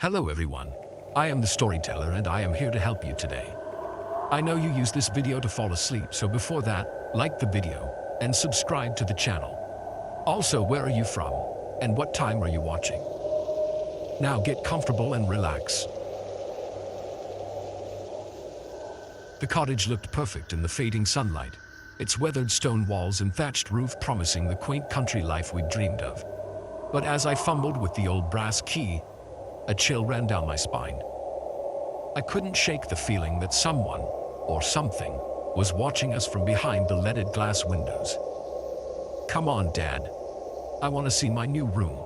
Hello everyone, I am the storyteller and I am here to help you today. I know you use this video to fall asleep, so before that, like the video and subscribe to the channel. Also, where are you from and what time are you watching? Now get comfortable and relax. The cottage looked perfect in the fading sunlight, its weathered stone walls and thatched roof promising the quaint country life we'd dreamed of. But as I fumbled with the old brass key, a chill ran down my spine. I couldn't shake the feeling that someone, or something, was watching us from behind the leaded glass windows. Come on, Dad. I want to see my new room.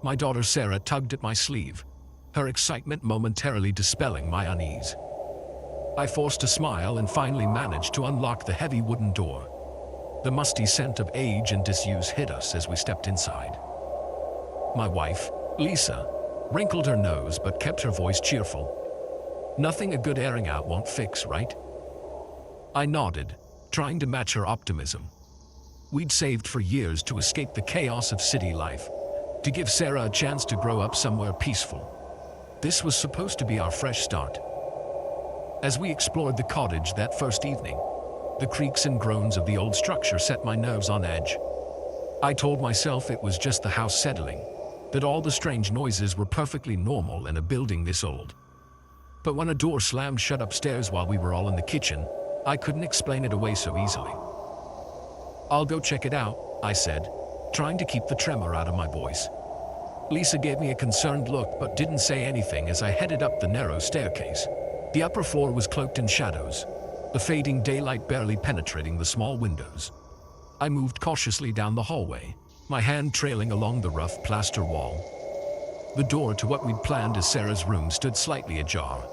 My daughter Sarah tugged at my sleeve, her excitement momentarily dispelling my unease. I forced a smile and finally managed to unlock the heavy wooden door. The musty scent of age and disuse hit us as we stepped inside. My wife, Lisa, wrinkled her nose but kept her voice cheerful. Nothing a good airing out won't fix, right? I nodded, trying to match her optimism. We'd saved for years to escape the chaos of city life, to give Sarah a chance to grow up somewhere peaceful. This was supposed to be our fresh start. As we explored the cottage that first evening, the creaks and groans of the old structure set my nerves on edge. I told myself it was just the house settling, that all the strange noises were perfectly normal in a building this old. But when a door slammed shut upstairs while we were all in the kitchen, I couldn't explain it away so easily. I'll go check it out, I said, trying to keep the tremor out of my voice. Lisa gave me a concerned look but didn't say anything as I headed up the narrow staircase. The upper floor was cloaked in shadows, the fading daylight barely penetrating the small windows. I moved cautiously down the hallway, my hand trailing along the rough plaster wall. The door to what we'd planned as Sarah's room stood slightly ajar,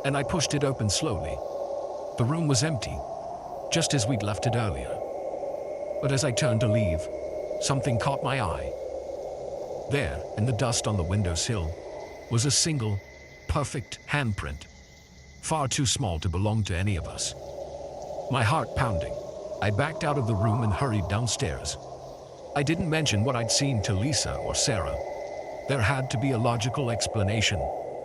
and I pushed it open slowly. The room was empty, just as we'd left it earlier. But as I turned to leave, something caught my eye. There, in the dust on the windowsill, was a single, perfect handprint, far too small to belong to any of us. My heart pounding, I backed out of the room and hurried downstairs. I didn't mention what I'd seen to Lisa or Sarah. There had to be a logical explanation,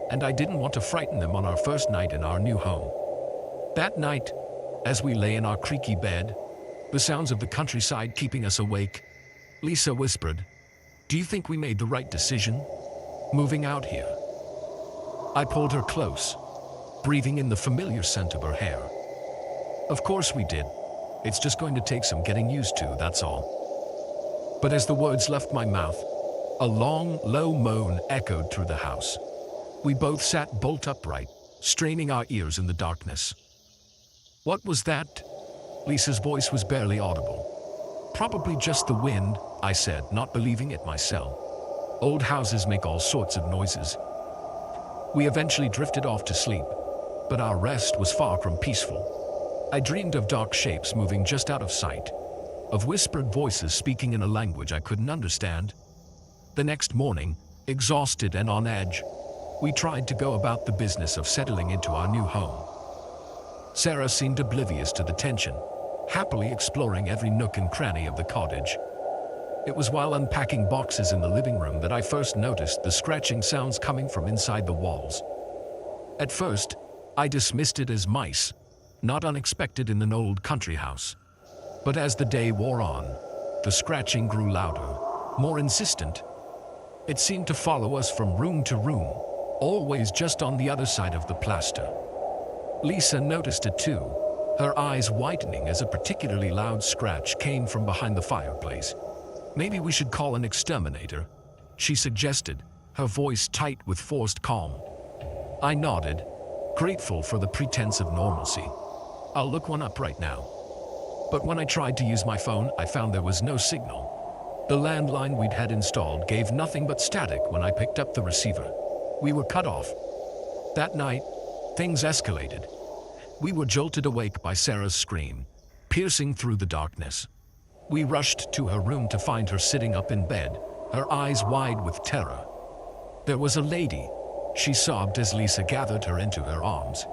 and I didn't want to frighten them on our first night in our new home. That night, as we lay in our creaky bed, the sounds of the countryside keeping us awake, Lisa whispered, "Do you think we made the right decision, moving out here?" I pulled her close, breathing in the familiar scent of her hair. "Of course we did. It's just going to take some getting used to, that's all." But as the words left my mouth, a long, low moan echoed through the house. We both sat bolt upright, straining our ears in the darkness. "What was that?" Lisa's voice was barely audible. "Probably just the wind," I said, not believing it myself. "Old houses make all sorts of noises." We eventually drifted off to sleep, but our rest was far from peaceful. I dreamed of dark shapes moving just out of sight, of whispered voices speaking in a language I couldn't understand. The next morning, exhausted and on edge, we tried to go about the business of settling into our new home. Sarah seemed oblivious to the tension, happily exploring every nook and cranny of the cottage. It was while unpacking boxes in the living room that I first noticed the scratching sounds coming from inside the walls. At first, I dismissed it as mice, not unexpected in an old country house. But as the day wore on, the scratching grew louder, more insistent. It seemed to follow us from room to room, always just on the other side of the plaster. Lisa noticed it too, her eyes widening as a particularly loud scratch came from behind the fireplace. "Maybe we should call an exterminator," she suggested, her voice tight with forced calm. I nodded, grateful for the pretense of normalcy. "I'll look one up right now." But when I tried to use my phone, I found there was no signal. The landline we'd had installed gave nothing but static when I picked up the receiver. We were cut off. That night, things escalated. We were jolted awake by Sarah's scream, piercing through the darkness. We rushed to her room to find her sitting up in bed, her eyes wide with terror. "There was a lady," she sobbed as Lisa gathered her into her arms.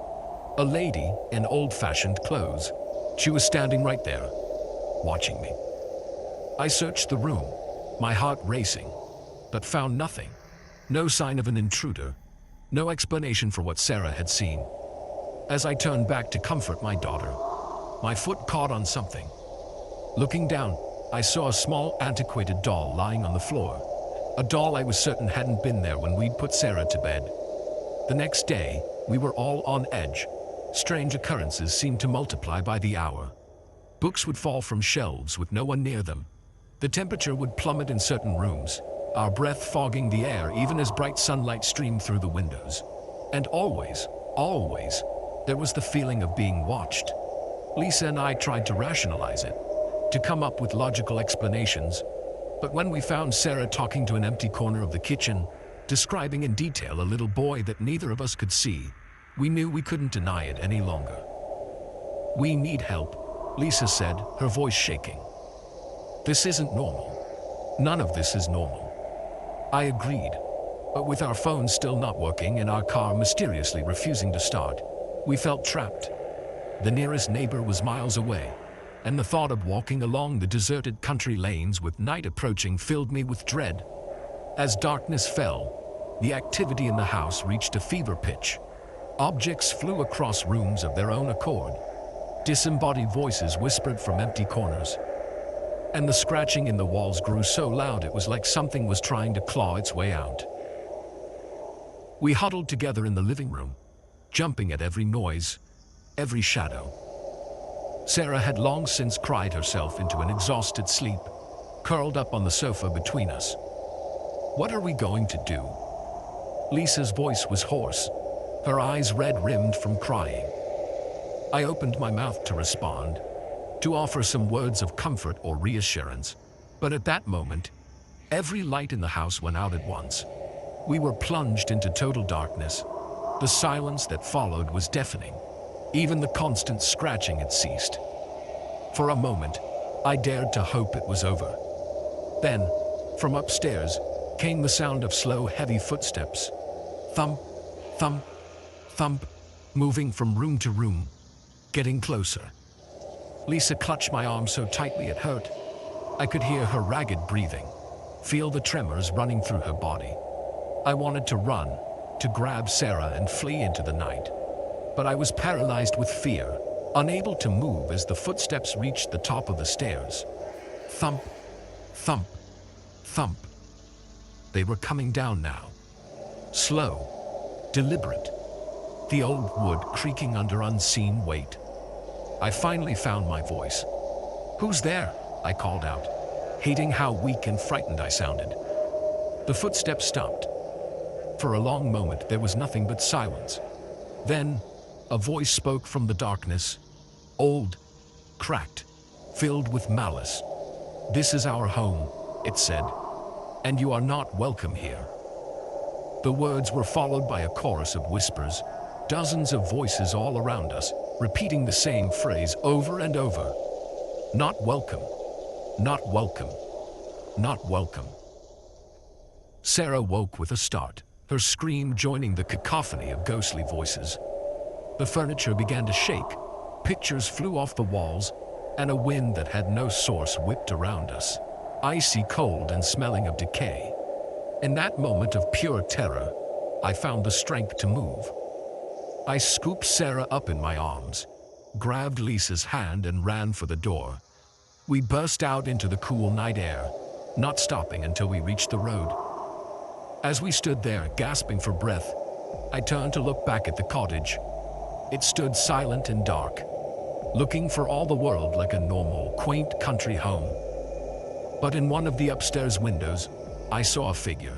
"A lady in old-fashioned clothes. She was standing right there, watching me." I searched the room, my heart racing, but found nothing. No sign of an intruder. No explanation for what Sarah had seen. As I turned back to comfort my daughter, my foot caught on something. Looking down, I saw a small antiquated doll lying on the floor. A doll I was certain hadn't been there when we'd put Sarah to bed. The next day, we were all on edge. Strange occurrences seemed to multiply by the hour. Books would fall from shelves with no one near them. The temperature would plummet in certain rooms, our breath fogging the air even as bright sunlight streamed through the windows. And always, there was the feeling of being watched. Lisa and I tried to rationalize it, to come up with logical explanations. But when we found Sarah talking to an empty corner of the kitchen, describing in detail a little boy that neither of us could see, we knew we couldn't deny it any longer. "We need help," Lisa said, her voice shaking. "This isn't normal. None of this is normal." I agreed, but with our phones still not working and our car mysteriously refusing to start, we felt trapped. The nearest neighbor was miles away, and the thought of walking along the deserted country lanes with night approaching filled me with dread. As darkness fell, the activity in the house reached a fever pitch. Objects flew across rooms of their own accord. Disembodied voices whispered from empty corners. And the scratching in the walls grew so loud it was like something was trying to claw its way out. We huddled together in the living room, jumping at every noise, every shadow. Sarah had long since cried herself into an exhausted sleep, curled up on the sofa between us. "What are we going to do?" Lisa's voice was hoarse, her eyes red-rimmed from crying. I opened my mouth to respond, to offer some words of comfort or reassurance, but at that moment, every light in the house went out at once. We were plunged into total darkness. The silence that followed was deafening. Even the constant scratching had ceased. For a moment, I dared to hope it was over. Then, from upstairs, came the sound of slow, heavy footsteps. Thump, thump, thump, moving from room to room, getting closer. Lisa clutched my arm so tightly it hurt. I could hear her ragged breathing, feel the tremors running through her body. I wanted to run, to grab Sarah and flee into the night. But I was paralyzed with fear, unable to move as the footsteps reached the top of the stairs. Thump, thump, thump. They were coming down now. Slow, deliberate. The old wood creaking under unseen weight. I finally found my voice. "Who's there?" I called out, hating how weak and frightened I sounded. The footsteps stopped. For a long moment there was nothing but silence. Then, a voice spoke from the darkness, old, cracked, filled with malice. "This is our home," it said, "and you are not welcome here." The words were followed by a chorus of whispers, dozens of voices all around us, repeating the same phrase over and over. "Not welcome, not welcome, not welcome." Sarah woke with a start, her scream joining the cacophony of ghostly voices. The furniture began to shake, pictures flew off the walls, and a wind that had no source whipped around us, icy cold and smelling of decay. In that moment of pure terror, I found the strength to move. I scooped Sarah up in my arms, grabbed Lisa's hand and ran for the door. We burst out into the cool night air, not stopping until we reached the road. As we stood there, gasping for breath, I turned to look back at the cottage. It stood silent and dark, looking for all the world like a normal, quaint country home. But in one of the upstairs windows, I saw a figure,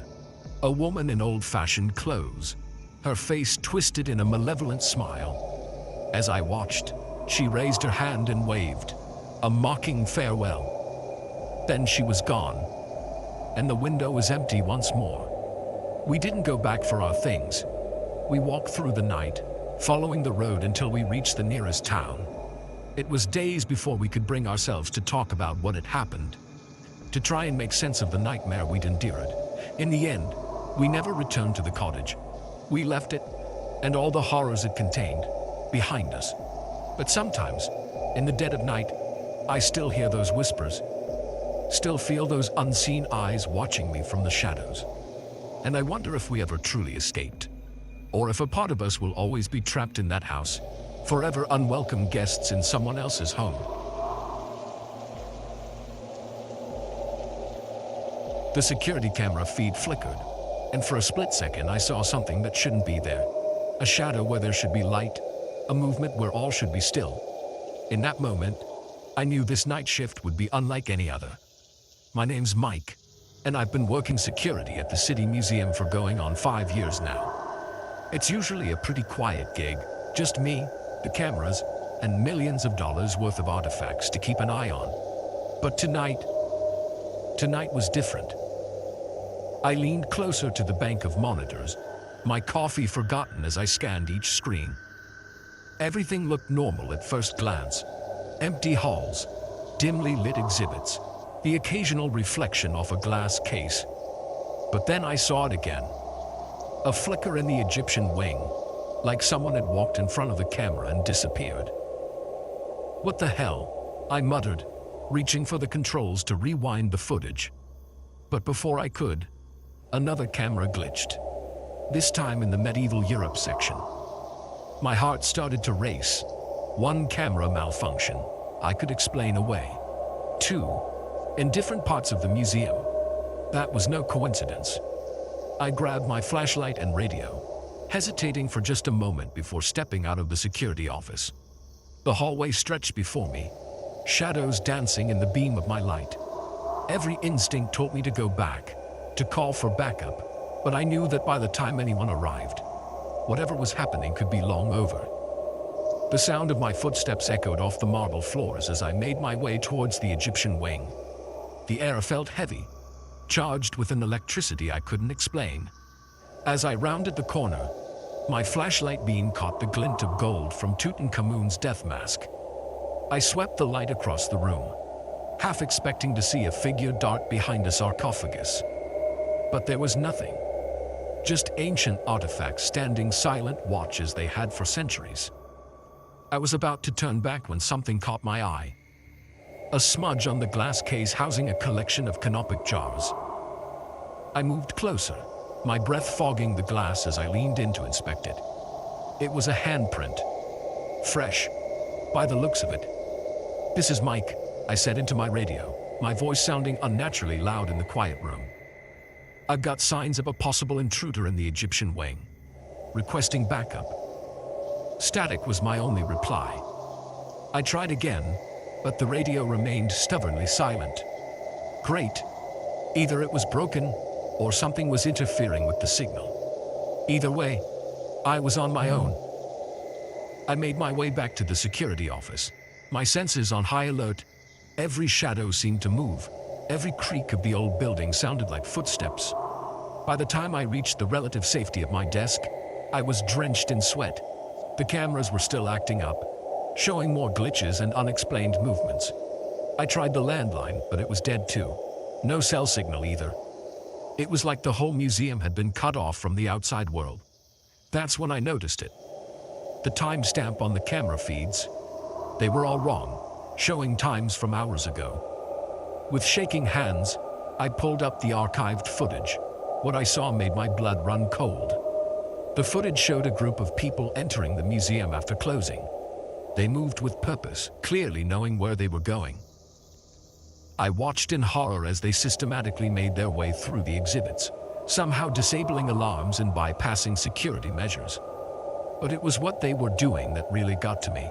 a woman in old-fashioned clothes, her face twisted in a malevolent smile. As I watched, she raised her hand and waved, a mocking farewell. Then she was gone, and the window was empty once more. We didn't go back for our things. We walked through the night, following the road until we reached the nearest town. It was days before we could bring ourselves to talk about what had happened, to try and make sense of the nightmare we'd endured. In the end, we never returned to the cottage. We left it, and all the horrors it contained, behind us. But sometimes, in the dead of night, I still hear those whispers, still feel those unseen eyes watching me from the shadows. And I wonder if we ever truly escaped. Or if a part of us will always be trapped in that house, forever unwelcome guests in someone else's home. The security camera feed flickered, and for a split second I saw something that shouldn't be there. A shadow where there should be light, a movement where all should be still. In that moment, I knew this night shift would be unlike any other. My name's Mike, and I've been working security at the City Museum for going on 5 years now. It's usually a pretty quiet gig, just me, the cameras, and millions of dollars worth of artifacts to keep an eye on. But tonight was different. I leaned closer to the bank of monitors, my coffee forgotten as I scanned each screen. Everything looked normal at first glance. Empty halls, dimly lit exhibits, the occasional reflection off a glass case. But then I saw it again. A flicker in the Egyptian wing, like someone had walked in front of the camera and disappeared. What the hell? I muttered, reaching for the controls to rewind the footage. But before I could, another camera glitched. This time in the medieval Europe section. My heart started to race. One camera malfunction, I could explain away. 2, in different parts of the museum. That was no coincidence. I grabbed my flashlight and radio, hesitating for just a moment before stepping out of the security office. The hallway stretched before me, shadows dancing in the beam of my light. Every instinct told me to go back, to call for backup, but I knew that by the time anyone arrived, whatever was happening could be long over. The sound of my footsteps echoed off the marble floors as I made my way towards the Egyptian wing. The air felt heavy, charged with an electricity I couldn't explain. As I rounded the corner, my flashlight beam caught the glint of gold from Tutankhamun's death mask. I swept the light across the room, half expecting to see a figure dart behind a sarcophagus. But there was nothing. Just ancient artifacts standing silent watch as they had for centuries. I was about to turn back when something caught my eye. A smudge on the glass case housing a collection of canopic jars. I moved closer, my breath fogging the glass as I leaned in to inspect it. It was a handprint. Fresh, by the looks of it. "This is Mike," I said into my radio, my voice sounding unnaturally loud in the quiet room. "I've got signs of a possible intruder in the Egyptian wing. Requesting backup." Static was my only reply. I tried again, but the radio remained stubbornly silent. Great. Either it was broken, or something was interfering with the signal. Either way, I was on my own. I made my way back to the security office, my senses on high alert. Every shadow seemed to move. Every creak of the old building sounded like footsteps. By the time I reached the relative safety of my desk, I was drenched in sweat. The cameras were still acting up, showing more glitches and unexplained movements. I tried the landline, but it was dead too. No cell signal either. It was like the whole museum had been cut off from the outside world. That's when I noticed it. The timestamp on the camera feeds, they were all wrong, showing times from hours ago. With shaking hands, I pulled up the archived footage. What I saw made my blood run cold. The footage showed a group of people entering the museum after closing. They moved with purpose, clearly knowing where they were going. I watched in horror as they systematically made their way through the exhibits, somehow disabling alarms and bypassing security measures. But it was what they were doing that really got to me.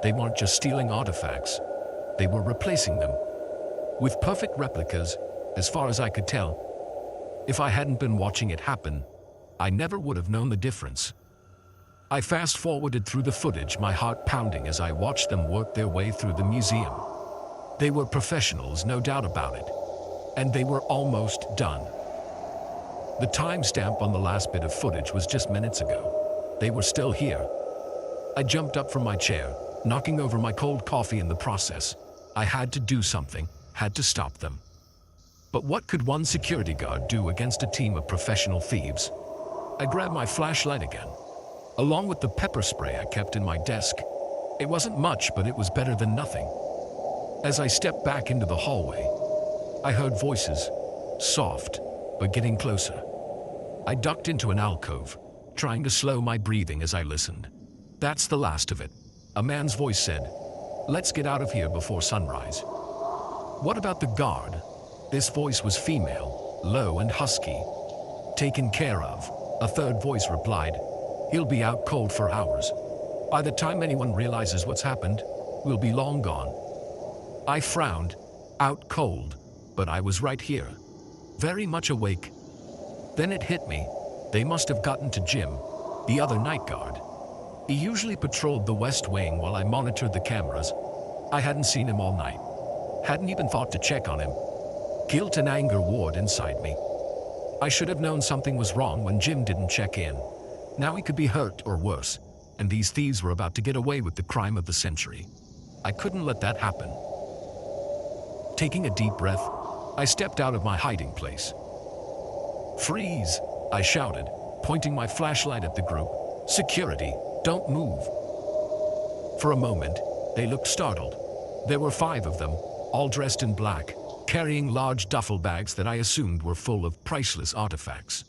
They weren't just stealing artifacts, they were replacing them with perfect replicas, as far as I could tell. If I hadn't been watching it happen, I never would have known the difference. I fast-forwarded through the footage, my heart pounding as I watched them work their way through the museum. They were professionals, no doubt about it. And they were almost done. The timestamp on the last bit of footage was just minutes ago. They were still here. I jumped up from my chair, knocking over my cold coffee in the process. I had to do something, had to stop them. But what could one security guard do against a team of professional thieves? I grabbed my flashlight again, along with the pepper spray I kept in my desk. It wasn't much, but it was better than nothing. As I stepped back into the hallway, I heard voices, soft, but getting closer. I ducked into an alcove, trying to slow my breathing as I listened. "That's the last of it," a man's voice said. "Let's get out of here before sunrise." "What about the guard?" This voice was female, low and husky. "Taken care of," a third voice replied. "He'll be out cold for hours. By the time anyone realizes what's happened, we'll be long gone." I frowned. Out cold, but I was right here, very much awake. Then it hit me. They must have gotten to Jim, the other night guard. He usually patrolled the West Wing while I monitored the cameras. I hadn't seen him all night. Hadn't even thought to check on him. Guilt and anger warred inside me. I should have known something was wrong when Jim didn't check in. Now he could be hurt or worse, and these thieves were about to get away with the crime of the century. I couldn't let that happen. Taking a deep breath, I stepped out of my hiding place. "Freeze!" I shouted, pointing my flashlight at the group. "Security, don't move." For a moment, they looked startled. There were 5 of them, all dressed in black, carrying large duffel bags that I assumed were full of priceless artifacts.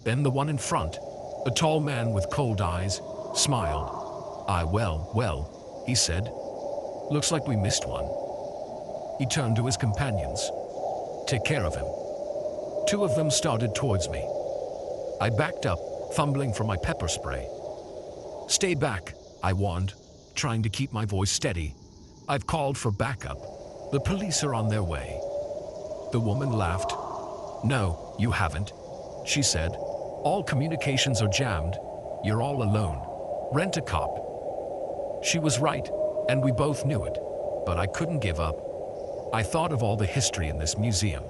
Then the one in front, a tall man with cold eyes, smiled. Well, he said. "Looks like we missed one." He turned to his companions. "Take care of him." 2 of them started towards me. I backed up, fumbling for my pepper spray. "Stay back," I warned, trying to keep my voice steady. "I've called for backup. The police are on their way." The woman laughed. "No, you haven't," she said. "All communications are jammed. You're all alone. Rent a cop." She was right, and we both knew it, but I couldn't give up. I thought of all the history in this museum,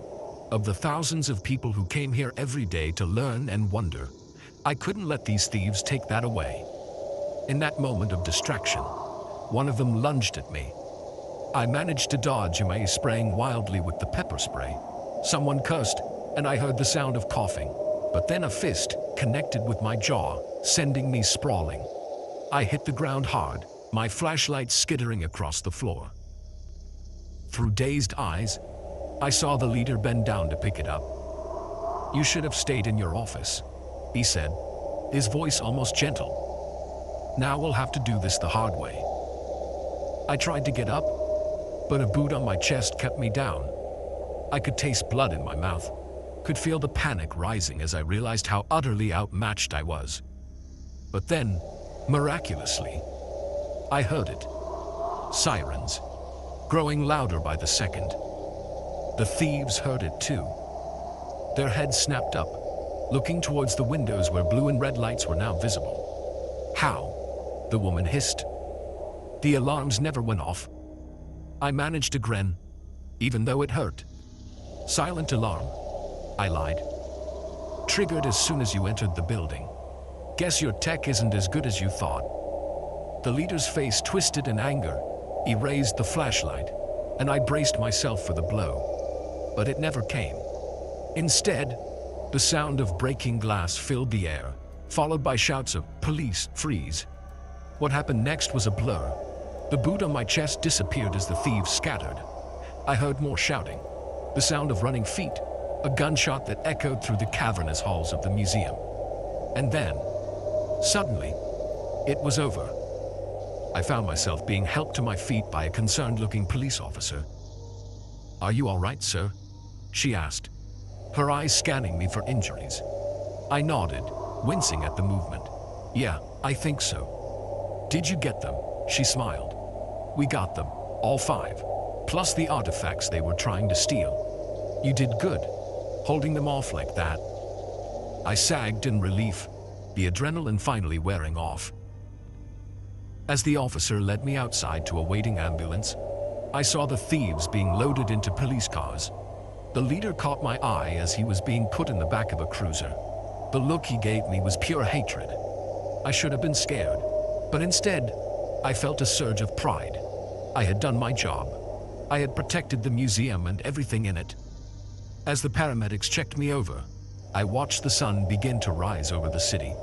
of the thousands of people who came here every day to learn and wonder. I couldn't let these thieves take that away. In that moment of distraction, one of them lunged at me. I managed to dodge him by spraying wildly with the pepper spray. Someone cursed, and I heard the sound of coughing, but then a fist connected with my jaw, sending me sprawling. I hit the ground hard, my flashlight skittering across the floor. Through dazed eyes, I saw the leader bend down to pick it up. "You should have stayed in your office," he said, his voice almost gentle. "Now we'll have to do this the hard way." I tried to get up, but a boot on my chest kept me down. I could taste blood in my mouth, could feel the panic rising as I realized how utterly outmatched I was. But then, miraculously, I heard it. Sirens, growing louder by the second. The thieves heard it too. Their heads snapped up, looking towards the windows where blue and red lights were now visible. "How?" the woman hissed. "The alarms never went off." I managed to grin, even though it hurt. "Silent alarm," I lied. "Triggered as soon as you entered the building. Guess your tech isn't as good as you thought." The leader's face twisted in anger. He raised the flashlight, and I braced myself for the blow. But it never came. Instead, the sound of breaking glass filled the air, followed by shouts of "Police, freeze." What happened next was a blur. The boot on my chest disappeared as the thieves scattered. I heard more shouting, the sound of running feet, a gunshot that echoed through the cavernous halls of the museum. And then, suddenly, it was over. I found myself being helped to my feet by a concerned-looking police officer. "Are you all right, sir?" she asked, her eyes scanning me for injuries. I nodded, wincing at the movement. "Yeah, I think so." "Did you get them?" She smiled. "We got them, all 5, plus the artifacts they were trying to steal." "You did good, holding them off like that." I sagged in relief, the adrenaline finally wearing off. As the officer led me outside to a waiting ambulance, I saw the thieves being loaded into police cars. The leader caught my eye as he was being put in the back of a cruiser. The look he gave me was pure hatred. I should have been scared, but instead, I felt a surge of pride. I had done my job. I had protected the museum and everything in it. As the paramedics checked me over, I watched the sun begin to rise over the city.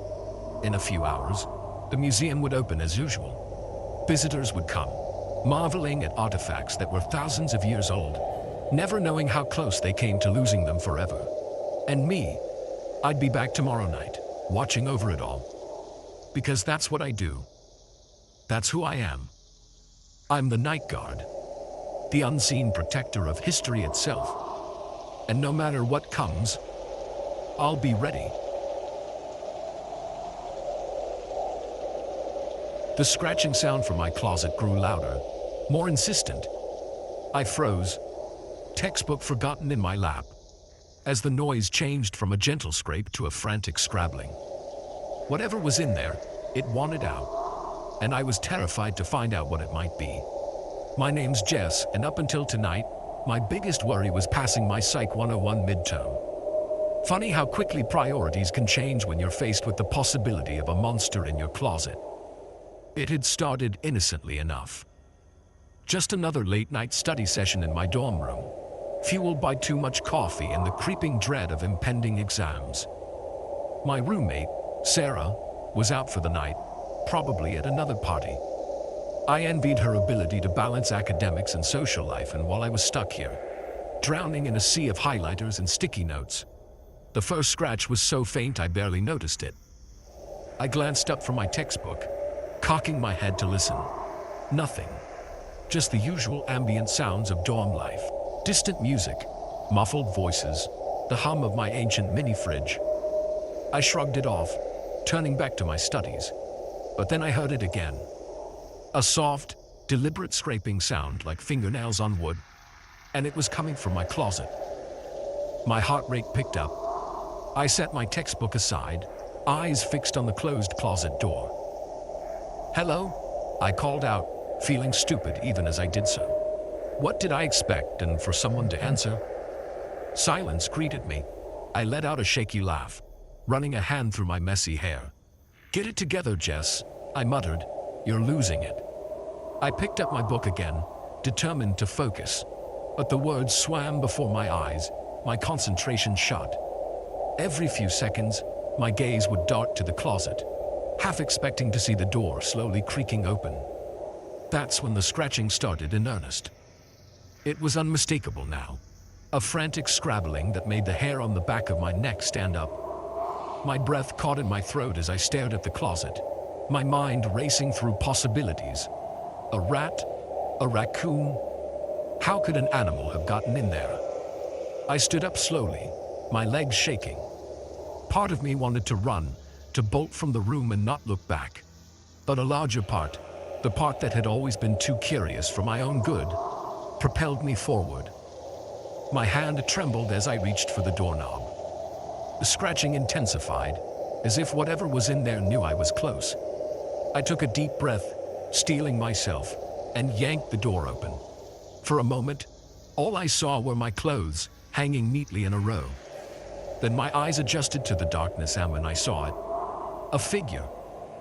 In a few hours, the museum would open as usual. Visitors would come, marveling at artifacts that were thousands of years old, never knowing how close they came to losing them forever. And me, I'd be back tomorrow night, watching over it all. Because that's what I do. That's who I am. I'm the night guard, the unseen protector of history itself. And no matter what comes, I'll be ready. The scratching sound from my closet grew louder, more insistent. I froze, textbook forgotten in my lap, as the noise changed from a gentle scrape to a frantic scrabbling. Whatever was in there, it wanted out, and I was terrified to find out what it might be. My name's Jess, and up until tonight, my biggest worry was passing my Psych 101 midterm. Funny how quickly priorities can change when you're faced with the possibility of a monster in your closet. It had started innocently enough. Just another late-night study session in my dorm room, fueled by too much coffee and the creeping dread of impending exams. My roommate, Sarah, was out for the night, probably at another party. I envied her ability to balance academics and social life, and while I was stuck here, drowning in a sea of highlighters and sticky notes, the first scratch was so faint I barely noticed it. I glanced up from my textbook, cocking my head to listen. Nothing. Just the usual ambient sounds of dorm life. Distant music, muffled voices, the hum of my ancient mini-fridge. I shrugged it off, turning back to my studies. But then I heard it again. A soft, deliberate scraping sound like fingernails on wood, and it was coming from my closet. My heart rate picked up. I set my textbook aside, eyes fixed on the closed closet door. "Hello?" I called out, feeling stupid even as I did so. What did I expect, and for someone to answer? Silence greeted me. I let out a shaky laugh, running a hand through my messy hair. "Get it together, Jess," I muttered. "You're losing it." I picked up my book again, determined to focus, but the words swam before my eyes, my concentration shot. Every few seconds, my gaze would dart to the closet, half expecting to see the door slowly creaking open. That's when the scratching started in earnest. It was unmistakable now, a frantic scrabbling that made the hair on the back of my neck stand up. My breath caught in my throat as I stared at the closet, my mind racing through possibilities. A rat? A raccoon? How could an animal have gotten in there? I stood up slowly, my legs shaking. Part of me wanted to run, to bolt from the room and not look back. But a larger part, the part that had always been too curious for my own good, propelled me forward. My hand trembled as I reached for the doorknob. The scratching intensified, as if whatever was in there knew I was close. I took a deep breath, steeling myself, and yanked the door open. For a moment, all I saw were my clothes, hanging neatly in a row. Then my eyes adjusted to the darkness, and when I saw it, a figure,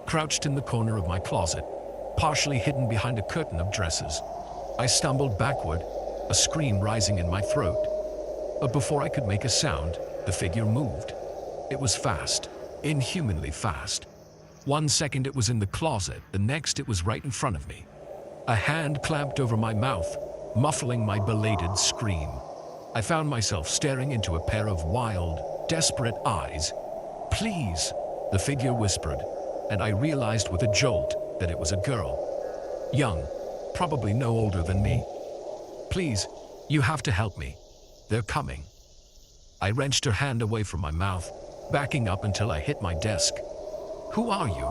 crouched in the corner of my closet, partially hidden behind a curtain of dresses. I stumbled backward, a scream rising in my throat. But before I could make a sound, the figure moved. It was fast, inhumanly fast. 1 second it was in the closet, the next it was right in front of me. A hand clamped over my mouth, muffling my belated scream. I found myself staring into a pair of wild, desperate eyes. "Please," the figure whispered, and I realized with a jolt that it was a girl. Young, probably no older than me. "Please, you have to help me. They're coming." I wrenched her hand away from my mouth, backing up until I hit my desk. "Who are you?"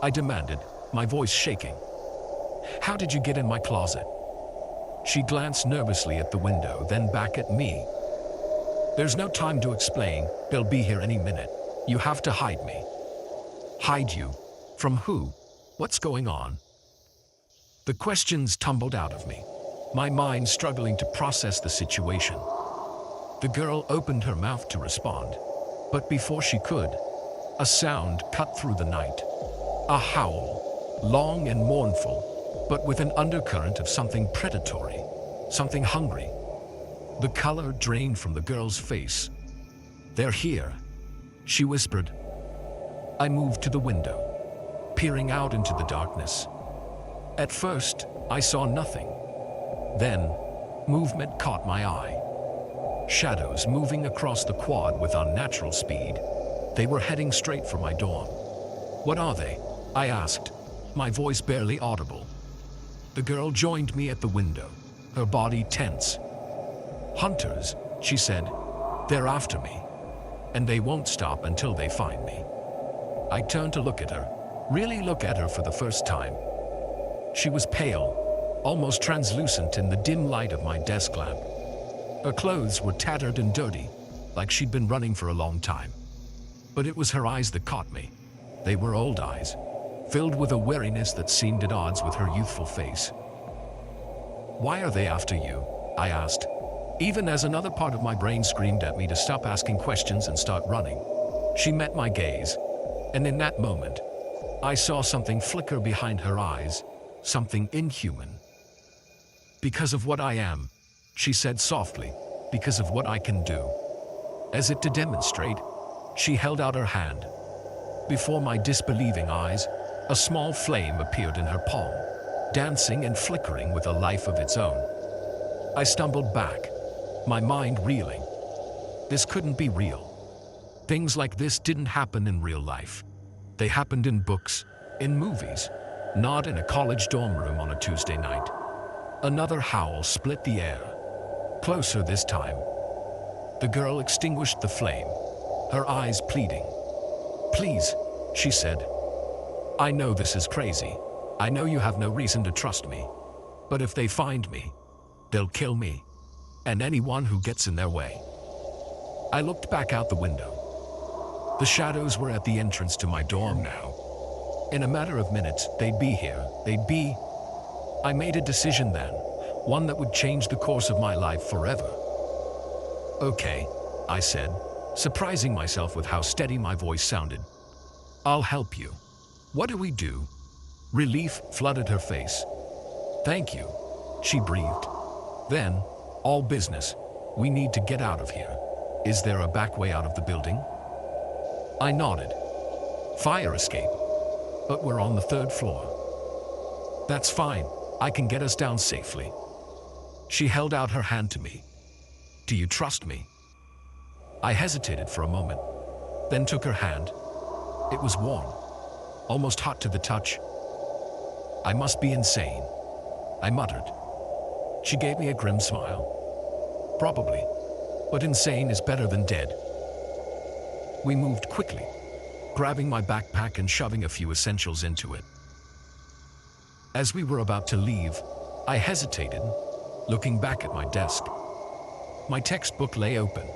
I demanded, my voice shaking. "How did you get in my closet?" She glanced nervously at the window, then back at me. "There's no time to explain. They'll be here any minute. You have to hide me." "Hide you? From who? What's going on?" The questions tumbled out of me, my mind struggling to process the situation. The girl opened her mouth to respond, but before she could, a sound cut through the night. A howl, long and mournful, but with an undercurrent of something predatory, something hungry. The color drained from the girl's face. "They're here," she whispered. I moved to the window, peering out into the darkness. At first, I saw nothing. Then, movement caught my eye. Shadows moving across the quad with unnatural speed. They were heading straight for my dorm. "What are they?" I asked, my voice barely audible. The girl joined me at the window, her body tense. "Hunters," she said. "They're after me, and they won't stop until they find me." I turned to look at her, really look at her for the first time. She was pale, almost translucent in the dim light of my desk lamp. Her clothes were tattered and dirty, like she'd been running for a long time. But it was her eyes that caught me. They were old eyes, filled with a wariness that seemed at odds with her youthful face. "Why are they after you?" I asked, even as another part of my brain screamed at me to stop asking questions and start running. She met my gaze, and in that moment, I saw something flicker behind her eyes, something inhuman. "Because of what I am," she said softly, "because of what I can do." As if to demonstrate, she held out her hand. Before my disbelieving eyes, a small flame appeared in her palm, dancing and flickering with a life of its own. I stumbled back, my mind reeling. This couldn't be real. Things like this didn't happen in real life. They happened in books, in movies, not in a college dorm room on a Tuesday night. Another howl split the air. Closer this time. The girl extinguished the flame, her eyes pleading. "Please," she said. "I know this is crazy. I know you have no reason to trust me. But if they find me, they'll kill me, and anyone who gets in their way." I looked back out the window. The shadows were at the entrance to my dorm now. In a matter of minutes, they'd be here. I made a decision then, one that would change the course of my life forever. "Okay," I said, surprising myself with how steady my voice sounded. "I'll help you." "What do we do?" Relief flooded her face. "Thank you," she breathed. Then, "All business. We need to get out of here. Is there a back way out of the building?" I nodded. "Fire escape. But we're on the 3rd floor." "That's fine. I can get us down safely." She held out her hand to me. "Do you trust me?" I hesitated for a moment, then took her hand. It was warm, almost hot to the touch. "I must be insane," I muttered. She gave me a grim smile. "Probably, but insane is better than dead." We moved quickly, grabbing my backpack and shoving a few essentials into it. As we were about to leave, I hesitated, looking back at my desk. My textbook lay open,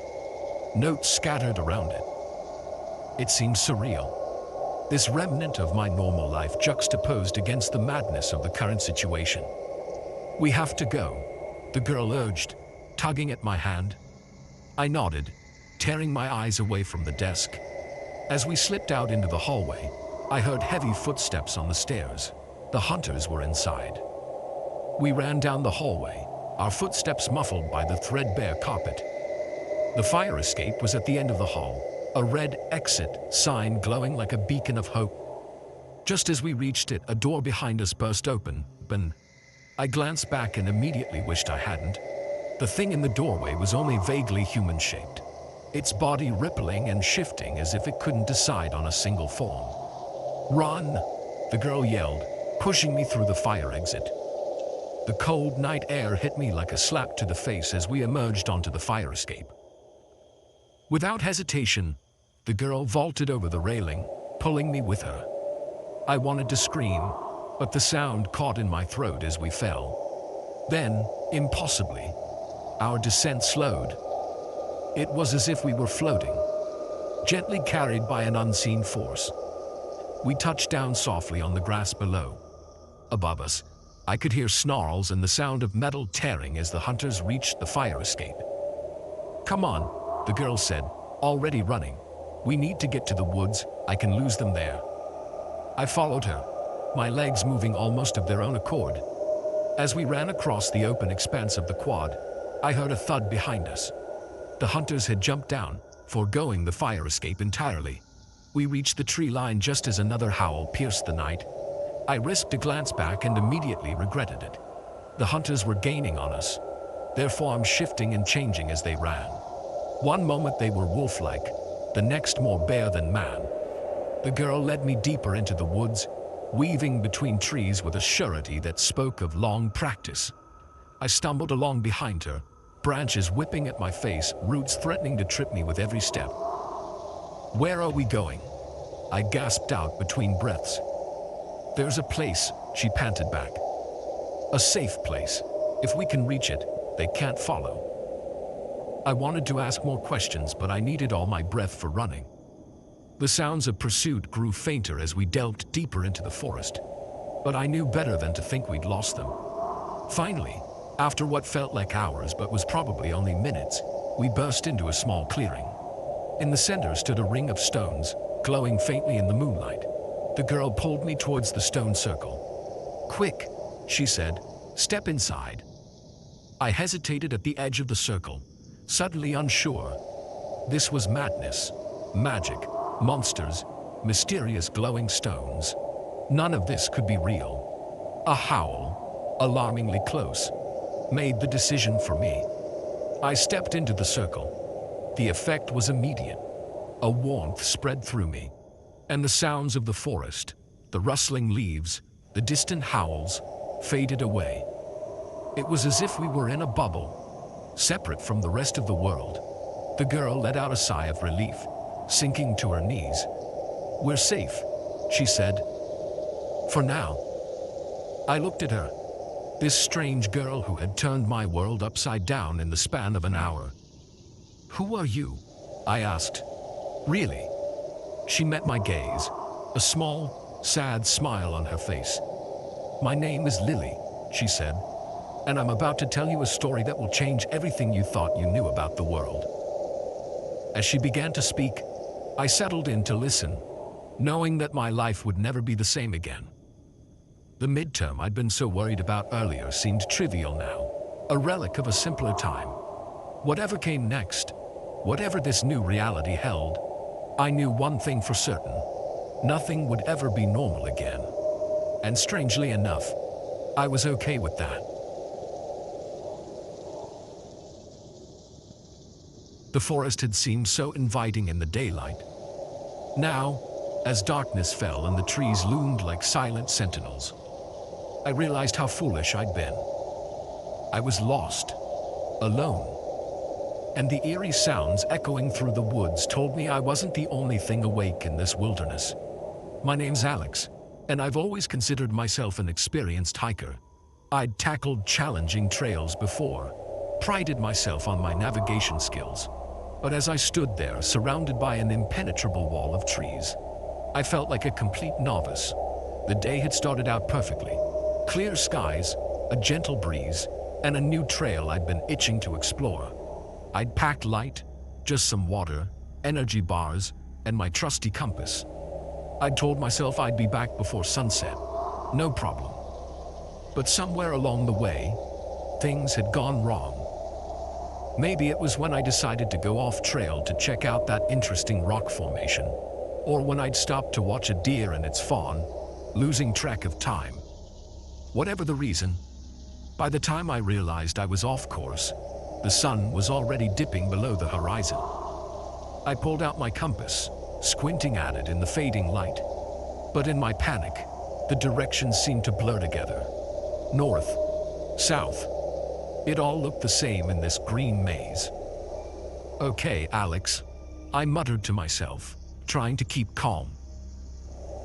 notes scattered around it. It seemed surreal, this remnant of my normal life juxtaposed against the madness of the current situation. "We have to go," the girl urged, tugging at my hand. I nodded, tearing my eyes away from the desk. As we slipped out into the hallway, I heard heavy footsteps on the stairs. The hunters were inside. We ran down the hallway, our footsteps muffled by the threadbare carpet. The fire escape was at the end of the hall, a red exit sign glowing like a beacon of hope. Just as we reached it, a door behind us burst open. I glanced back and immediately wished I hadn't. The thing in the doorway was only vaguely human-shaped, its body rippling and shifting as if it couldn't decide on a single form. "Run!" the girl yelled, pushing me through the fire exit. The cold night air hit me like a slap to the face as we emerged onto the fire escape. Without hesitation, the girl vaulted over the railing, pulling me with her. I wanted to scream, but the sound caught in my throat as we fell. Then, impossibly, our descent slowed. It was as if we were floating, gently carried by an unseen force. We touched down softly on the grass below. Above us, I could hear snarls and the sound of metal tearing as the hunters reached the fire escape. "Come on," the girl said, already running. "We need to get to the woods. I can lose them there." I followed her, my legs moving almost of their own accord. As we ran across the open expanse of the quad, I heard a thud behind us. The hunters had jumped down, foregoing the fire escape entirely. We reached the tree line just as another howl pierced the night. I risked a glance back and immediately regretted it. The hunters were gaining on us, their forms shifting and changing as they ran. One moment they were wolf-like, the next more bear than man. The girl led me deeper into the woods, weaving between trees with a surety that spoke of long practice. I stumbled along behind her, branches whipping at my face, roots threatening to trip me with every step. "Where are we going?" I gasped out between breaths. "There's a place," she panted back. "A safe place. If we can reach it, they can't follow." I wanted to ask more questions, but I needed all my breath for running. The sounds of pursuit grew fainter as we delved deeper into the forest, but I knew better than to think we'd lost them. Finally, after what felt like hours but was probably only minutes, we burst into a small clearing. In the center stood a ring of stones, glowing faintly in the moonlight. The girl pulled me towards the stone circle. "Quick," she said, "step inside." I hesitated at the edge of the circle, suddenly unsure. This was madness, magic, monsters, mysterious glowing stones. None of this could be real. A howl, alarmingly close, made the decision for me. I stepped into the circle. The effect was immediate. A warmth spread through me, and the sounds of the forest, the rustling leaves, the distant howls, faded away. It was as if we were in a bubble, separate from the rest of the world. The girl let out a sigh of relief, sinking to her knees. "We're safe," she said. "For now." I looked at her, this strange girl who had turned my world upside down in the span of an hour. "Who are you?" I asked. "Really?" She met my gaze, a small, sad smile on her face. "My name is Lily," she said, "and I'm about to tell you a story that will change everything you thought you knew about the world." As she began to speak, I settled in to listen, knowing that my life would never be the same again. The midterm I'd been so worried about earlier seemed trivial now, a relic of a simpler time. Whatever came next, whatever this new reality held, I knew one thing for certain: nothing would ever be normal again. And strangely enough, I was okay with that. The forest had seemed so inviting in the daylight. Now, as darkness fell and the trees loomed like silent sentinels, I realized how foolish I'd been. I was lost, alone, and the eerie sounds echoing through the woods told me I wasn't the only thing awake in this wilderness. My name's Alex, and I've always considered myself an experienced hiker. I'd tackled challenging trails before, prided myself on my navigation skills. But as I stood there, surrounded by an impenetrable wall of trees, I felt like a complete novice. The day had started out perfectly. Clear skies, a gentle breeze, and a new trail I'd been itching to explore. I'd packed light, just some water, energy bars, and my trusty compass. I'd told myself I'd be back before sunset. No problem. But somewhere along the way, things had gone wrong. Maybe it was when I decided to go off trail to check out that interesting rock formation, or when I'd stopped to watch a deer and its fawn, losing track of time. Whatever the reason, by the time I realized I was off course, the sun was already dipping below the horizon. I pulled out my compass, squinting at it in the fading light. But in my panic, the directions seemed to blur together. North, south. It all looked the same in this green maze. "Okay, Alex," I muttered to myself, trying to keep calm.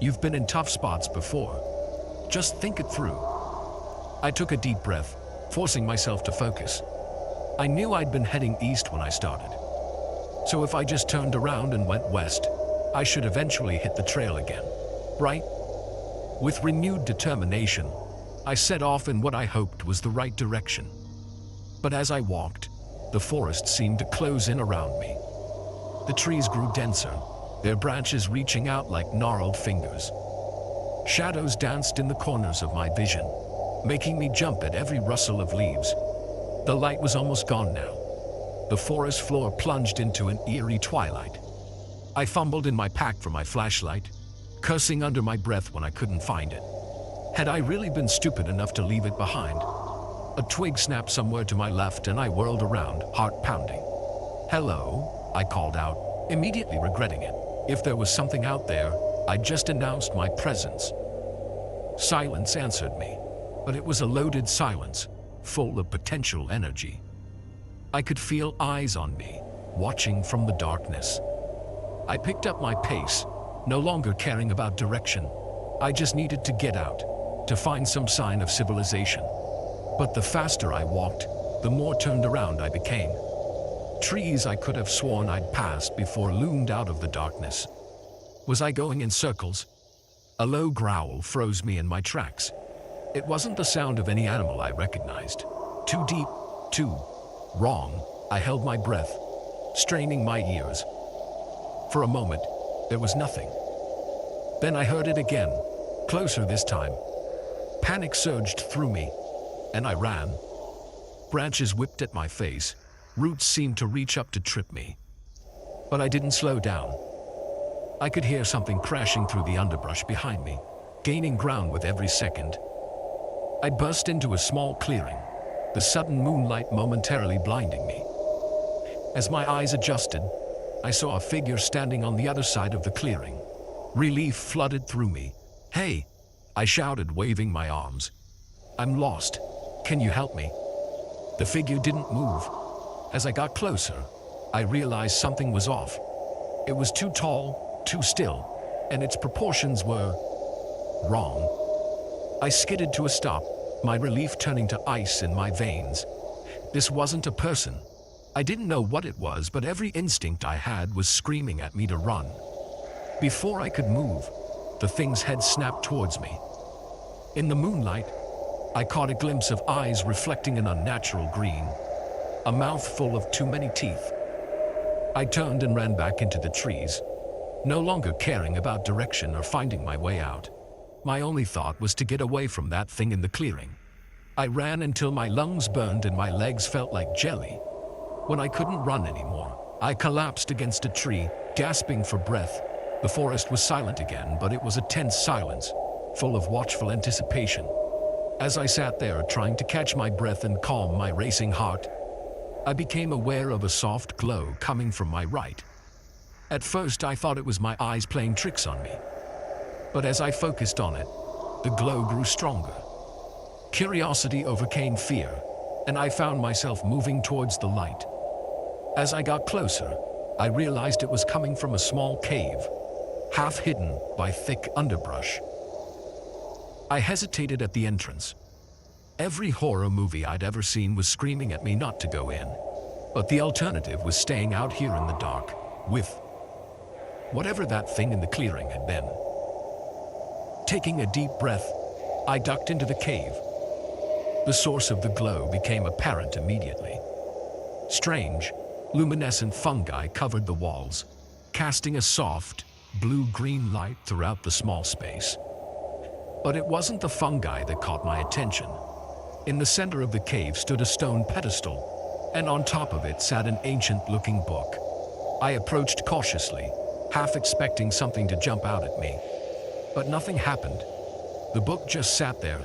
"You've been in tough spots before. Just think it through." I took a deep breath, forcing myself to focus. I knew I'd been heading east when I started. So if I just turned around and went west, I should eventually hit the trail again, right? With renewed determination, I set off in what I hoped was the right direction. But as I walked, the forest seemed to close in around me. The trees grew denser, their branches reaching out like gnarled fingers. Shadows danced in the corners of my vision, making me jump at every rustle of leaves. The light was almost gone now. The forest floor plunged into an eerie twilight. I fumbled in my pack for my flashlight, cursing under my breath when I couldn't find it. Had I really been stupid enough to leave it behind? A twig snapped somewhere to my left and I whirled around, heart pounding. "Hello," I called out, immediately regretting it. If there was something out there, I just announced my presence. Silence answered me, but it was a loaded silence, full of potential energy. I could feel eyes on me, watching from the darkness. I picked up my pace, no longer caring about direction. I just needed to get out, to find some sign of civilization. But the faster I walked, the more turned around I became. Trees I could have sworn I'd passed before loomed out of the darkness. Was I going in circles? A low growl froze me in my tracks. It wasn't the sound of any animal I recognized. Too deep, too wrong. I held my breath, straining my ears. For a moment, there was nothing. Then I heard it again, closer this time. Panic surged through me, and I ran. Branches whipped at my face. Roots seemed to reach up to trip me. But I didn't slow down. I could hear something crashing through the underbrush behind me, gaining ground with every second. I burst into a small clearing, the sudden moonlight momentarily blinding me. As my eyes adjusted, I saw a figure standing on the other side of the clearing. Relief flooded through me. "Hey!" I shouted, waving my arms. "I'm lost. Can you help me?" The figure didn't move. As I got closer, I realized something was off. It was too tall, too still, and its proportions were wrong. I skidded to a stop, my relief turning to ice in my veins. This wasn't a person. I didn't know what it was, but every instinct I had was screaming at me to run. Before I could move, the thing's head snapped towards me. In the moonlight, I caught a glimpse of eyes reflecting an unnatural green, a mouth full of too many teeth. I turned and ran back into the trees, no longer caring about direction or finding my way out. My only thought was to get away from that thing in the clearing. I ran until my lungs burned and my legs felt like jelly. When I couldn't run anymore, I collapsed against a tree, gasping for breath. The forest was silent again, but it was a tense silence, full of watchful anticipation. As I sat there trying to catch my breath and calm my racing heart, I became aware of a soft glow coming from my right. At first, I thought it was my eyes playing tricks on me. But as I focused on it, the glow grew stronger. Curiosity overcame fear, and I found myself moving towards the light. As I got closer, I realized it was coming from a small cave, half hidden by thick underbrush. I hesitated at the entrance. Every horror movie I'd ever seen was screaming at me not to go in, but the alternative was staying out here in the dark, with whatever that thing in the clearing had been. Taking a deep breath, I ducked into the cave. The source of the glow became apparent immediately. Strange, luminescent fungi covered the walls, casting a soft, blue-green light throughout the small space. But it wasn't the fungi that caught my attention. In the center of the cave stood a stone pedestal, and on top of it sat an ancient-looking book. I approached cautiously, half expecting something to jump out at me. But nothing happened. The book just sat there,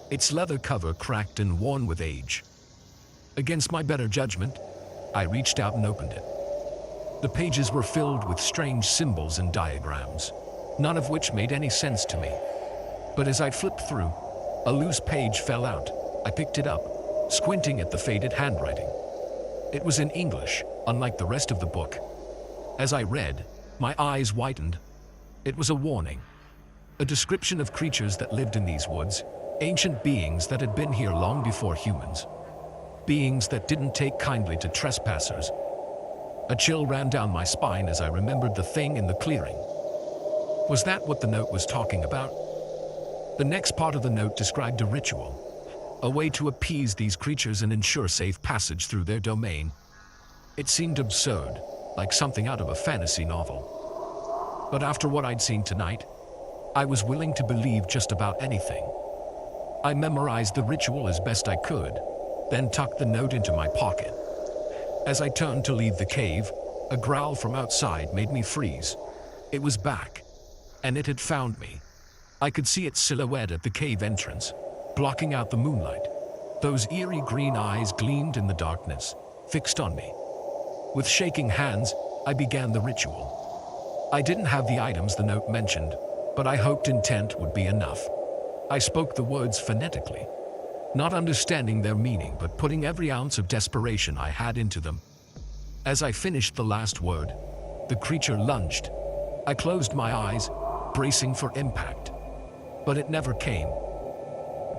its leather cover cracked and worn with age. Against my better judgment, I reached out and opened it. The pages were filled with strange symbols and diagrams, none of which made any sense to me. But as I flipped through, a loose page fell out. I picked it up, squinting at the faded handwriting. It was in English, unlike the rest of the book. As I read, my eyes widened. It was a warning. A description of creatures that lived in these woods, ancient beings that had been here long before humans. Beings that didn't take kindly to trespassers. A chill ran down my spine as I remembered the thing in the clearing. Was that what the note was talking about? The next part of the note described a ritual, a way to appease these creatures and ensure safe passage through their domain. It seemed absurd, like something out of a fantasy novel. But after what I'd seen tonight, I was willing to believe just about anything. I memorized the ritual as best I could, then tucked the note into my pocket. As I turned to leave the cave, a growl from outside made me freeze. It was back, and it had found me. I could see its silhouette at the cave entrance, blocking out the moonlight. Those eerie green eyes gleamed in the darkness, fixed on me. With shaking hands, I began the ritual. I didn't have the items the note mentioned, but I hoped intent would be enough. I spoke the words phonetically, not understanding their meaning but putting every ounce of desperation I had into them. As I finished the last word, the creature lunged. I closed my eyes, bracing for impact, but it never came.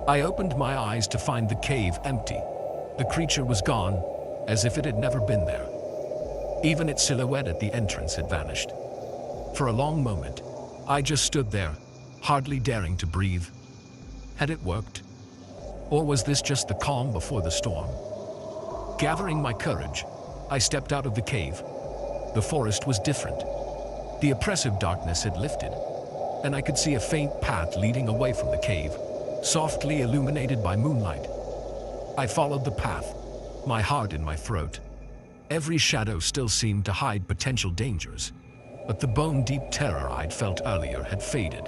I opened my eyes to find the cave empty. The creature was gone, as if it had never been there. Even its silhouette at the entrance had vanished. For a long moment, I just stood there, hardly daring to breathe. Had it worked? Or was this just the calm before the storm? Gathering my courage, I stepped out of the cave. The forest was different. The oppressive darkness had lifted, and I could see a faint path leading away from the cave, softly illuminated by moonlight. I followed the path, my heart in my throat. Every shadow still seemed to hide potential dangers, but the bone-deep terror I'd felt earlier had faded.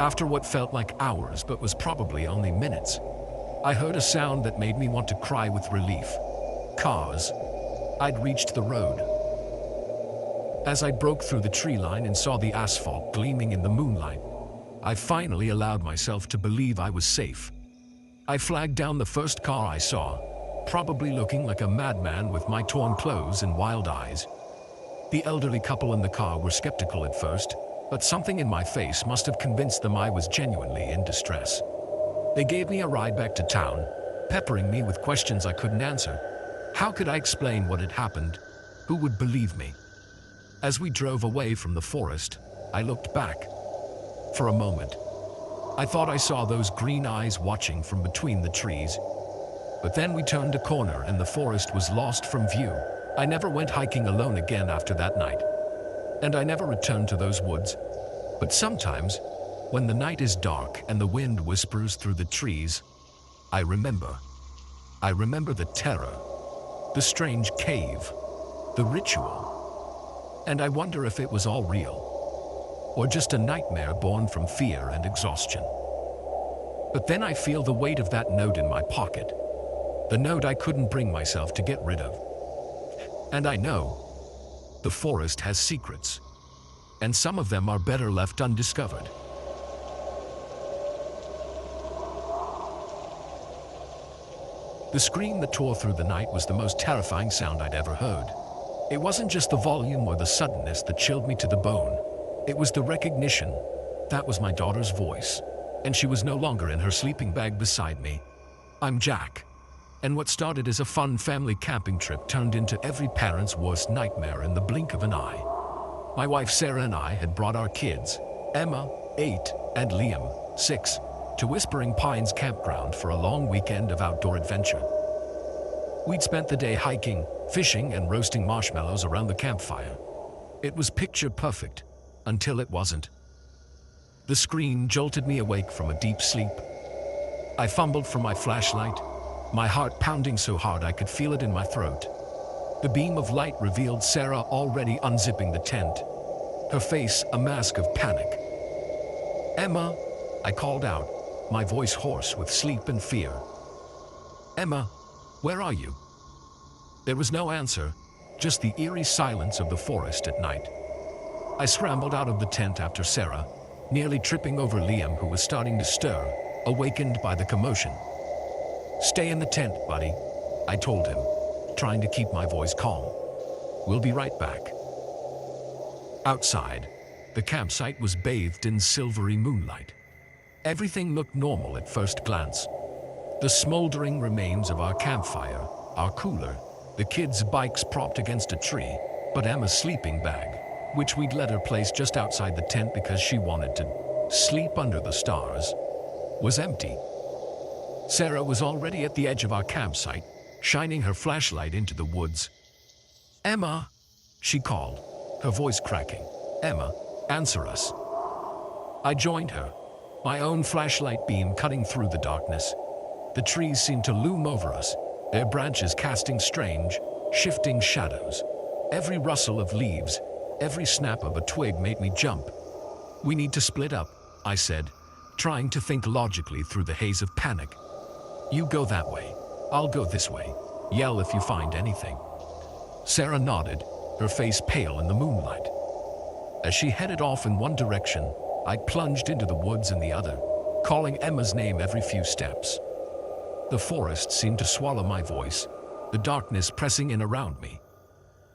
After what felt like hours but was probably only minutes, I heard a sound that made me want to cry with relief. Cars. I'd reached the road. As I broke through the tree line and saw the asphalt gleaming in the moonlight, I finally allowed myself to believe I was safe. I flagged down the first car I saw, probably looking like a madman with my torn clothes and wild eyes. The elderly couple in the car were skeptical at first, but something in my face must have convinced them I was genuinely in distress. They gave me a ride back to town, peppering me with questions I couldn't answer. How could I explain what had happened? Who would believe me? As we drove away from the forest, I looked back. For a moment, I thought I saw those green eyes watching from between the trees. But then we turned a corner and the forest was lost from view. I never went hiking alone again after that night. And I never returned to those woods. But sometimes, when the night is dark and the wind whispers through the trees, I remember. I remember the terror, the strange cave, the ritual. And I wonder if it was all real, or just a nightmare born from fear and exhaustion. But then I feel the weight of that note in my pocket, the note I couldn't bring myself to get rid of. And I know the forest has secrets, and some of them are better left undiscovered. The scream that tore through the night was the most terrifying sound I'd ever heard. It wasn't just the volume or the suddenness that chilled me to the bone. It was the recognition. That was my daughter's voice, and she was no longer in her sleeping bag beside me. I'm Jack, and what started as a fun family camping trip turned into every parent's worst nightmare in the blink of an eye. My wife Sarah and I had brought our kids, Emma, 8, and Liam, 6, to Whispering Pines Campground for a long weekend of outdoor adventure. We'd spent the day hiking, fishing, and roasting marshmallows around the campfire. It was picture perfect, until it wasn't. The scream jolted me awake from a deep sleep. I fumbled for my flashlight, my heart pounding so hard I could feel it in my throat. The beam of light revealed Sarah already unzipping the tent, her face a mask of panic. "Emma," I called out, my voice hoarse with sleep and fear. "Emma, where are you?" There was no answer, just the eerie silence of the forest at night. I scrambled out of the tent after Sarah, nearly tripping over Liam, who was starting to stir, awakened by the commotion. "Stay in the tent, buddy," I told him, trying to keep my voice calm. "We'll be right back." Outside, the campsite was bathed in silvery moonlight. Everything looked normal at first glance. The smoldering remains of our campfire, our cooler, the kids' bikes propped against a tree, but Emma's sleeping bag, which we'd let her place just outside the tent because she wanted to sleep under the stars, was empty. Sarah was already at the edge of our campsite, shining her flashlight into the woods. "Emma," she called, her voice cracking. "Emma, answer us." I joined her, my own flashlight beam cutting through the darkness. The trees seemed to loom over us, their branches casting strange, shifting shadows. Every rustle of leaves, every snap of a twig made me jump. "We need to split up," I said, trying to think logically through the haze of panic. "You go that way, I'll go this way. Yell if you find anything." Sarah nodded, her face pale in the moonlight. As she headed off in one direction, I plunged into the woods in the other, calling Emma's name every few steps. The forest seemed to swallow my voice, the darkness pressing in around me.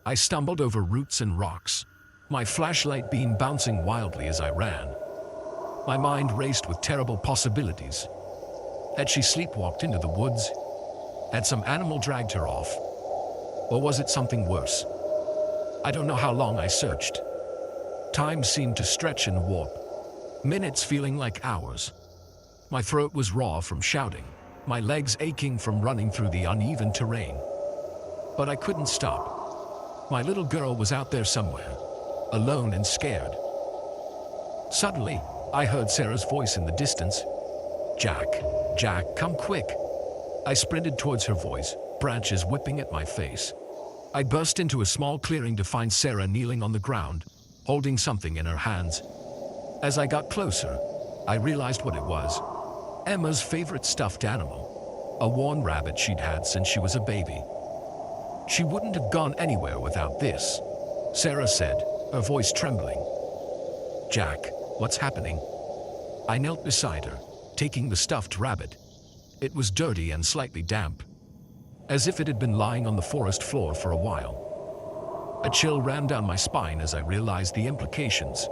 I stumbled over roots and rocks, my flashlight beam bouncing wildly as I ran. My mind raced with terrible possibilities. Had she sleepwalked into the woods? Had some animal dragged her off? Or was it something worse? I don't know how long I searched. Time seemed to stretch and warp, minutes feeling like hours. My throat was raw from shouting, my legs aching from running through the uneven terrain. But I couldn't stop. My little girl was out there somewhere, alone and scared. Suddenly, I heard Sarah's voice in the distance. "Jack, Jack, come quick." I sprinted towards her voice, branches whipping at my face. I burst into a small clearing to find Sarah kneeling on the ground, holding something in her hands. As I got closer, I realized what it was. Emma's favorite stuffed animal, a worn rabbit she'd had since she was a baby. She wouldn't have gone anywhere without this, Sarah said, her voice trembling. "Jack, what's happening?" I knelt beside her, taking the stuffed rabbit. It was dirty and slightly damp, as if it had been lying on the forest floor for a while. A chill ran down my spine as I realized the implications.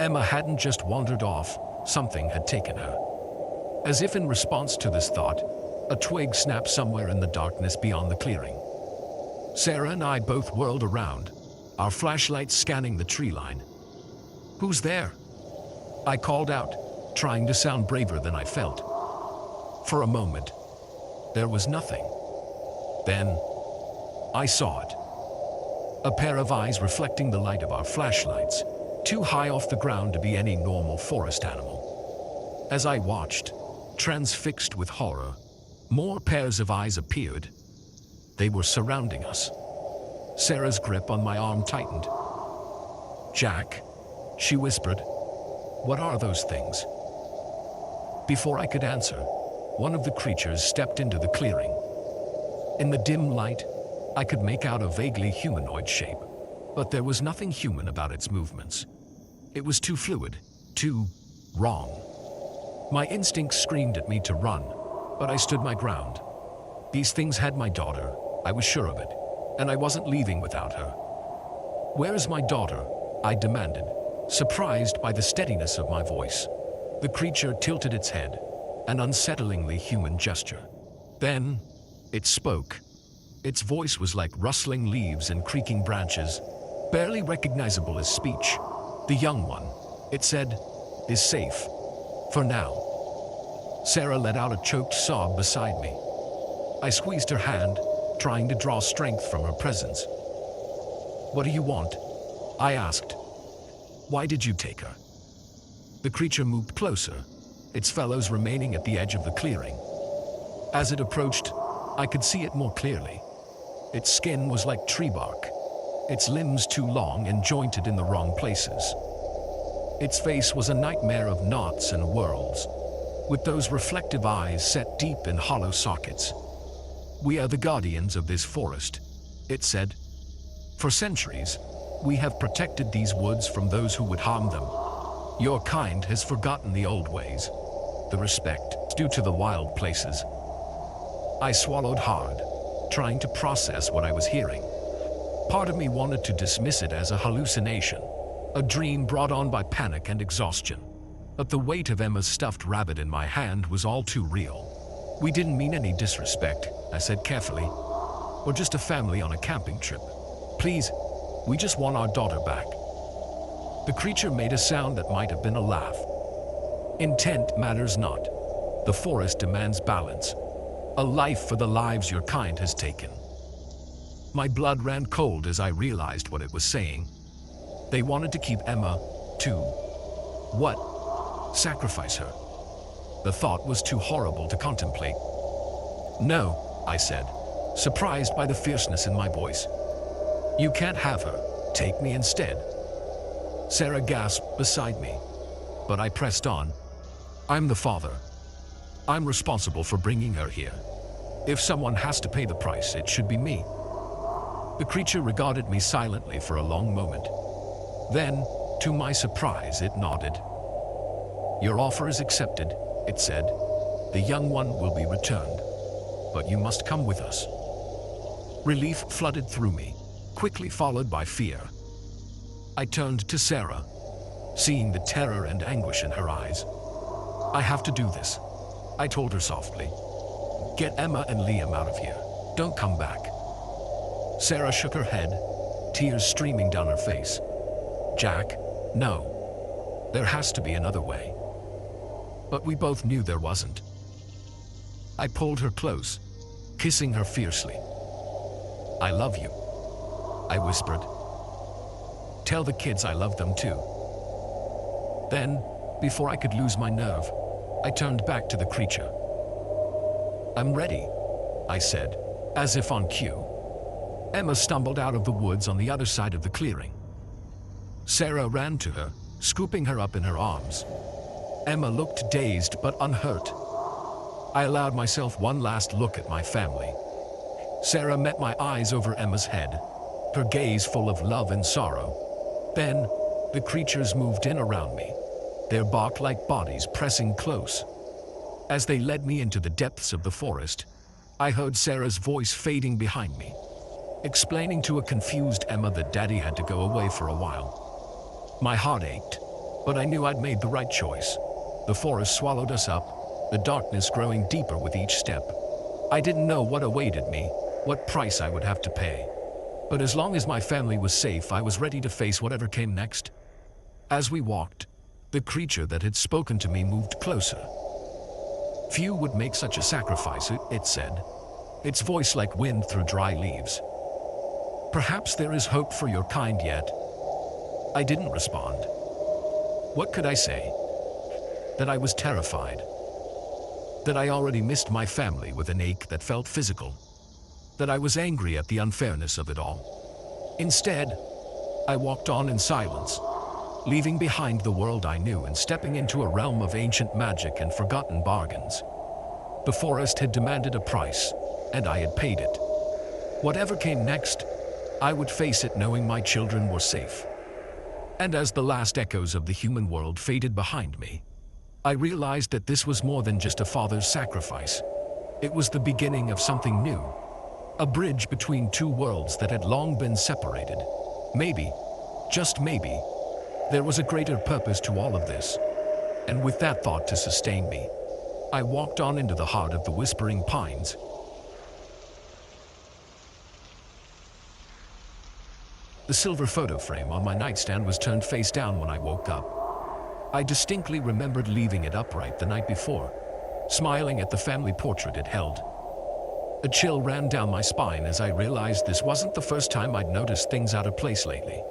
Emma hadn't just wandered off, something had taken her. As if in response to this thought, a twig snapped somewhere in the darkness beyond the clearing. Sarah and I both whirled around, our flashlights scanning the tree line. "Who's there?" I called out, trying to sound braver than I felt. For a moment, there was nothing. Then, I saw it. A pair of eyes reflecting the light of our flashlights, too high off the ground to be any normal forest animal. As I watched, transfixed with horror, more pairs of eyes appeared. They were surrounding us. Sarah's grip on my arm tightened. "Jack," she whispered, "what are those things?" Before I could answer, one of the creatures stepped into the clearing. In the dim light, I could make out a vaguely humanoid shape, but there was nothing human about its movements. It was too fluid, too wrong. My instincts screamed at me to run, but I stood my ground. These things had my daughter, I was sure of it, and I wasn't leaving without her. "Where is my daughter?" I demanded, surprised by the steadiness of my voice. The creature tilted its head, an unsettlingly human gesture. Then, it spoke. Its voice was like rustling leaves and creaking branches, barely recognizable as speech. "The young one," it said, "is safe. For now." Sarah let out a choked sob beside me. I squeezed her hand, trying to draw strength from her presence. "What do you want?" I asked. "Why did you take her?" The creature moved closer, its fellows remaining at the edge of the clearing. As it approached, I could see it more clearly. Its skin was like tree bark, its limbs too long and jointed in the wrong places. Its face was a nightmare of knots and whorls, with those reflective eyes set deep in hollow sockets. "We are the guardians of this forest," it said. "For centuries, we have protected these woods from those who would harm them. Your kind has forgotten the old ways, the respect due to the wild places." I swallowed hard, trying to process what I was hearing. Part of me wanted to dismiss it as a hallucination, a dream brought on by panic and exhaustion. But the weight of Emma's stuffed rabbit in my hand was all too real. "We didn't mean any disrespect," I said carefully. "We're just a family on a camping trip. Please, we just want our daughter back." The creature made a sound that might have been a laugh. "Intent matters not. The forest demands balance. A life for the lives your kind has taken." My blood ran cold as I realized what it was saying. They wanted to keep Emma, too. What? Sacrifice her? The thought was too horrible to contemplate. "No," I said, surprised by the fierceness in my voice. "You can't have her. Take me instead." Sarah gasped beside me, but I pressed on. "I'm the father. I'm responsible for bringing her here. If someone has to pay the price, it should be me." The creature regarded me silently for a long moment. Then, to my surprise, it nodded. "Your offer is accepted," it said. "The young one will be returned, but you must come with us." Relief flooded through me, quickly followed by fear. I turned to Sarah, seeing the terror and anguish in her eyes. "I have to do this," I told her softly. "Get Emma and Liam out of here. Don't come back." Sarah shook her head, tears streaming down her face. "Jack, no. There has to be another way." But we both knew there wasn't. I pulled her close, kissing her fiercely. "I love you," I whispered. "Tell the kids I love them too." Then, before I could lose my nerve, I turned back to the creature. "I'm ready," I said, as if on cue. Emma stumbled out of the woods on the other side of the clearing. Sarah ran to her, scooping her up in her arms. Emma looked dazed but unhurt. I allowed myself one last look at my family. Sarah met my eyes over Emma's head, her gaze full of love and sorrow. Then, the creatures moved in around me, their bark-like bodies pressing close. As they led me into the depths of the forest, I heard Sarah's voice fading behind me, explaining to a confused Emma that Daddy had to go away for a while. My heart ached, but I knew I'd made the right choice. The forest swallowed us up, the darkness growing deeper with each step. I didn't know what awaited me, what price I would have to pay. But as long as my family was safe, I was ready to face whatever came next. As we walked, the creature that had spoken to me moved closer. "Few would make such a sacrifice," it said, its voice like wind through dry leaves. "Perhaps there is hope for your kind yet." I didn't respond. What could I say? That I was terrified. That I already missed my family with an ache that felt physical. That I was angry at the unfairness of it all. Instead, I walked on in silence, leaving behind the world I knew and stepping into a realm of ancient magic and forgotten bargains. The forest had demanded a price, and I had paid it. Whatever came next, I would face it knowing my children were safe. And as the last echoes of the human world faded behind me, I realized that this was more than just a father's sacrifice. It was the beginning of something new, a bridge between two worlds that had long been separated. Maybe, just maybe, there was a greater purpose to all of this. And with that thought to sustain me, I walked on into the heart of the whispering pines. The silver photo frame on my nightstand was turned face down when I woke up. I distinctly remembered leaving it upright the night before, smiling at the family portrait it held. A chill ran down my spine as I realized this wasn't the first time I'd noticed things out of place lately.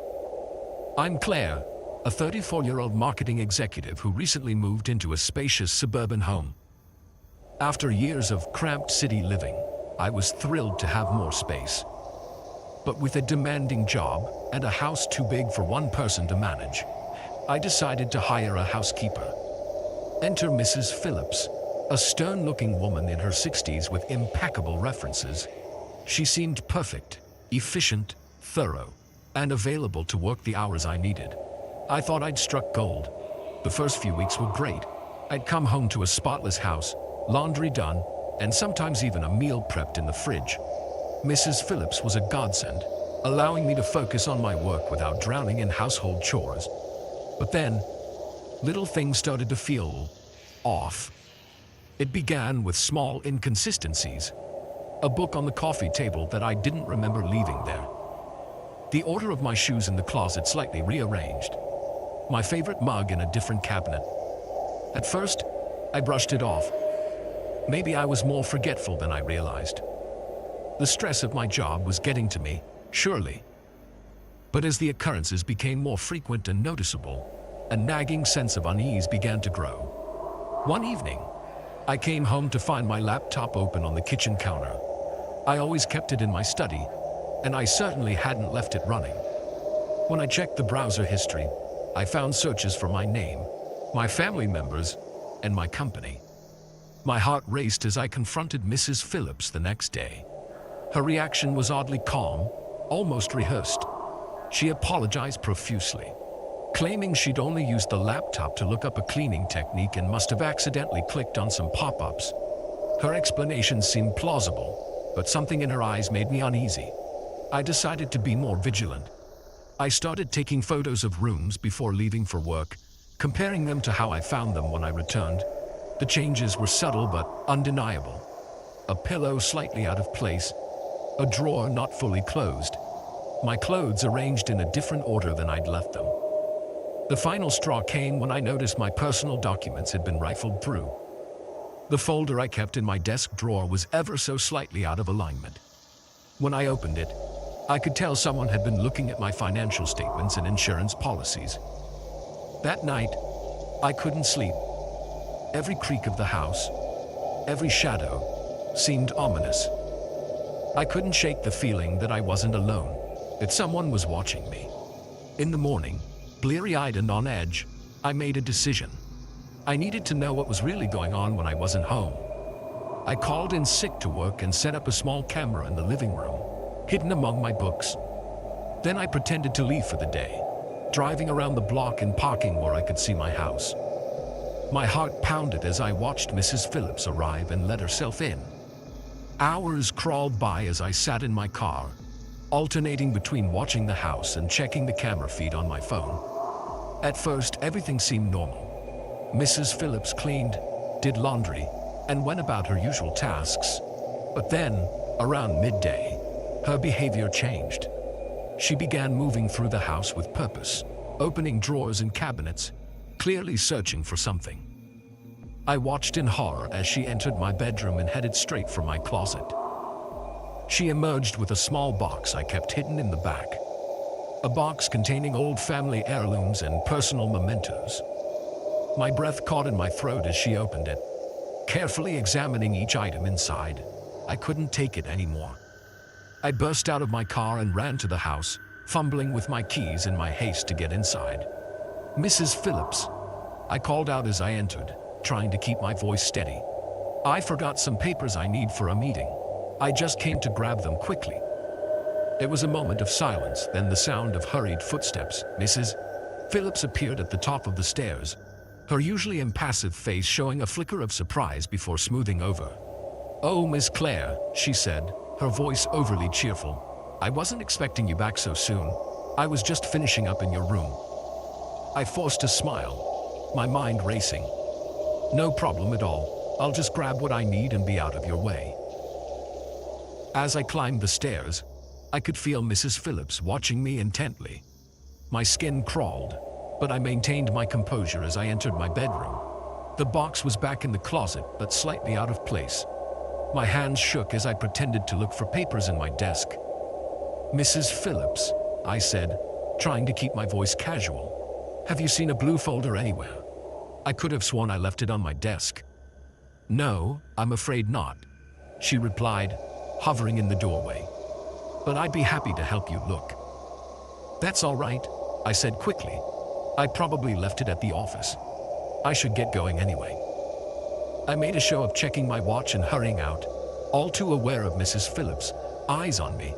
I'm Claire, a 34-year-old marketing executive who recently moved into a spacious suburban home. After years of cramped city living, I was thrilled to have more space. But with a demanding job and a house too big for one person to manage, I decided to hire a housekeeper. Enter Mrs. Phillips, a stern-looking woman in her 60s with impeccable references. She seemed perfect, efficient, thorough, and available to work the hours I needed. I thought I'd struck gold. The first few weeks were great. I'd come home to a spotless house, laundry done, and sometimes even a meal prepped in the fridge. Mrs. Phillips was a godsend, allowing me to focus on my work without drowning in household chores. But then, little things started to feel off. It began with small inconsistencies. A book on the coffee table that I didn't remember leaving there. The order of my shoes in the closet slightly rearranged. My favorite mug in a different cabinet. At first, I brushed it off. Maybe I was more forgetful than I realized. The stress of my job was getting to me, surely. But as the occurrences became more frequent and noticeable, a nagging sense of unease began to grow. One evening, I came home to find my laptop open on the kitchen counter. I always kept it in my study, and I certainly hadn't left it running. When I checked the browser history, I found searches for my name, my family members, and my company. My heart raced as I confronted Mrs. Phillips the next day. Her reaction was oddly calm, almost rehearsed. She apologized profusely, claiming she'd only used the laptop to look up a cleaning technique and must have accidentally clicked on some pop-ups. Her explanation seemed plausible, but something in her eyes made me uneasy. I decided to be more vigilant. I started taking photos of rooms before leaving for work, comparing them to how I found them when I returned. The changes were subtle but undeniable. A pillow slightly out of place, a drawer not fully closed, my clothes arranged in a different order than I'd left them. The final straw came when I noticed my personal documents had been rifled through. The folder I kept in my desk drawer was ever so slightly out of alignment. When I opened it, I could tell someone had been looking at my financial statements and insurance policies. That night, I couldn't sleep. Every creak of the house, every shadow, seemed ominous. I couldn't shake the feeling that I wasn't alone, that someone was watching me. In the morning, bleary-eyed and on edge, I made a decision. I needed to know what was really going on when I wasn't home. I called in sick to work and set up a small camera in the living room, hidden among my books. Then I pretended to leave for the day, driving around the block and parking where I could see my house. My heart pounded as I watched Mrs. Phillips arrive and let herself in. Hours crawled by as I sat in my car, alternating between watching the house and checking the camera feed on my phone. At first, everything seemed normal. Mrs. Phillips cleaned, did laundry, and went about her usual tasks. But then, around midday, her behavior changed. She began moving through the house with purpose, opening drawers and cabinets, clearly searching for something. I watched in horror as she entered my bedroom and headed straight for my closet. She emerged with a small box I kept hidden in the back. A box containing old family heirlooms and personal mementos. My breath caught in my throat as she opened it, carefully examining each item inside. I couldn't take it anymore. I burst out of my car and ran to the house, fumbling with my keys in my haste to get inside. "Mrs. Phillips," I called out as I entered, trying to keep my voice steady. "I forgot some papers I need for a meeting. I just came to grab them quickly." There was a moment of silence, then the sound of hurried footsteps. Mrs. Phillips appeared at the top of the stairs, her usually impassive face showing a flicker of surprise before smoothing over. "Oh, Miss Claire," she said, her voice overly cheerful. "I wasn't expecting you back so soon. I was just finishing up in your room." I forced a smile, my mind racing. "No problem at all. I'll just grab what I need and be out of your way." As I climbed the stairs, I could feel Mrs. Phillips watching me intently. My skin crawled, but I maintained my composure as I entered my bedroom. The box was back in the closet, but slightly out of place. My hands shook as I pretended to look for papers in my desk. "Mrs. Phillips," I said, trying to keep my voice casual, "have you seen a blue folder anywhere? I could have sworn I left it on my desk." "No, I'm afraid not," she replied, hovering in the doorway. "But I'd be happy to help you look." "That's all right," I said quickly. "I probably left it at the office. I should get going anyway." I made a show of checking my watch and hurrying out, all too aware of Mrs. Phillips' eyes on me.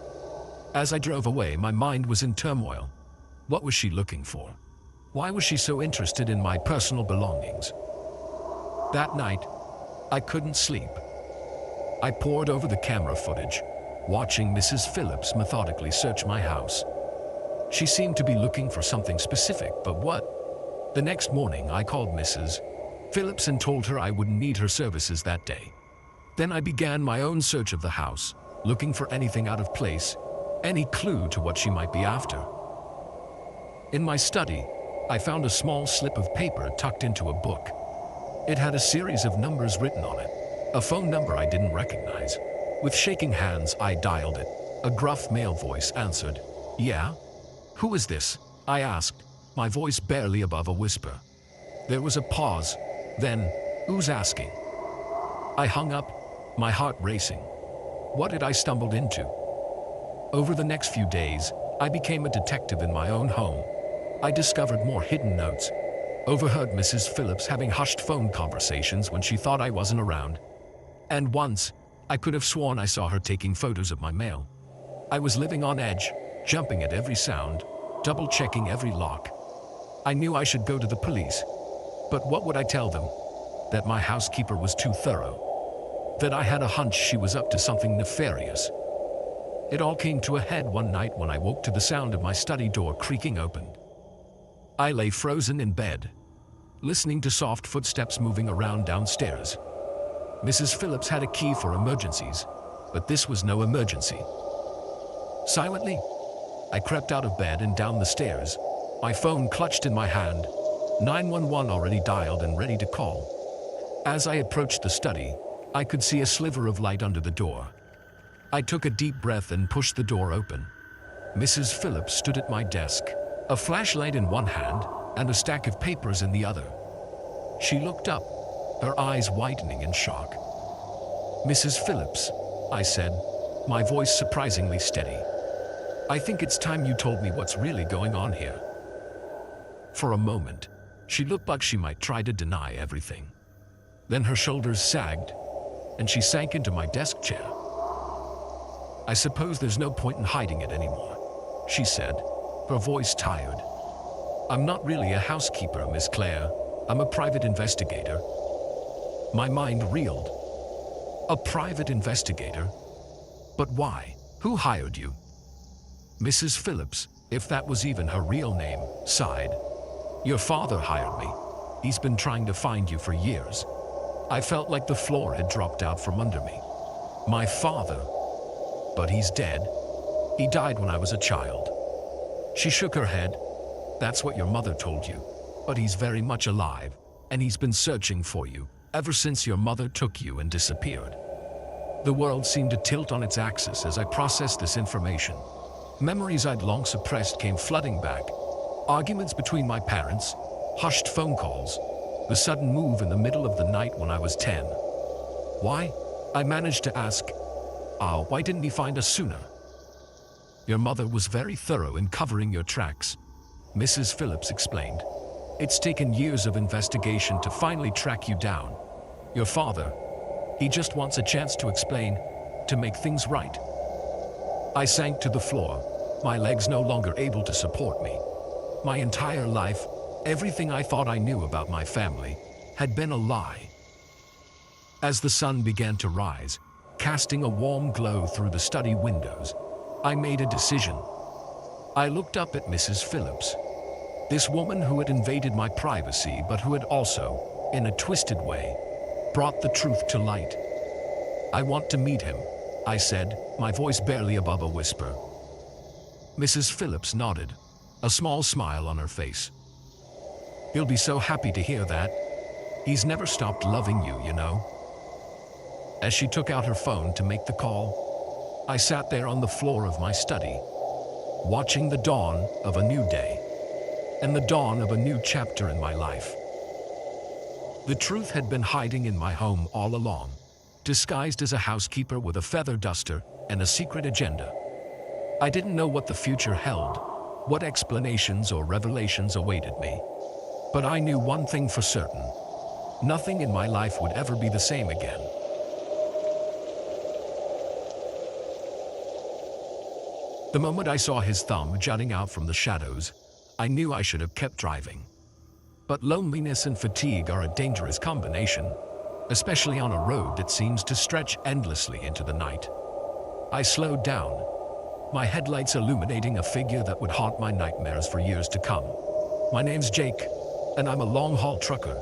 As I drove away, my mind was in turmoil. What was she looking for? Why was she so interested in my personal belongings? That night, I couldn't sleep. I pored over the camera footage, watching Mrs. Phillips methodically search my house. She seemed to be looking for something specific, but what? The next morning, I called Mrs. Phillips and told her I wouldn't need her services that day. Then I began my own search of the house, looking for anything out of place, any clue to what she might be after. In my study, I found a small slip of paper tucked into a book. It had a series of numbers written on it, a phone number I didn't recognize. With shaking hands, I dialed it. A gruff male voice answered. "Yeah? Who is this?" I asked, my voice barely above a whisper. There was a pause, then, "Who's asking?" I hung up, my heart racing. What had I stumbled into? Over the next few days, I became a detective in my own home. I discovered more hidden notes, overheard Mrs. Phillips having hushed phone conversations when she thought I wasn't around, and once, I could have sworn I saw her taking photos of my mail. I was living on edge, jumping at every sound, double-checking every lock. I knew I should go to the police, but what would I tell them? That my housekeeper was too thorough? That I had a hunch she was up to something nefarious? It all came to a head one night when I woke to the sound of my study door creaking open. I lay frozen in bed, listening to soft footsteps moving around downstairs. Mrs. Phillips had a key for emergencies, but this was no emergency. Silently, I crept out of bed and down the stairs, my phone clutched in my hand, 911 already dialed and ready to call. As I approached the study, I could see a sliver of light under the door. I took a deep breath and pushed the door open. Mrs. Phillips stood at my desk, a flashlight in one hand and a stack of papers in the other. She looked up, her eyes widening in shock. "Mrs. Phillips," I said, my voice surprisingly steady. "I think it's time you told me what's really going on here." For a moment, she looked like she might try to deny everything. Then her shoulders sagged, and she sank into my desk chair. "I suppose there's no point in hiding it anymore," she said, her voice tired. "I'm not really a housekeeper, Miss Claire. I'm a private investigator." My mind reeled. A private investigator? But why? Who hired you? Mrs. Phillips, if that was even her real name, sighed. "Your father hired me. He's been trying to find you for years." I felt like the floor had dropped out from under me. My father? But he's dead. He died when I was a child. She shook her head. "That's what your mother told you. But he's very much alive, and he's been searching for you ever since your mother took you and disappeared." The world seemed to tilt on its axis as I processed this information. Memories I'd long suppressed came flooding back. Arguments between my parents, hushed phone calls, the sudden move in the middle of the night when I was 10. Why? I managed to ask, why didn't he find us sooner? "Your mother was very thorough in covering your tracks," Mrs. Phillips explained. "It's taken years of investigation to finally track you down. Your father, he just wants a chance to explain, to make things right." I sank to the floor, my legs no longer able to support me. My entire life, everything I thought I knew about my family, had been a lie. As the sun began to rise, casting a warm glow through the study windows, I made a decision. I looked up at Mrs. Phillips, this woman who had invaded my privacy but who had also, in a twisted way, brought the truth to light. "I want to meet him," I said, my voice barely above a whisper. Mrs. Phillips nodded, a small smile on her face. "He'll be so happy to hear that. He's never stopped loving you, you know." As she took out her phone to make the call, I sat there on the floor of my study, watching the dawn of a new day, and the dawn of a new chapter in my life. The truth had been hiding in my home all along, disguised as a housekeeper with a feather duster and a secret agenda. I didn't know what the future held, what explanations or revelations awaited me. But I knew one thing for certain. Nothing in my life would ever be the same again. The moment I saw his thumb jutting out from the shadows, I knew I should have kept driving. But loneliness and fatigue are a dangerous combination, especially on a road that seems to stretch endlessly into the night. I slowed down, my headlights illuminating a figure that would haunt my nightmares for years to come. "My name's Jake, and I'm a long-haul trucker,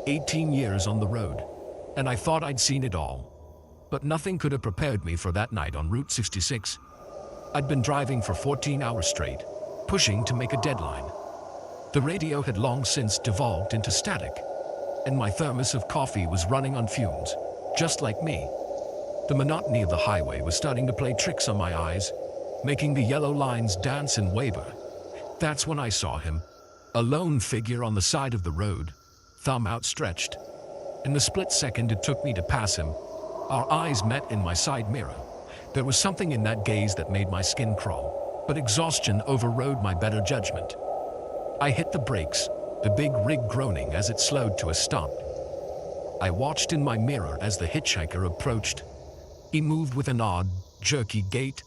18 years on the road, and I thought I'd seen it all. But nothing could have prepared me for that night on Route 66. I'd been driving for 14 hours straight, pushing to make a deadline. The radio had long since devolved into static, and my thermos of coffee was running on fumes, just like me. The monotony of the highway was starting to play tricks on my eyes, making the yellow lines dance and waver. That's when I saw him, a lone figure on the side of the road, thumb outstretched. In the split second it took me to pass him, our eyes met in my side mirror. There was something in that gaze that made my skin crawl, but exhaustion overrode my better judgment. I hit the brakes, the big rig groaning as it slowed to a stop. I watched in my mirror as the hitchhiker approached. He moved with an odd, jerky gait,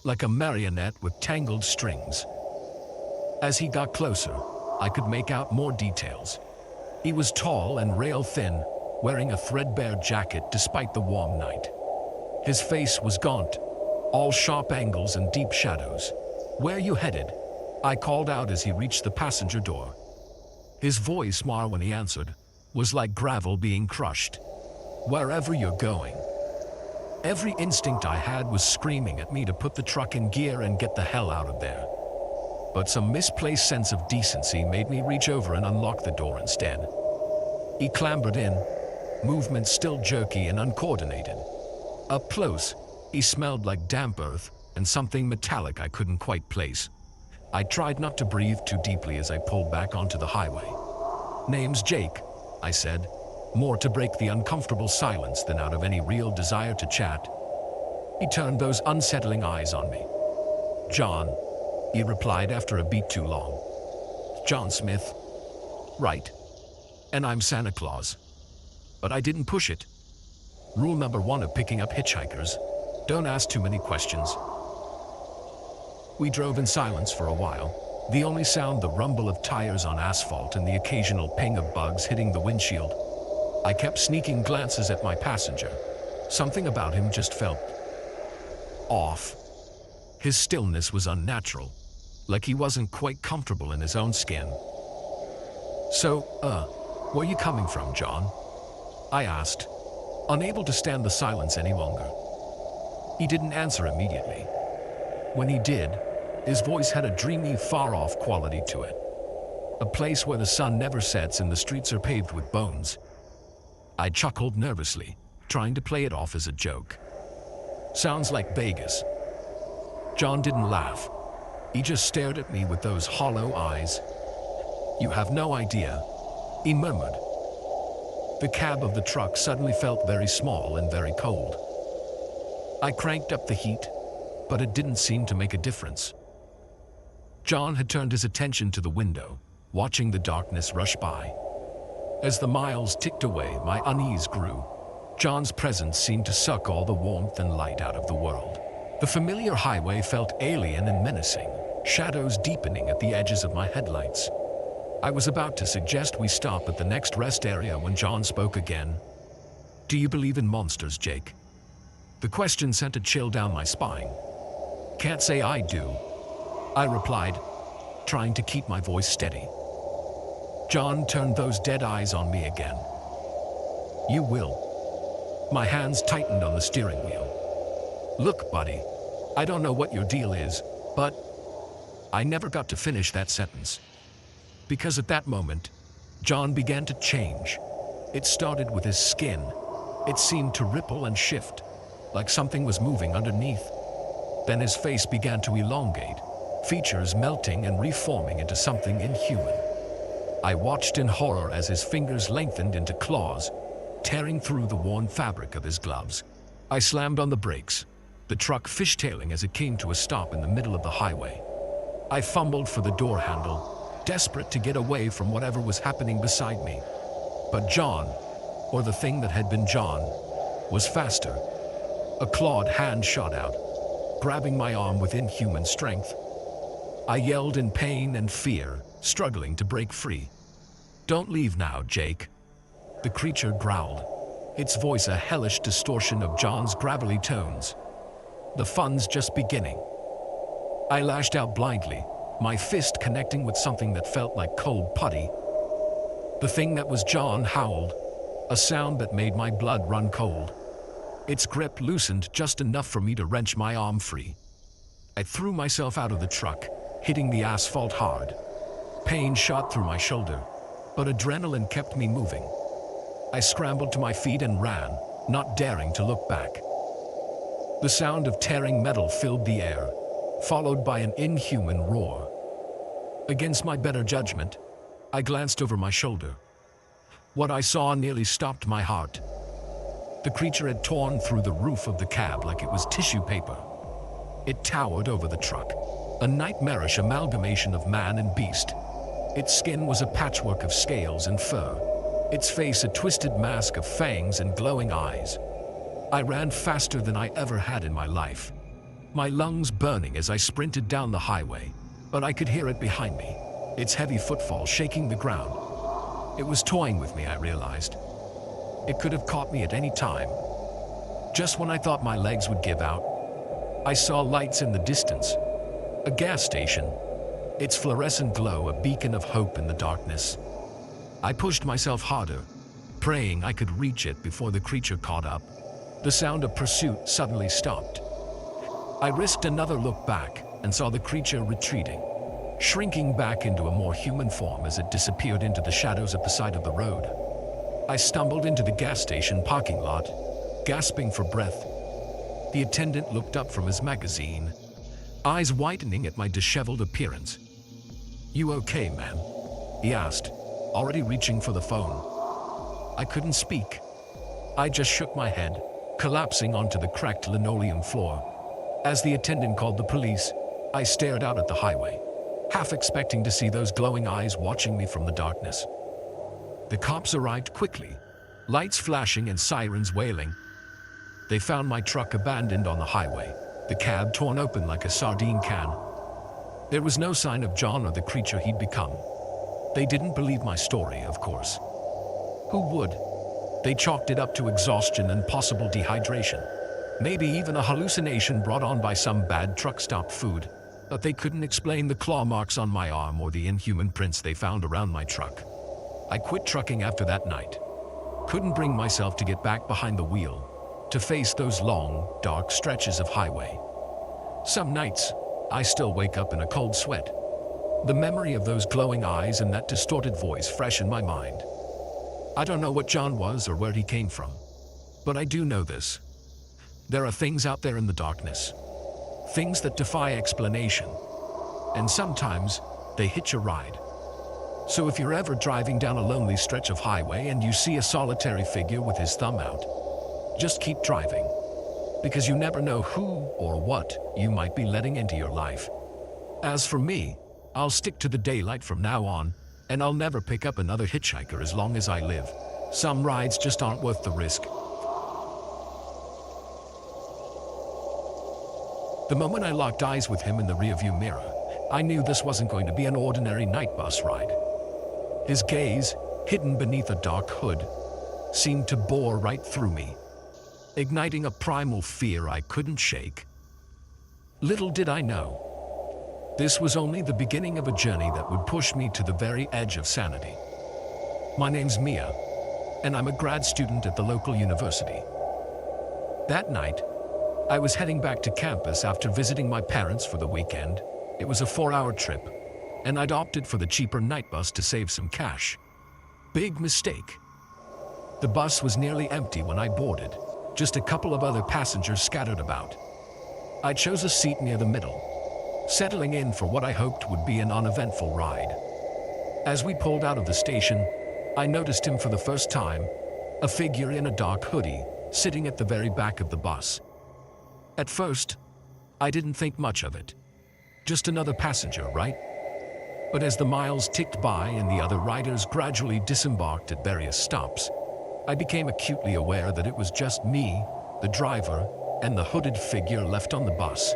like a marionette with tangled strings. As he got closer, I could make out more details. He was tall and rail-thin, wearing a threadbare jacket despite the warm night. His face was gaunt, all sharp angles and deep shadows. "Where you headed?" I called out as he reached the passenger door. His voice, when he answered, was like gravel being crushed. "Wherever you're going." Every instinct I had was screaming at me to put the truck in gear and get the hell out of there. But some misplaced sense of decency made me reach over and unlock the door instead. He clambered in, movements still jerky and uncoordinated. Up close, he smelled like damp earth and something metallic I couldn't quite place. I tried not to breathe too deeply as I pulled back onto the highway. "Name's Jake," I said, more to break the uncomfortable silence than out of any real desire to chat. He turned those unsettling eyes on me. "John," he replied after a beat too long. "John Smith." "Right. And I'm Santa Claus." But I didn't push it. Rule number 1 of picking up hitchhikers: don't ask too many questions. We drove in silence for a while, the only sound the rumble of tires on asphalt and the occasional ping of bugs hitting the windshield. I kept sneaking glances at my passenger. Something about him just felt off. His stillness was unnatural, like he wasn't quite comfortable in his own skin. "So, where you coming from, John?" I asked, unable to stand the silence any longer. He didn't answer immediately. When he did, his voice had a dreamy, far-off quality to it. A place where the sun never sets and the streets are paved with bones. I chuckled nervously, trying to play it off as a joke. "Sounds like Vegas." John didn't laugh. He just stared at me with those hollow eyes. "You have no idea," he murmured. The cab of the truck suddenly felt very small and very cold. I cranked up the heat, but it didn't seem to make a difference. John had turned his attention to the window, watching the darkness rush by. As the miles ticked away, my unease grew. John's presence seemed to suck all the warmth and light out of the world. The familiar highway felt alien and menacing, shadows deepening at the edges of my headlights. I was about to suggest we stop at the next rest area when John spoke again. "Do you believe in monsters, Jake?" The question sent a chill down my spine. "Can't say I do," I replied, trying to keep my voice steady. John turned those dead eyes on me again. "You will." My hands tightened on the steering wheel. "Look, buddy, I don't know what your deal is, but..." I never got to finish that sentence. Because at that moment, John began to change. It started with his skin. It seemed to ripple and shift, like something was moving underneath. Then his face began to elongate, features melting and reforming into something inhuman. I watched in horror as his fingers lengthened into claws, tearing through the worn fabric of his gloves. I slammed on the brakes, the truck fishtailing as it came to a stop in the middle of the highway. I fumbled for the door handle, desperate to get away from whatever was happening beside me. But John, or the thing that had been John, was faster. A clawed hand shot out, grabbing my arm with inhuman strength. I yelled in pain and fear, struggling to break free. "Don't leave now, Jake," the creature growled, its voice a hellish distortion of John's gravelly tones. "The fun's just beginning." I lashed out blindly, my fist connecting with something that felt like cold putty. The thing that was John howled, a sound that made my blood run cold. Its grip loosened just enough for me to wrench my arm free. I threw myself out of the truck, hitting the asphalt hard. Pain shot through my shoulder, but adrenaline kept me moving. I scrambled to my feet and ran, not daring to look back. The sound of tearing metal filled the air, followed by an inhuman roar. Against my better judgment, I glanced over my shoulder. What I saw nearly stopped my heart. The creature had torn through the roof of the cab like it was tissue paper. It towered over the truck, a nightmarish amalgamation of man and beast. Its skin was a patchwork of scales and fur, its face a twisted mask of fangs and glowing eyes. I ran faster than I ever had in my life. my lungs burning as I sprinted down the highway, but I could hear it behind me, its heavy footfall shaking the ground. It was toying with me, I realized. It could have caught me at any time. Just when I thought my legs would give out, I saw lights in the distance. A gas station, its fluorescent glow a beacon of hope in the darkness. I pushed myself harder, praying I could reach it before the creature caught up. The sound of pursuit suddenly stopped. I risked another look back and saw the creature retreating, shrinking back into a more human form as it disappeared into the shadows at the side of the road. I stumbled into the gas station parking lot, gasping for breath. The attendant looked up from his magazine, eyes widening at my disheveled appearance. "You okay, man?" he asked, already reaching for the phone. I couldn't speak. I just shook my head, collapsing onto the cracked linoleum floor. As the attendant called the police, I stared out at the highway, half expecting to see those glowing eyes watching me from the darkness. The cops arrived quickly, lights flashing and sirens wailing. They found my truck abandoned on the highway, the cab torn open like a sardine can. There was no sign of John or the creature he'd become. They didn't believe my story, of course. Who would? They chalked it up to exhaustion and possible dehydration. Maybe even a hallucination brought on by some bad truck stop food. But they couldn't explain the claw marks on my arm or the inhuman prints they found around my truck. I quit trucking after that night. Couldn't bring myself to get back behind the wheel, to face those long, dark stretches of highway. Some nights, I still wake up in a cold sweat. The memory of those glowing eyes and that distorted voice fresh in my mind. I don't know what John was or where he came from, but I do know this. There are things out there in the darkness, things that defy explanation, and sometimes they hitch a ride. So if you're ever driving down a lonely stretch of highway and you see a solitary figure with his thumb out, just keep driving, because you never know who or what you might be letting into your life. As for me, I'll stick to the daylight from now on, and I'll never pick up another hitchhiker as long as I live. Some rides just aren't worth the risk. The moment I locked eyes with him in the rearview mirror, I knew this wasn't going to be an ordinary night bus ride. His gaze, hidden beneath a dark hood, seemed to bore right through me, igniting a primal fear I couldn't shake. Little did I know, this was only the beginning of a journey that would push me to the very edge of sanity. My name's Mia, and I'm a grad student at the local university. That night, I was heading back to campus after visiting my parents for the weekend. It was a 4-hour trip, and I'd opted for the cheaper night bus to save some cash. Big mistake. The bus was nearly empty when I boarded, just a couple of other passengers scattered about. I chose a seat near the middle, settling in for what I hoped would be an uneventful ride. As we pulled out of the station, I noticed him for the first time, a figure in a dark hoodie, sitting at the very back of the bus. At first, I didn't think much of it. Just another passenger, right? But as the miles ticked by and the other riders gradually disembarked at various stops, I became acutely aware that it was just me, the driver, and the hooded figure left on the bus.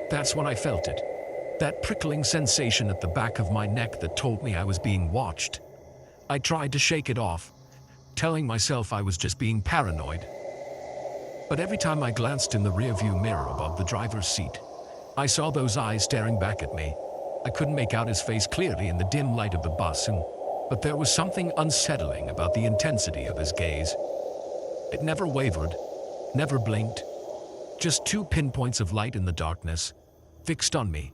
That's when I felt it. That prickling sensation at the back of my neck that told me I was being watched. I tried to shake it off, telling myself I was just being paranoid. But every time I glanced in the rearview mirror above the driver's seat, I saw those eyes staring back at me. I couldn't make out his face clearly in the dim light of the bus, but there was something unsettling about the intensity of his gaze. It never wavered, never blinked. Just 2 pinpoints of light in the darkness, fixed on me.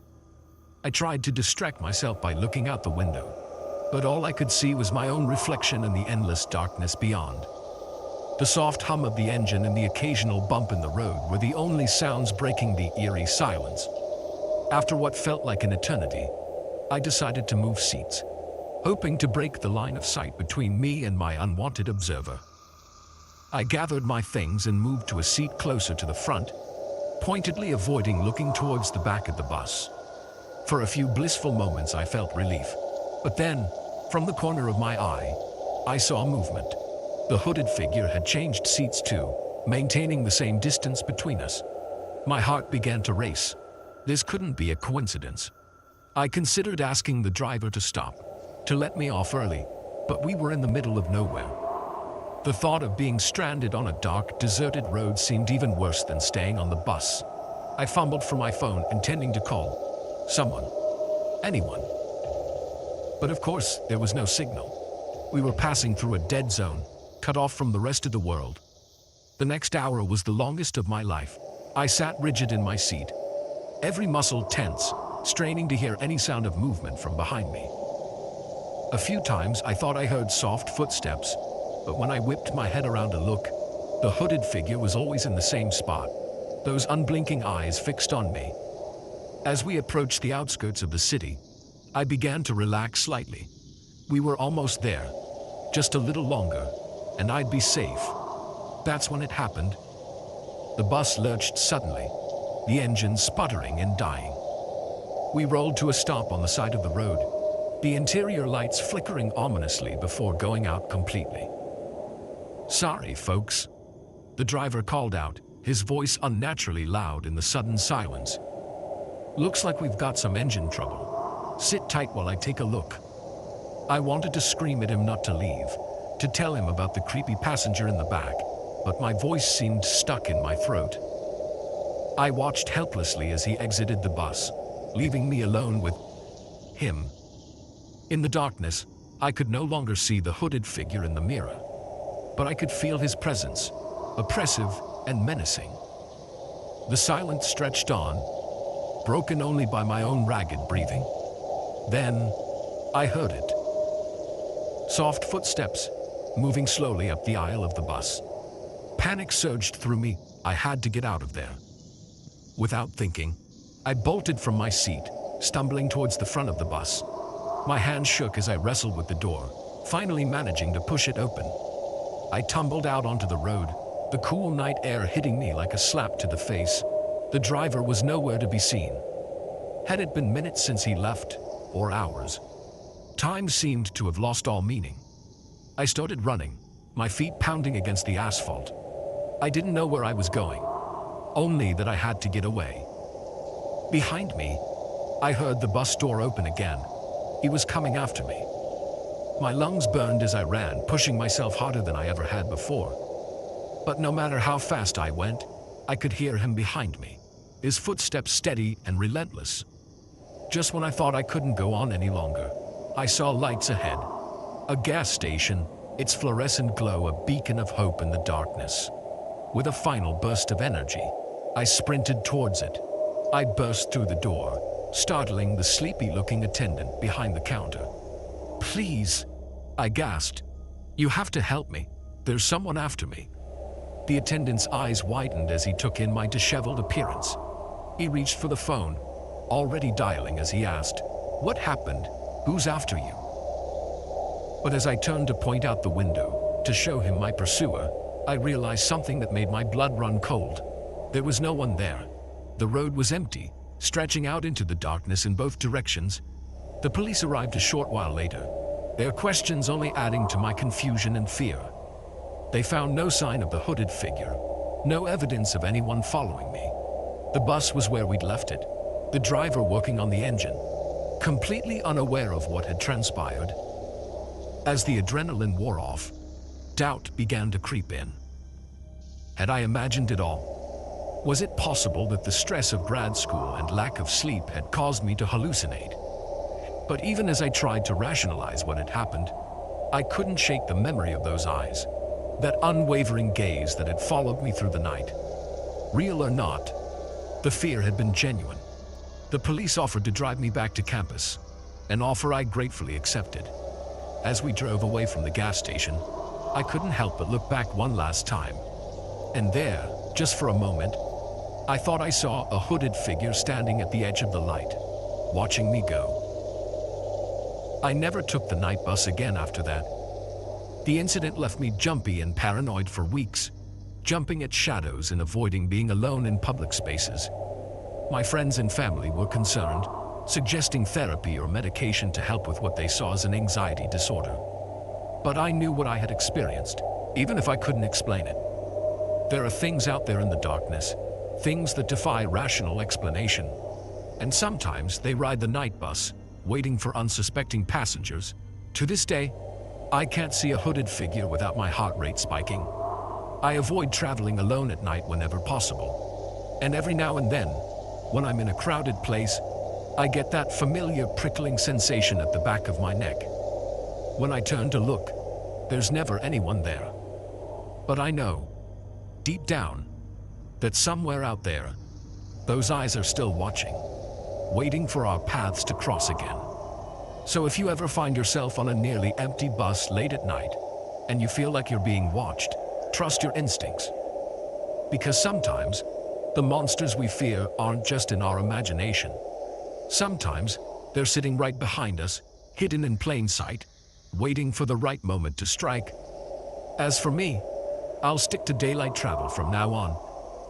I tried to distract myself by looking out the window, but all I could see was my own reflection in the endless darkness beyond. The soft hum of the engine and the occasional bump in the road were the only sounds breaking the eerie silence. After what felt like an eternity, I decided to move seats, hoping to break the line of sight between me and my unwanted observer. I gathered my things and moved to a seat closer to the front, pointedly avoiding looking towards the back of the bus. For a few blissful moments I felt relief. But then, from the corner of my eye, I saw movement. The hooded figure had changed seats too, maintaining the same distance between us. My heart began to race. This couldn't be a coincidence. I considered asking the driver to stop, to let me off early, but we were in the middle of nowhere. The thought of being stranded on a dark, deserted road seemed even worse than staying on the bus. I fumbled for my phone, intending to call someone, anyone. But of course, there was no signal. We were passing through a dead zone, cut off from the rest of the world. The next hour was the longest of my life. I sat rigid in my seat, every muscle tense, straining to hear any sound of movement from behind me. A few times I thought I heard soft footsteps, but when I whipped my head around to look, the hooded figure was always in the same spot, those unblinking eyes fixed on me. As we approached the outskirts of the city, I began to relax slightly. We were almost there, just a little longer, and I'd be safe. That's when it happened. The bus lurched suddenly, the engine sputtering and dying. We rolled to a stop on the side of the road, the interior lights flickering ominously before going out completely. "Sorry, folks," the driver called out, his voice unnaturally loud in the sudden silence. "Looks like we've got some engine trouble. Sit tight while I take a look." I wanted to scream at him not to leave, to tell him about the creepy passenger in the back, but my voice seemed stuck in my throat. I watched helplessly as he exited the bus, leaving me alone with him. In the darkness, I could no longer see the hooded figure in the mirror, but I could feel his presence, oppressive and menacing. The silence stretched on, broken only by my own ragged breathing. Then, I heard it. Soft footsteps, moving slowly up the aisle of the bus. Panic surged through me. I had to get out of there. Without thinking, I bolted from my seat, stumbling towards the front of the bus. My hands shook as I wrestled with the door, finally managing to push it open. I tumbled out onto the road, the cool night air hitting me like a slap to the face. The driver was nowhere to be seen. Had it been minutes since he left, or hours? Time seemed to have lost all meaning. I started running, my feet pounding against the asphalt. I didn't know where I was going, only that I had to get away. Behind me, I heard the bus door open again. He was coming after me. My lungs burned as I ran, pushing myself harder than I ever had before. But no matter how fast I went, I could hear him behind me, his footsteps steady and relentless. Just when I thought I couldn't go on any longer, I saw lights ahead. A gas station, its fluorescent glow a beacon of hope in the darkness. With a final burst of energy, I sprinted towards it. I burst through the door, startling the sleepy-looking attendant behind the counter. "Please," I gasped. "You have to help me. There's someone after me." The attendant's eyes widened as he took in my disheveled appearance. He reached for the phone, already dialing as he asked, "What happened? Who's after you?" But as I turned to point out the window, to show him my pursuer, I realized something that made my blood run cold. There was no one there. The road was empty, stretching out into the darkness in both directions. The police arrived a short while later, their questions only adding to my confusion and fear. They found no sign of the hooded figure, no evidence of anyone following me. The bus was where we'd left it, the driver working on the engine, completely unaware of what had transpired. As the adrenaline wore off, doubt began to creep in. Had I imagined it all? Was it possible that the stress of grad school and lack of sleep had caused me to hallucinate? But even as I tried to rationalize what had happened, I couldn't shake the memory of those eyes, that unwavering gaze that had followed me through the night. Real or not, the fear had been genuine. The police offered to drive me back to campus, an offer I gratefully accepted. As we drove away from the gas station, I couldn't help but look back one last time. And there, just for a moment, I thought I saw a hooded figure standing at the edge of the light, watching me go. I never took the night bus again after that. The incident left me jumpy and paranoid for weeks, jumping at shadows and avoiding being alone in public spaces. My friends and family were concerned, suggesting therapy or medication to help with what they saw as an anxiety disorder. But I knew what I had experienced, even if I couldn't explain it. There are things out there in the darkness, things that defy rational explanation. And sometimes they ride the night bus, waiting for unsuspecting passengers. To this day, I can't see a hooded figure without my heart rate spiking. I avoid traveling alone at night whenever possible. And every now and then, when I'm in a crowded place, I get that familiar prickling sensation at the back of my neck. When I turn to look, there's never anyone there. But I know, deep down, that somewhere out there, those eyes are still watching, waiting for our paths to cross again. So if you ever find yourself on a nearly empty bus late at night, and you feel like you're being watched, trust your instincts. Because sometimes, the monsters we fear aren't just in our imagination. Sometimes, they're sitting right behind us, hidden in plain sight, waiting for the right moment to strike. As for me, I'll stick to daylight travel from now on.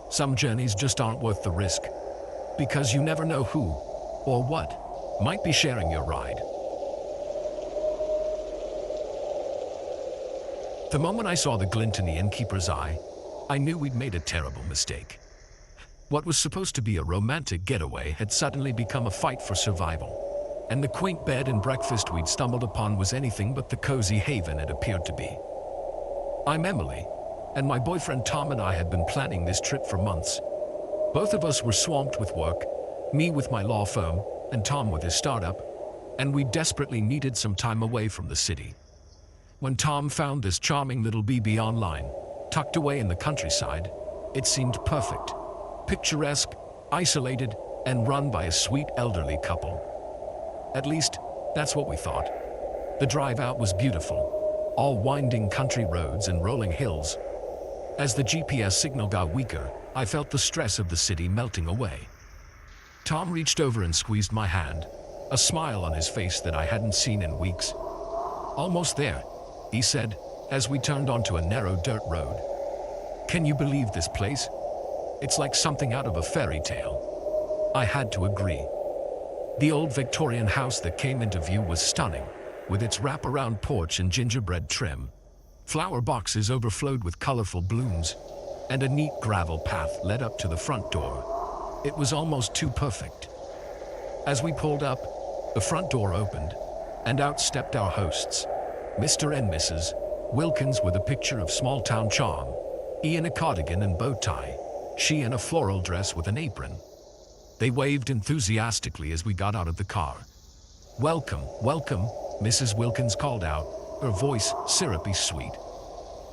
Some journeys just aren't worth the risk, because you never know who or what might be sharing your ride. The moment I saw the glint in the innkeeper's eye, I knew we'd made a terrible mistake. What was supposed to be a romantic getaway had suddenly become a fight for survival, and the quaint bed and breakfast we'd stumbled upon was anything but the cozy haven it appeared to be. I'm Emily, and my boyfriend Tom and I had been planning this trip for months. Both of us were swamped with work, me with my law firm, and Tom with his startup, and we desperately needed some time away from the city. When Tom found this charming little BB online, tucked away in the countryside, it seemed perfect, picturesque, isolated, and run by a sweet elderly couple. At least, that's what we thought. The drive out was beautiful, all winding country roads and rolling hills. As the GPS signal got weaker, I felt the stress of the city melting away. Tom reached over and squeezed my hand, a smile on his face that I hadn't seen in weeks. "Almost there," he said, as we turned onto a narrow dirt road. "Can you believe this place? It's like something out of a fairy tale." I had to agree. The old Victorian house that came into view was stunning, with its wraparound porch and gingerbread trim. Flower boxes overflowed with colorful blooms, and a neat gravel path led up to the front door. It was almost too perfect. As we pulled up, the front door opened, and out stepped our hosts, Mr. and Mrs. Wilkins, with a picture of small-town charm, he in a cardigan and bow tie, she in a floral dress with an apron. They waved enthusiastically as we got out of the car. "Welcome, welcome," Mrs. Wilkins called out, her voice syrupy sweet.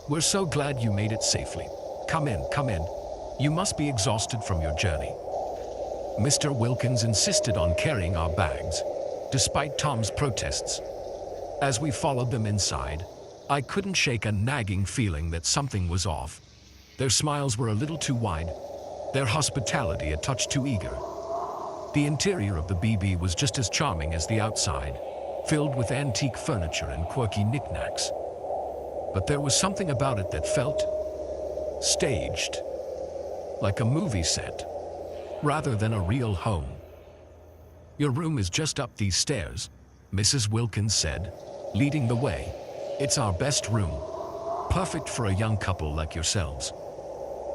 "We're so glad you made it safely. Come in, come in. You must be exhausted from your journey." Mr. Wilkins insisted on carrying our bags, despite Tom's protests. As we followed them inside, I couldn't shake a nagging feeling that something was off. Their smiles were a little too wide, their hospitality a touch too eager. The interior of the BB was just as charming as the outside, filled with antique furniture and quirky knickknacks. But there was something about it that felt staged, like a movie set, rather than a real home. "Your room is just up these stairs," Mrs. Wilkins said, leading the way. "It's our best room, perfect for a young couple like yourselves."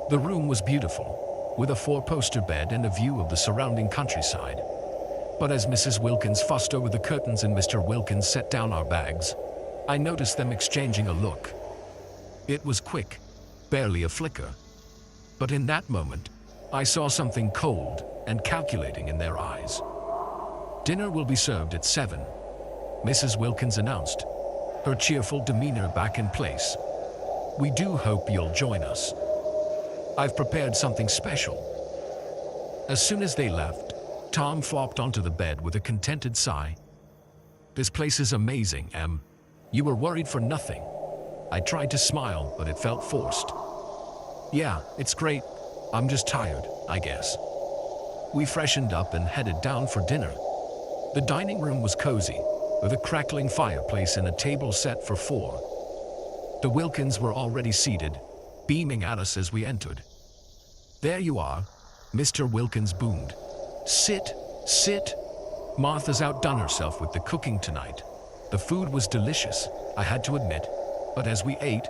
The room was beautiful, with a four-poster bed and a view of the surrounding countryside. But as Mrs. Wilkins fussed over the curtains and Mr. Wilkins set down our bags, I noticed them exchanging a look. It was quick, barely a flicker. But in that moment, I saw something cold and calculating in their eyes. "Dinner will be served at 7, Mrs. Wilkins announced, her cheerful demeanor back in place. "We do hope you'll join us. I've prepared something special." As soon as they left, Tom flopped onto the bed with a contented sigh. "This place is amazing, Em. You were worried for nothing." I tried to smile, but it felt forced. "Yeah, it's great. I'm just tired, I guess." We freshened up and headed down for dinner. The dining room was cozy, with a crackling fireplace and a table set for 4. The Wilkins were already seated, beaming at us as we entered. "There you are," Mr. Wilkins boomed. "Sit, sit." Martha's outdone herself with the cooking tonight. The food was delicious, I had to admit, but as we ate,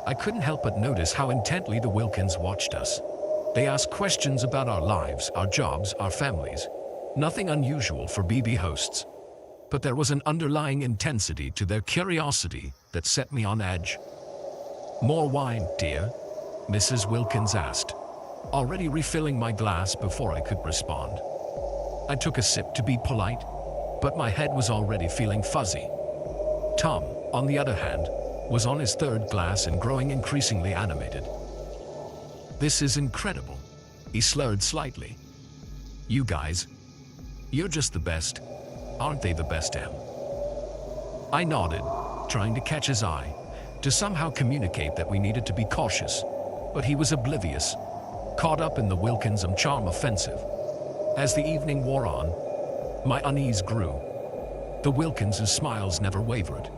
I couldn't help but notice how intently the Wilkins watched us. They asked questions about our lives, our jobs, our families. Nothing unusual for BB hosts. But there was an underlying intensity to their curiosity that set me on edge. "More wine, dear?" Mrs. Wilkins asked, already refilling my glass before I could respond. I took a sip to be polite, but my head was already feeling fuzzy. Tom, on the other hand, was on his third glass and growing increasingly animated. "This is incredible," he slurred slightly. "You guys, you're just the best. Aren't they the best, Em?" I nodded, trying to catch his eye, to somehow communicate that we needed to be cautious, but he was oblivious, caught up in the Wilkins charm offensive. As the evening wore on, my unease grew. The Wilkins' smiles never wavered,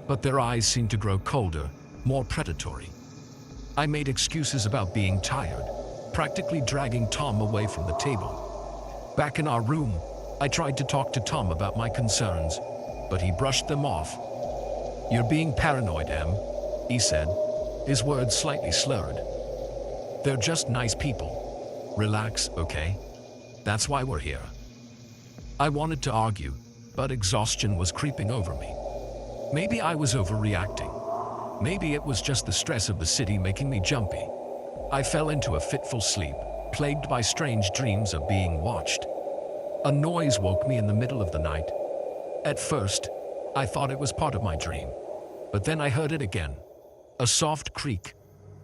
but their eyes seemed to grow colder, more predatory. I made excuses about being tired, practically dragging Tom away from the table. Back in our room, I tried to talk to Tom about my concerns, but he brushed them off. "You're being paranoid, Em," he said, his words slightly slurred. "They're just nice people. Relax, okay? That's why we're here." I wanted to argue, but exhaustion was creeping over me. Maybe I was overreacting. Maybe it was just the stress of the city making me jumpy. I fell into a fitful sleep, plagued by strange dreams of being watched. A noise woke me in the middle of the night. At first, I thought it was part of my dream, but then I heard it again. A soft creak,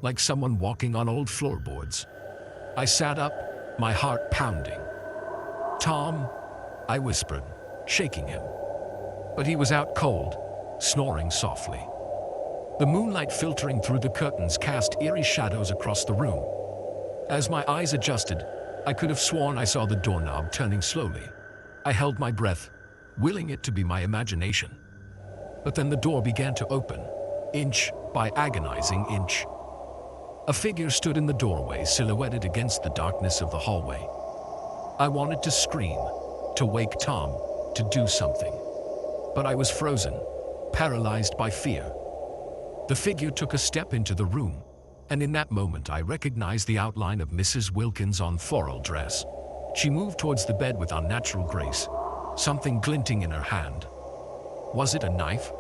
like someone walking on old floorboards. I sat up, my heart pounding. "Tom," I whispered, shaking him. But he was out cold, snoring softly. The moonlight filtering through the curtains cast eerie shadows across the room. As my eyes adjusted, I could have sworn I saw the doorknob turning slowly. I held my breath, willing it to be my imagination. But then the door began to open, inch by agonizing inch. A figure stood in the doorway, silhouetted against the darkness of the hallway. I wanted to scream, to wake Tom, to do something. But I was frozen, paralyzed by fear. The figure took a step into the room, and in that moment I recognized the outline of Mrs. Wilkins' floral dress. She moved towards the bed with unnatural grace, something glinting in her hand. Was it a knife?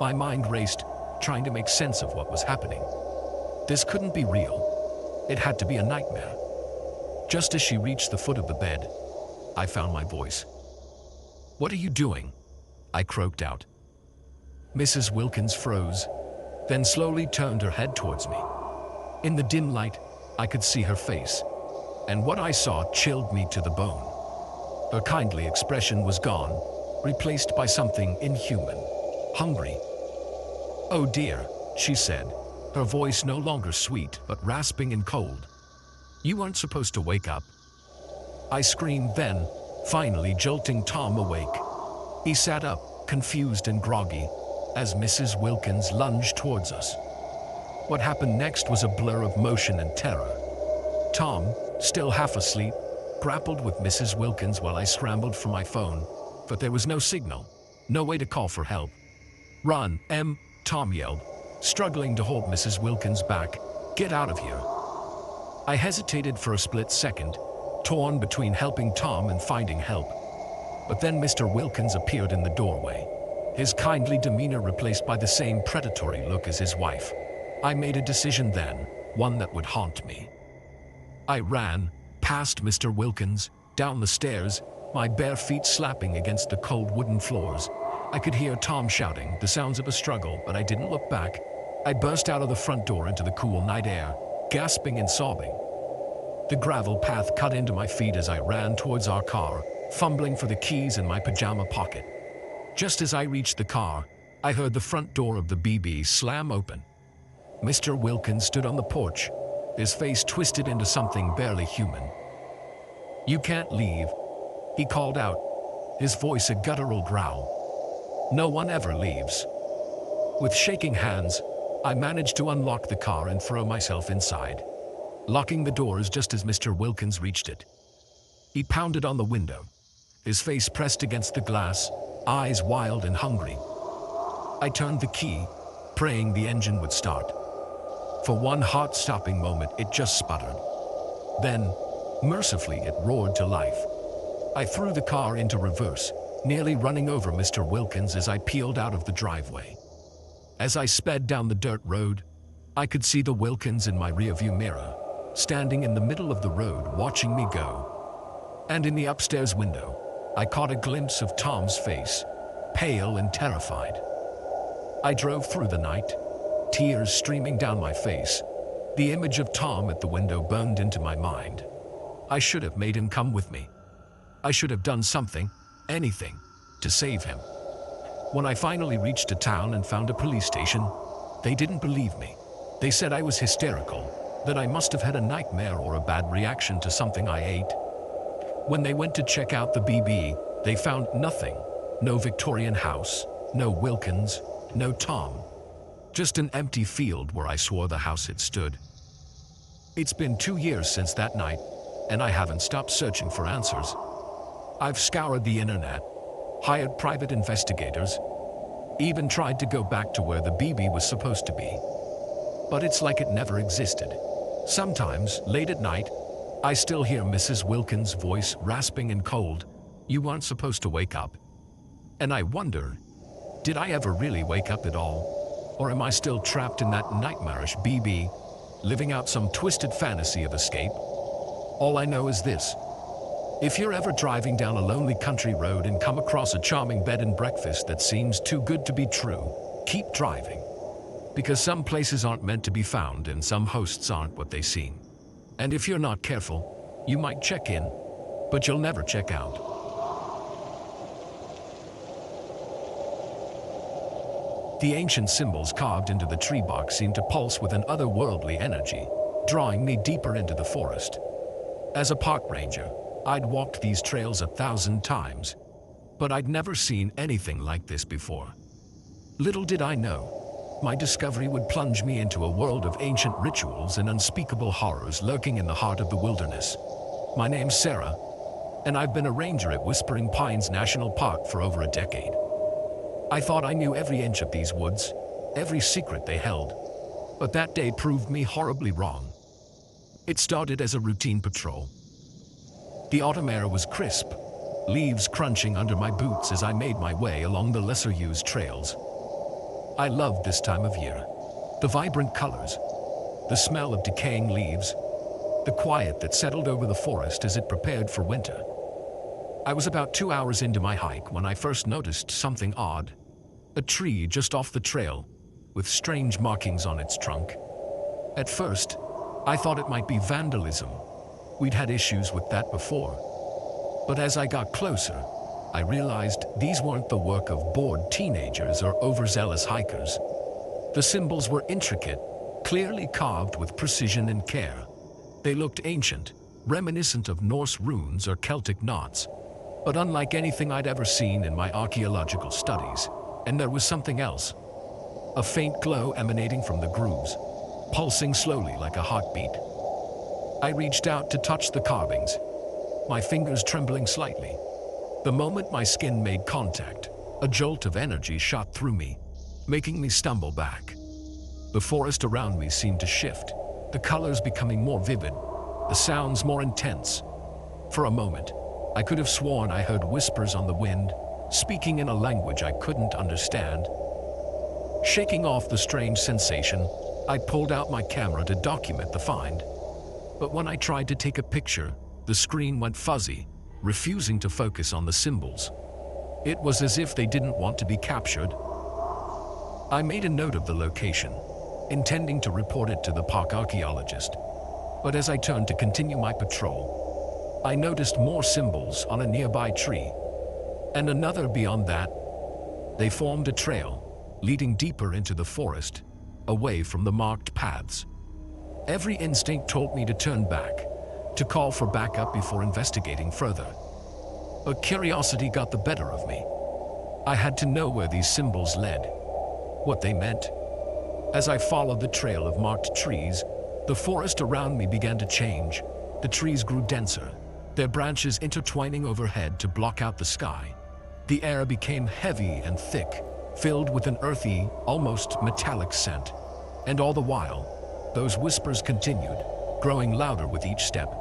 My mind raced, trying to make sense of what was happening. This couldn't be real. It had to be a nightmare. Just as she reached the foot of the bed, I found my voice. "What are you doing?" I croaked out. Mrs. Wilkins froze, then slowly turned her head towards me. In the dim light, I could see her face, and what I saw chilled me to the bone. Her kindly expression was gone, replaced by something inhuman, hungry. "Oh dear," she said, her voice no longer sweet but rasping and cold. "You weren't supposed to wake up." I screamed then, finally jolting Tom awake. He sat up, confused and groggy, as Mrs. Wilkins lunged towards us. What happened next was a blur of motion and terror. Tom, still half asleep, grappled with Mrs. Wilkins while I scrambled for my phone, but there was no signal, no way to call for help. "Run, Em," Tom yelled, struggling to hold Mrs. Wilkins back. "Get out of here." I hesitated for a split second, torn between helping Tom and finding help. But then Mr. Wilkins appeared in the doorway, his kindly demeanor replaced by the same predatory look as his wife. I made a decision then, one that would haunt me. I ran, past Mr. Wilkins, down the stairs, my bare feet slapping against the cold wooden floors. I could hear Tom shouting, the sounds of a struggle, but I didn't look back. I burst out of the front door into the cool night air, gasping and sobbing. The gravel path cut into my feet as I ran towards our car, fumbling for the keys in my pajama pocket. Just as I reached the car, I heard the front door of the BB slam open. Mr. Wilkins stood on the porch, his face twisted into something barely human. "You can't leave," he called out, his voice a guttural growl. "No one ever leaves." With shaking hands, I managed to unlock the car and throw myself inside, locking the doors just as Mr. Wilkins reached it. He pounded on the window, his face pressed against the glass, eyes wild and hungry. I turned the key, praying the engine would start. For one heart-stopping moment, it just sputtered. Then, mercifully, it roared to life. I threw the car into reverse, nearly running over Mr. Wilkins as I peeled out of the driveway. As I sped down the dirt road, I could see the Wilkins in my rearview mirror, standing in the middle of the road watching me go. And in the upstairs window, I caught a glimpse of Tom's face, pale and terrified. I drove through the night, tears streaming down my face. The image of Tom at the window burned into my mind. I should have made him come with me. I should have done something, anything, to save him. When I finally reached a town and found a police station, they didn't believe me. They said I was hysterical, that I must have had a nightmare or a bad reaction to something I ate. When they went to check out the BB, they found nothing. No Victorian house, no Wilkins, no Tom. Just an empty field where I swore the house had stood. It's been 2 years since that night, and I haven't stopped searching for answers. I've scoured the internet, hired private investigators, even tried to go back to where the BB was supposed to be. But it's like it never existed. Sometimes, late at night, I still hear Mrs. Wilkins' voice rasping and cold. You aren't supposed to wake up. And I wonder, did I ever really wake up at all? Or am I still trapped in that nightmarish BB, living out some twisted fantasy of escape? All I know is this. If you're ever driving down a lonely country road and come across a charming bed and breakfast that seems too good to be true, keep driving. Because some places aren't meant to be found and some hosts aren't what they seem. And if you're not careful, you might check in, but you'll never check out. The ancient symbols carved into the tree bark seemed to pulse with an otherworldly energy, drawing me deeper into the forest. As a park ranger, I'd walked these trails 1,000 times, but I'd never seen anything like this before. Little did I know, my discovery would plunge me into a world of ancient rituals and unspeakable horrors lurking in the heart of the wilderness. My name's Sarah, and I've been a ranger at Whispering Pines National Park for over a decade. I thought I knew every inch of these woods, every secret they held, but that day proved me horribly wrong. It started as a routine patrol. The autumn air was crisp, leaves crunching under my boots as I made my way along the lesser-used trails. I loved this time of year. The vibrant colors, the smell of decaying leaves, the quiet that settled over the forest as it prepared for winter. I was about 2 hours into my hike when I first noticed something odd. A tree just off the trail, with strange markings on its trunk. At first, I thought it might be vandalism. We'd had issues with that before. But as I got closer, I realized these weren't the work of bored teenagers or overzealous hikers. The symbols were intricate, clearly carved with precision and care. They looked ancient, reminiscent of Norse runes or Celtic knots, but unlike anything I'd ever seen in my archaeological studies. And there was something else. A faint glow emanating from the grooves, pulsing slowly like a heartbeat. I reached out to touch the carvings, my fingers trembling slightly. The moment my skin made contact, a jolt of energy shot through me, making me stumble back. The forest around me seemed to shift, the colors becoming more vivid, the sounds more intense. For a moment, I could have sworn I heard whispers on the wind, speaking in a language I couldn't understand. Shaking off the strange sensation, I pulled out my camera to document the find. But when I tried to take a picture, the screen went fuzzy, refusing to focus on the symbols. It was as if they didn't want to be captured. I made a note of the location, intending to report it to the park archaeologist. But as I turned to continue my patrol, I noticed more symbols on a nearby tree, and another beyond that. They formed a trail, leading deeper into the forest, away from the marked paths. Every instinct told me to turn back, to call for backup before investigating further. But curiosity got the better of me. I had to know where these symbols led, what they meant. As I followed the trail of marked trees, the forest around me began to change. The trees grew denser, their branches intertwining overhead to block out the sky. The air became heavy and thick, filled with an earthy, almost metallic scent. And all the while, those whispers continued, growing louder with each step.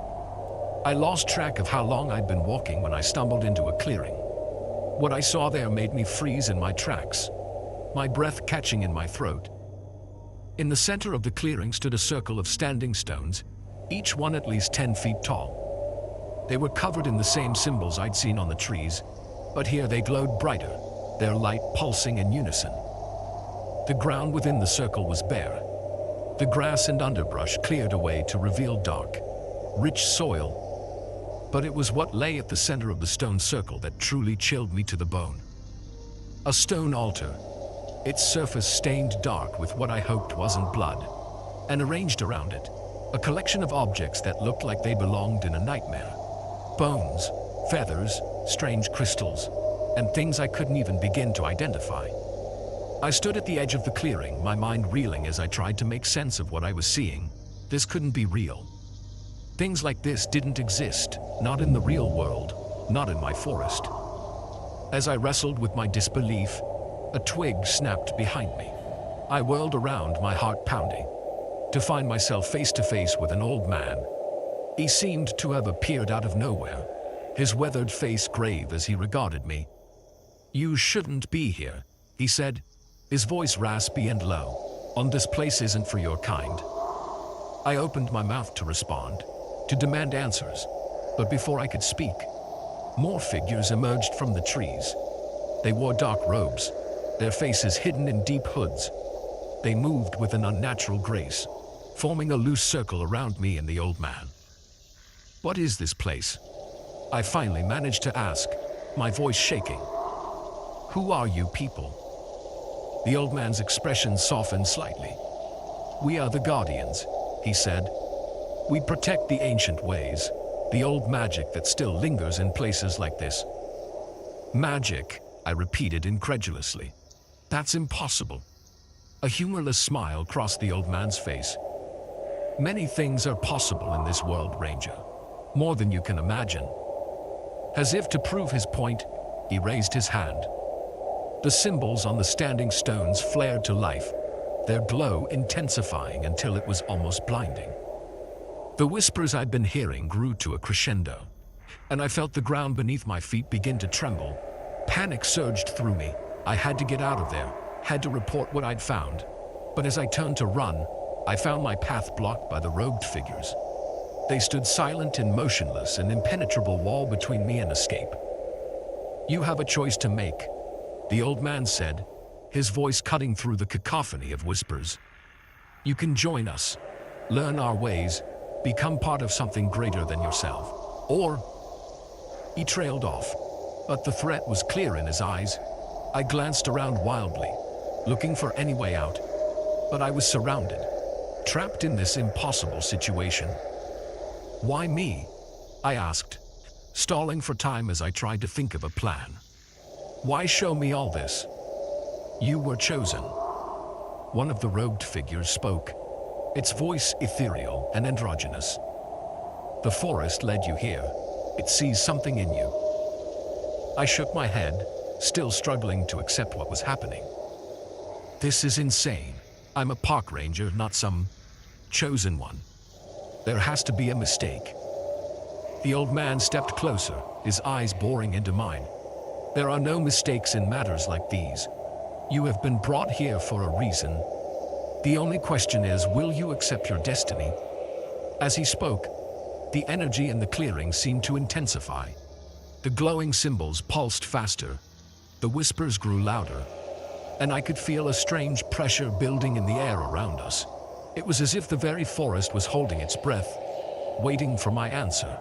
I lost track of how long I'd been walking when I stumbled into a clearing. What I saw there made me freeze in my tracks, my breath catching in my throat. In the center of the clearing stood a circle of standing stones, each one at least 10 feet tall. They were covered in the same symbols I'd seen on the trees, but here they glowed brighter, their light pulsing in unison. The ground within the circle was bare. The grass and underbrush cleared away to reveal dark, rich soil, but it was what lay at the center of the stone circle that truly chilled me to the bone. A stone altar, its surface stained dark with what I hoped wasn't blood, and arranged around it, a collection of objects that looked like they belonged in a nightmare. Bones, feathers, strange crystals, and things I couldn't even begin to identify. I stood at the edge of the clearing, my mind reeling as I tried to make sense of what I was seeing. This couldn't be real. Things like this didn't exist, not in the real world, not in my forest. As I wrestled with my disbelief, a twig snapped behind me. I whirled around, my heart pounding, to find myself face to face with an old man. He seemed to have appeared out of nowhere, his weathered face grave as he regarded me. "You shouldn't be here," he said, his voice raspy and low. "This place isn't for your kind." I opened my mouth to respond, to demand answers, but before I could speak, more figures emerged from the trees. They wore dark robes, their faces hidden in deep hoods. They moved with an unnatural grace, forming a loose circle around me and the old man. "What is this place?" I finally managed to ask, my voice shaking. "Who are you people?" The old man's expression softened slightly. "We are the Guardians," he said. "We protect the ancient ways, the old magic that still lingers in places like this." "Magic," I repeated incredulously. "That's impossible." A humorless smile crossed the old man's face. "Many things are possible in this world, Ranger. More than you can imagine." As if to prove his point, he raised his hand. The symbols on the standing stones flared to life, their glow intensifying until it was almost blinding. The whispers I'd been hearing grew to a crescendo, and I felt the ground beneath my feet begin to tremble. Panic surged through me. I had to get out of there, had to report what I'd found. But as I turned to run, I found my path blocked by the robed figures. They stood silent and motionless, an impenetrable wall between me and escape. "You have a choice to make," the old man said, his voice cutting through the cacophony of whispers. "You can join us, learn our ways, become part of something greater than yourself. Or—" He trailed off, but the threat was clear in his eyes. I glanced around wildly, looking for any way out, but I was surrounded, trapped in this impossible situation. "Why me?" I asked, stalling for time as I tried to think of a plan. "Why show me all this?" "You were chosen." One of the robed figures spoke, its voice ethereal and androgynous. "The forest led you here. It sees something in you." I shook my head, still struggling to accept what was happening. "This is insane. I'm a park ranger, not some chosen one. There has to be a mistake." The old man stepped closer, his eyes boring into mine. "There are no mistakes in matters like these. You have been brought here for a reason. The only question is, will you accept your destiny?" As he spoke, the energy in the clearing seemed to intensify. The glowing symbols pulsed faster, the whispers grew louder, and I could feel a strange pressure building in the air around us. It was as if the very forest was holding its breath, waiting for my answer.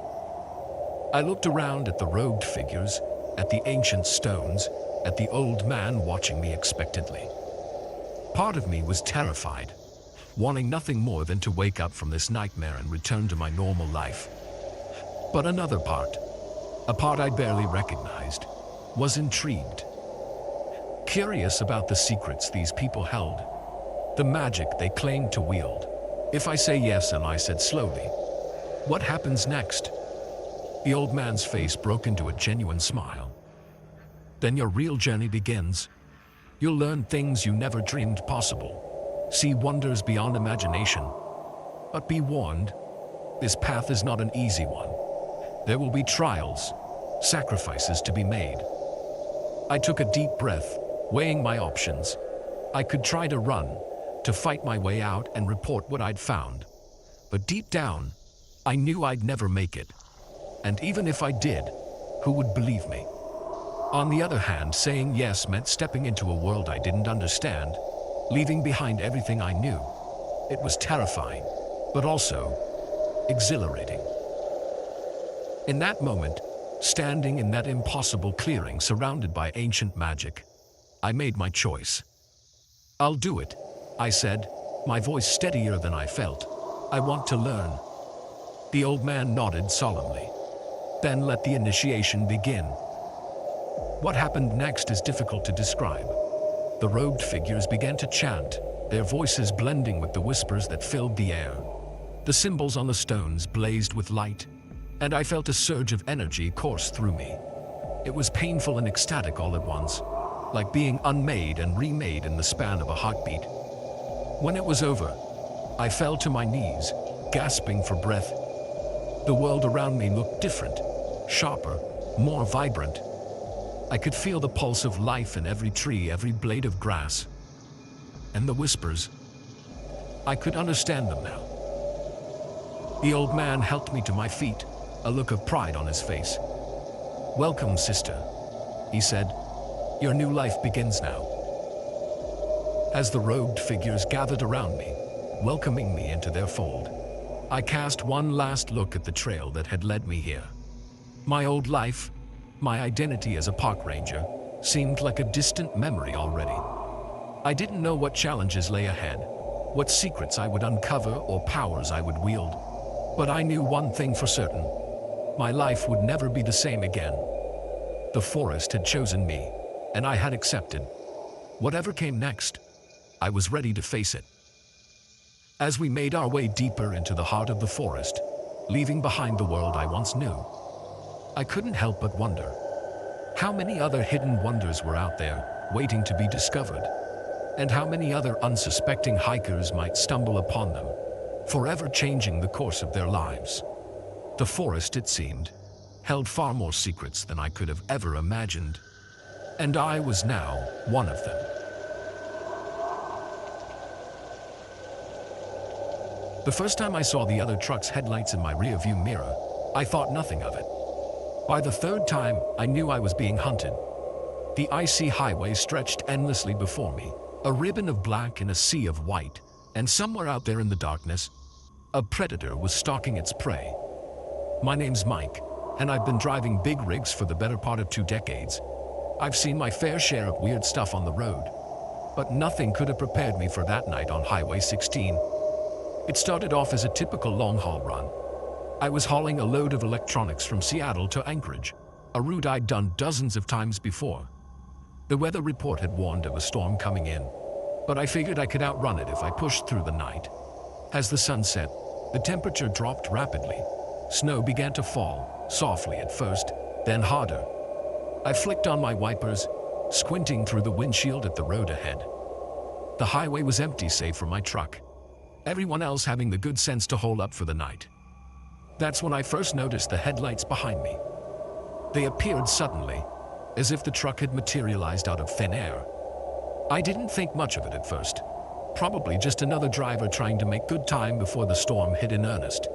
I looked around at the robed figures, at the ancient stones, at the old man watching me expectantly. Part of me was terrified, wanting nothing more than to wake up from this nightmare and return to my normal life. But another part, a part I barely recognized, was intrigued. Curious about the secrets these people held, the magic they claimed to wield. "If I say yes," and I said slowly, "what happens next?" The old man's face broke into a genuine smile. "Then your real journey begins. You'll learn things you never dreamed possible, see wonders beyond imagination. But be warned, this path is not an easy one. There will be trials, sacrifices to be made. I took a deep breath, weighing my options. I could try to run, to fight my way out and report what I'd found. But deep down, I knew I'd never make it. And even if I did, who would believe me? On the other hand, saying yes meant stepping into a world I didn't understand, leaving behind everything I knew. It was terrifying, but also exhilarating. In that moment, standing in that impossible clearing surrounded by ancient magic, I made my choice. I'll do it, I said, my voice steadier than I felt. I want to learn. The old man nodded solemnly. Then let the initiation begin. What happened next is difficult to describe. The robed figures began to chant, their voices blending with the whispers that filled the air. The symbols on the stones blazed with light, and I felt a surge of energy course through me. It was painful and ecstatic all at once, like being unmade and remade in the span of a heartbeat. When it was over, I fell to my knees, gasping for breath. The world around me looked different, sharper, more vibrant. I could feel the pulse of life in every tree, every blade of grass. And the whispers, I could understand them now. The old man helped me to my feet, a look of pride on his face. "Welcome, sister," he said. "Your new life begins now." As the robed figures gathered around me, welcoming me into their fold, I cast one last look at the trail that had led me here. My old life, my identity as a park ranger, seemed like a distant memory already. I didn't know what challenges lay ahead, what secrets I would uncover or powers I would wield. But I knew one thing for certain. My life would never be the same again. The forest had chosen me, and I had accepted. Whatever came next, I was ready to face it. As we made our way deeper into the heart of the forest, leaving behind the world I once knew, I couldn't help but wonder, how many other hidden wonders were out there, waiting to be discovered, and how many other unsuspecting hikers might stumble upon them, forever changing the course of their lives. The forest, it seemed, held far more secrets than I could have ever imagined, and I was now one of them. The first time I saw the other truck's headlights in my rearview mirror, I thought nothing of it. By the third time, I knew I was being hunted. The icy highway stretched endlessly before me, a ribbon of black in a sea of white, and somewhere out there in the darkness, a predator was stalking its prey. My name's Mike, and I've been driving big rigs for the better part of 2 decades. I've seen my fair share of weird stuff on the road, but nothing could have prepared me for that night on Highway 16. It started off as a typical long-haul run. I was hauling a load of electronics from Seattle to Anchorage, a route I'd done dozens of times before. The weather report had warned of a storm coming in, but I figured I could outrun it if I pushed through the night. As the sun set, the temperature dropped rapidly. Snow began to fall, softly at first, then harder. I flicked on my wipers, squinting through the windshield at the road ahead. The highway was empty save for my truck, everyone else having the good sense to hold up for the night. That's when I first noticed the headlights behind me. They appeared suddenly, as if the truck had materialized out of thin air. I didn't think much of it at first. Probably just another driver trying to make good time before the storm hit in earnest.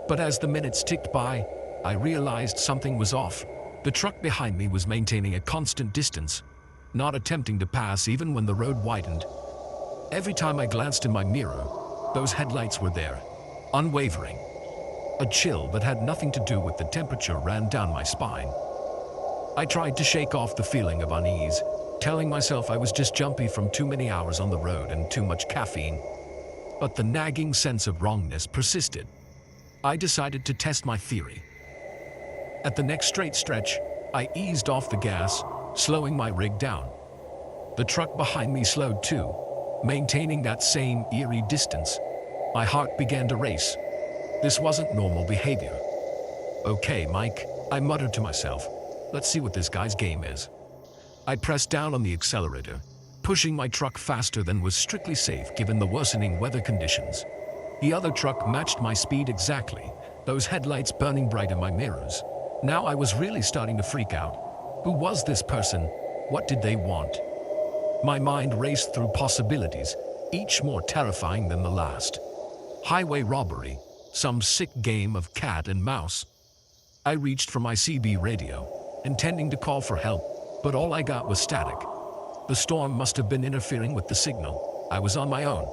But as the minutes ticked by, I realized something was off. The truck behind me was maintaining a constant distance, not attempting to pass even when the road widened. Every time I glanced in my mirror, those headlights were there, unwavering. A chill that had nothing to do with the temperature ran down my spine. I tried to shake off the feeling of unease, telling myself I was just jumpy from too many hours on the road and too much caffeine. But the nagging sense of wrongness persisted. I decided to test my theory. At the next straight stretch, I eased off the gas, slowing my rig down. The truck behind me slowed too, maintaining that same eerie distance. My heart began to race. This wasn't normal behavior. "Okay, Mike," I muttered to myself. "Let's see what this guy's game is." I pressed down on the accelerator, pushing my truck faster than was strictly safe given the worsening weather conditions. The other truck matched my speed exactly, those headlights burning bright in my mirrors. Now I was really starting to freak out. Who was this person? What did they want? My mind raced through possibilities, each more terrifying than the last. Highway robbery, some sick game of cat and mouse. I reached for my CB radio, intending to call for help, but all I got was static. The storm must have been interfering with the signal. I was on my own.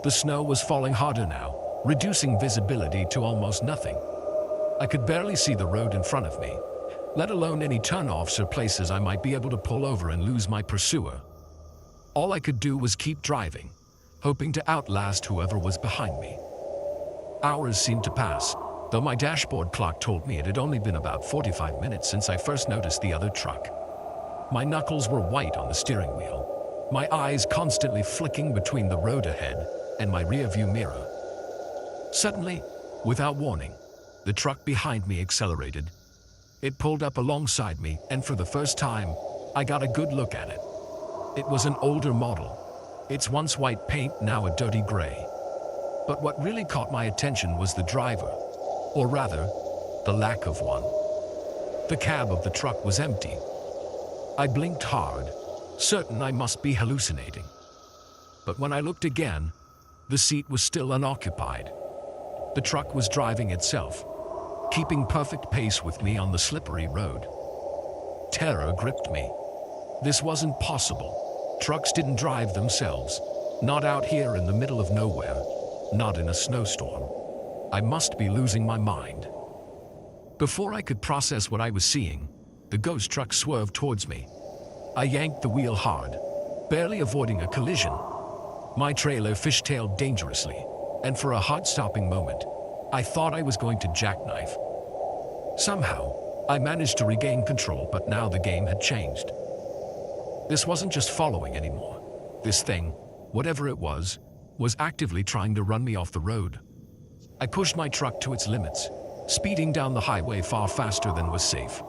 The snow was falling harder now, reducing visibility to almost nothing. I could barely see the road in front of me, let alone any turnoffs or places I might be able to pull over and lose my pursuer. All I could do was keep driving, hoping to outlast whoever was behind me. Hours seemed to pass, though my dashboard clock told me it had only been about 45 minutes since I first noticed the other truck. My knuckles were white on the steering wheel, my eyes constantly flicking between the road ahead and my rearview mirror. Suddenly, without warning, the truck behind me accelerated. It pulled up alongside me, and for the first time, I got a good look at it. It was an older model, its once white paint now a dirty gray. But what really caught my attention was the driver, or rather, the lack of one. The cab of the truck was empty. I blinked hard, certain I must be hallucinating. But when I looked again, the seat was still unoccupied. The truck was driving itself, keeping perfect pace with me on the slippery road. Terror gripped me. This wasn't possible. Trucks didn't drive themselves, not out here in the middle of nowhere, not in a snowstorm. I must be losing my mind. Before I could process what I was seeing, the ghost truck swerved towards me. I yanked the wheel hard, barely avoiding a collision. My trailer fishtailed dangerously, and for a heart-stopping moment, I thought I was going to jackknife. Somehow, I managed to regain control, but now the game had changed. This wasn't just following anymore. This thing, whatever it was actively trying to run me off the road. I pushed my truck to its limits, speeding down the highway far faster than was safe.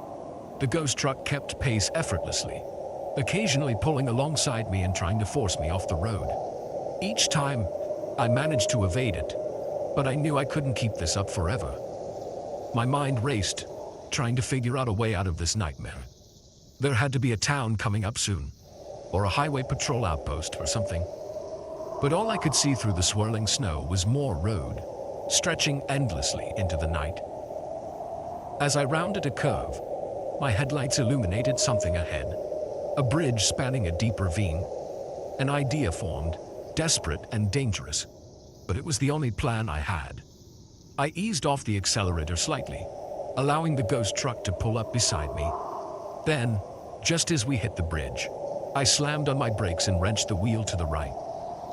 The ghost truck kept pace effortlessly, occasionally pulling alongside me and trying to force me off the road. Each time, I managed to evade it, but I knew I couldn't keep this up forever. My mind raced, trying to figure out a way out of this nightmare. There had to be a town coming up soon, or a highway patrol outpost or something. But all I could see through the swirling snow was more road, stretching endlessly into the night. As I rounded a curve, my headlights illuminated something ahead, a bridge spanning a deep ravine. An idea formed, desperate and dangerous, but it was the only plan I had. I eased off the accelerator slightly, allowing the ghost truck to pull up beside me. Then, just as we hit the bridge, I slammed on my brakes and wrenched the wheel to the right.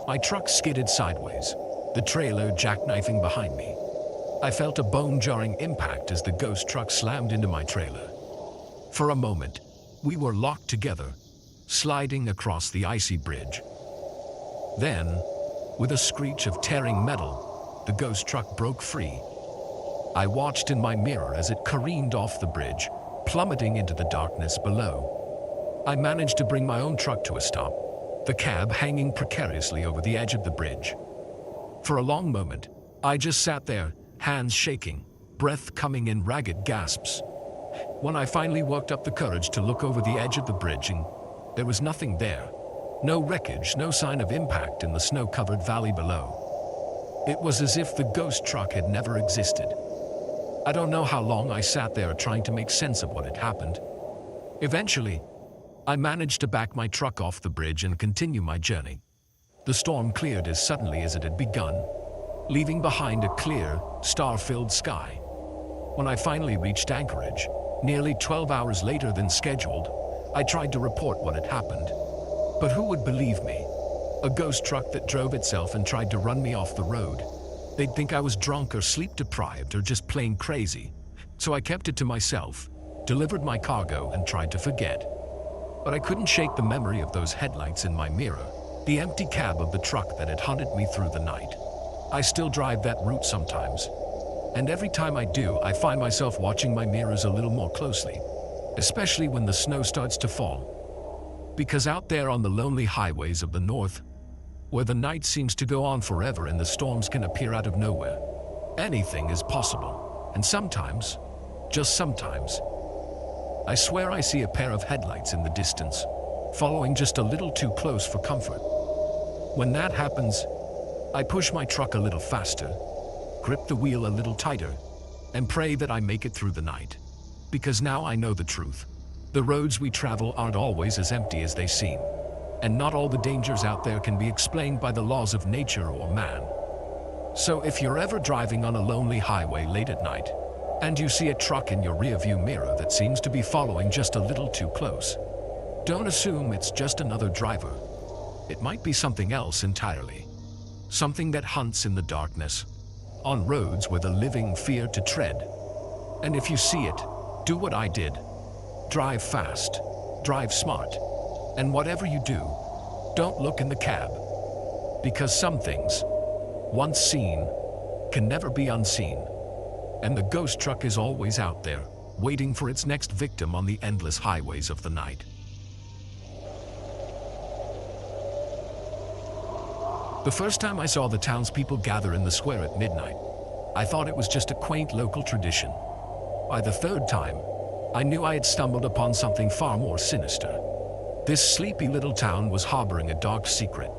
My truck skidded sideways, the trailer jackknifing behind me. I felt a bone-jarring impact as the ghost truck slammed into my trailer. For a moment, we were locked together, sliding across the icy bridge. Then, with a screech of tearing metal, the ghost truck broke free. I watched in my mirror as it careened off the bridge, plummeting into the darkness below. I managed to bring my own truck to a stop, the cab hanging precariously over the edge of the bridge. For a long moment, I just sat there, hands shaking, breath coming in ragged gasps. When I finally worked up the courage to look over the edge of the bridge, and there was nothing there. No wreckage, no sign of impact in the snow-covered valley below. It was as if the ghost truck had never existed. I don't know how long I sat there trying to make sense of what had happened. Eventually, I managed to back my truck off the bridge and continue my journey. The storm cleared as suddenly as it had begun, leaving behind a clear, star-filled sky. When I finally reached Anchorage, nearly 12 hours later than scheduled, I tried to report what had happened. But who would believe me? A ghost truck that drove itself and tried to run me off the road. They'd think I was drunk or sleep-deprived or just plain crazy. So I kept it to myself, delivered my cargo, and tried to forget. But I couldn't shake the memory of those headlights in my mirror, the empty cab of the truck that had hunted me through the night. I still drive that route sometimes. And every time I do, I find myself watching my mirrors a little more closely, especially when the snow starts to fall. Because out there on the lonely highways of the north, where the night seems to go on forever and the storms can appear out of nowhere, anything is possible. And sometimes, just sometimes, I swear I see a pair of headlights in the distance, following just a little too close for comfort. When that happens, I push my truck a little faster, grip the wheel a little tighter, and pray that I make it through the night. Because now I know the truth. The roads we travel aren't always as empty as they seem. And not all the dangers out there can be explained by the laws of nature or man. So if you're ever driving on a lonely highway late at night, and you see a truck in your rearview mirror that seems to be following just a little too close, don't assume it's just another driver. It might be something else entirely. Something that hunts in the darkness, on roads where the living fear to tread. And if you see it, do what I did. Drive fast, drive smart, and whatever you do, don't look in the cab. Because some things, once seen, can never be unseen. And the ghost truck is always out there, waiting for its next victim on the endless highways of the night. The first time I saw the townspeople gather in the square at midnight, I thought it was just a quaint local tradition. By the third time, I knew I had stumbled upon something far more sinister. This sleepy little town was harboring a dark secret,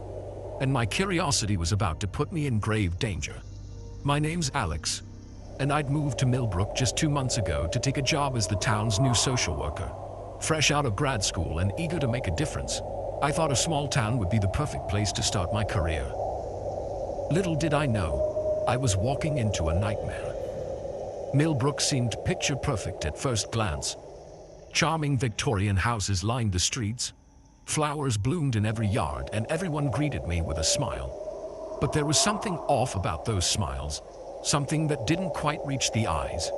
and my curiosity was about to put me in grave danger. My name's Alex, and I'd moved to Millbrook just 2 months ago to take a job as the town's new social worker. Fresh out of grad school and eager to make a difference, I thought a small town would be the perfect place to start my career. Little did I know, I was walking into a nightmare. Millbrook seemed picture perfect at first glance. Charming Victorian houses lined the streets. Flowers bloomed in every yard, and everyone greeted me with a smile. But there was something off about those smiles, something that didn't quite reach the eyes.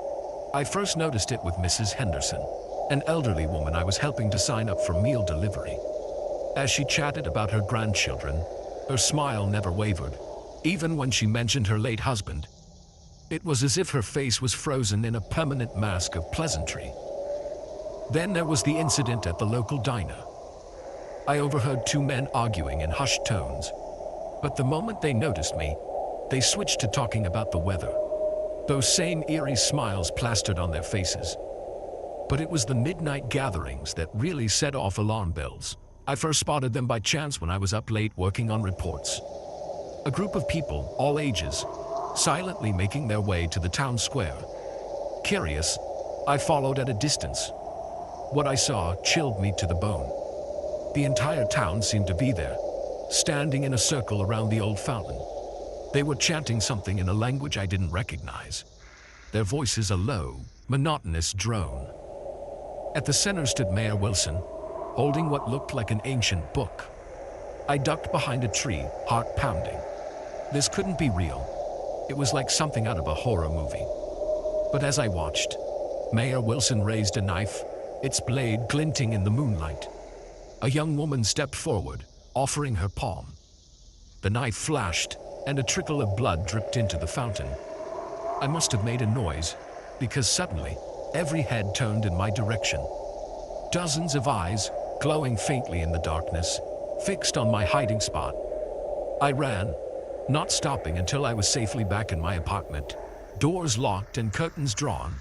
I first noticed it with Mrs. Henderson, an elderly woman I was helping to sign up for meal delivery. As she chatted about her grandchildren, her smile never wavered, even when she mentioned her late husband. It was as if her face was frozen in a permanent mask of pleasantry. Then there was the incident at the local diner. I overheard 2 men arguing in hushed tones, but the moment they noticed me, they switched to talking about the weather. Those same eerie smiles plastered on their faces. But it was the midnight gatherings that really set off alarm bells. I first spotted them by chance when I was up late working on reports. A group of people, all ages, silently making their way to the town square. Curious, I followed at a distance. What I saw chilled me to the bone. The entire town seemed to be there, standing in a circle around the old fountain. They were chanting something in a language I didn't recognize. Their voices a low, monotonous drone. At the center stood Mayor Wilson, holding what looked like an ancient book. I ducked behind a tree, heart pounding. This couldn't be real. It was like something out of a horror movie. But as I watched, Mayor Wilson raised a knife, its blade glinting in the moonlight. A young woman stepped forward, offering her palm. The knife flashed, and a trickle of blood dripped into the fountain. I must have made a noise, because suddenly, every head turned in my direction. Dozens of eyes, glowing faintly in the darkness, fixed on my hiding spot. I ran, not stopping until I was safely back in my apartment, doors locked and curtains drawn.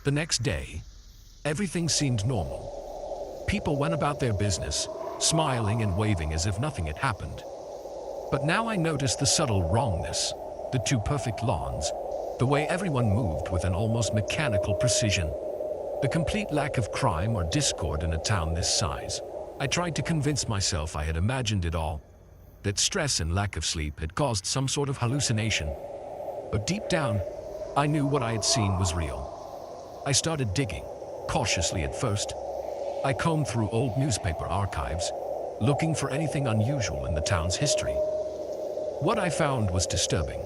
The next day, everything seemed normal. People went about their business, smiling and waving as if nothing had happened. But now I noticed the subtle wrongness, the 2 perfect lawns, the way everyone moved with an almost mechanical precision, the complete lack of crime or discord in a town this size. I tried to convince myself I had imagined it all, that stress and lack of sleep had caused some sort of hallucination. But deep down, I knew what I had seen was real. I started digging, cautiously at first. I combed through old newspaper archives, looking for anything unusual in the town's history. What I found was disturbing.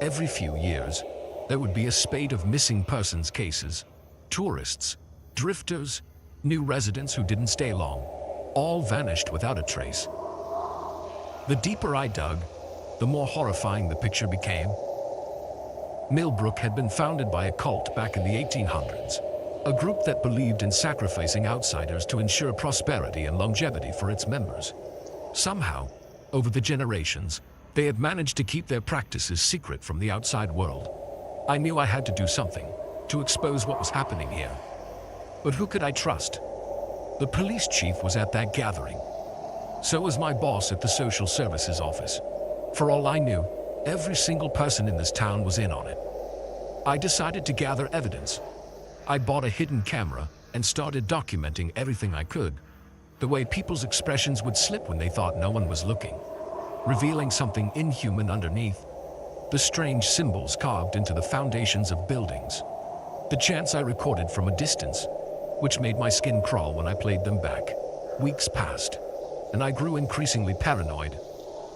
Every few years, there would be a spate of missing persons cases. Tourists, drifters, new residents who didn't stay long, all vanished without a trace. The deeper I dug, the more horrifying the picture became. Millbrook had been founded by a cult back in the 1800s, a group that believed in sacrificing outsiders to ensure prosperity and longevity for its members. Somehow, over the generations, they had managed to keep their practices secret from the outside world. I knew I had to do something to expose what was happening here. But who could I trust? The police chief was at that gathering. So was my boss at the social services office. For all I knew, every single person in this town was in on it. I decided to gather evidence. I bought a hidden camera and started documenting everything I could. The way people's expressions would slip when they thought no one was looking, revealing something inhuman underneath. The strange symbols carved into the foundations of buildings. The chants I recorded from a distance, which made my skin crawl when I played them back. Weeks passed, and I grew increasingly paranoid.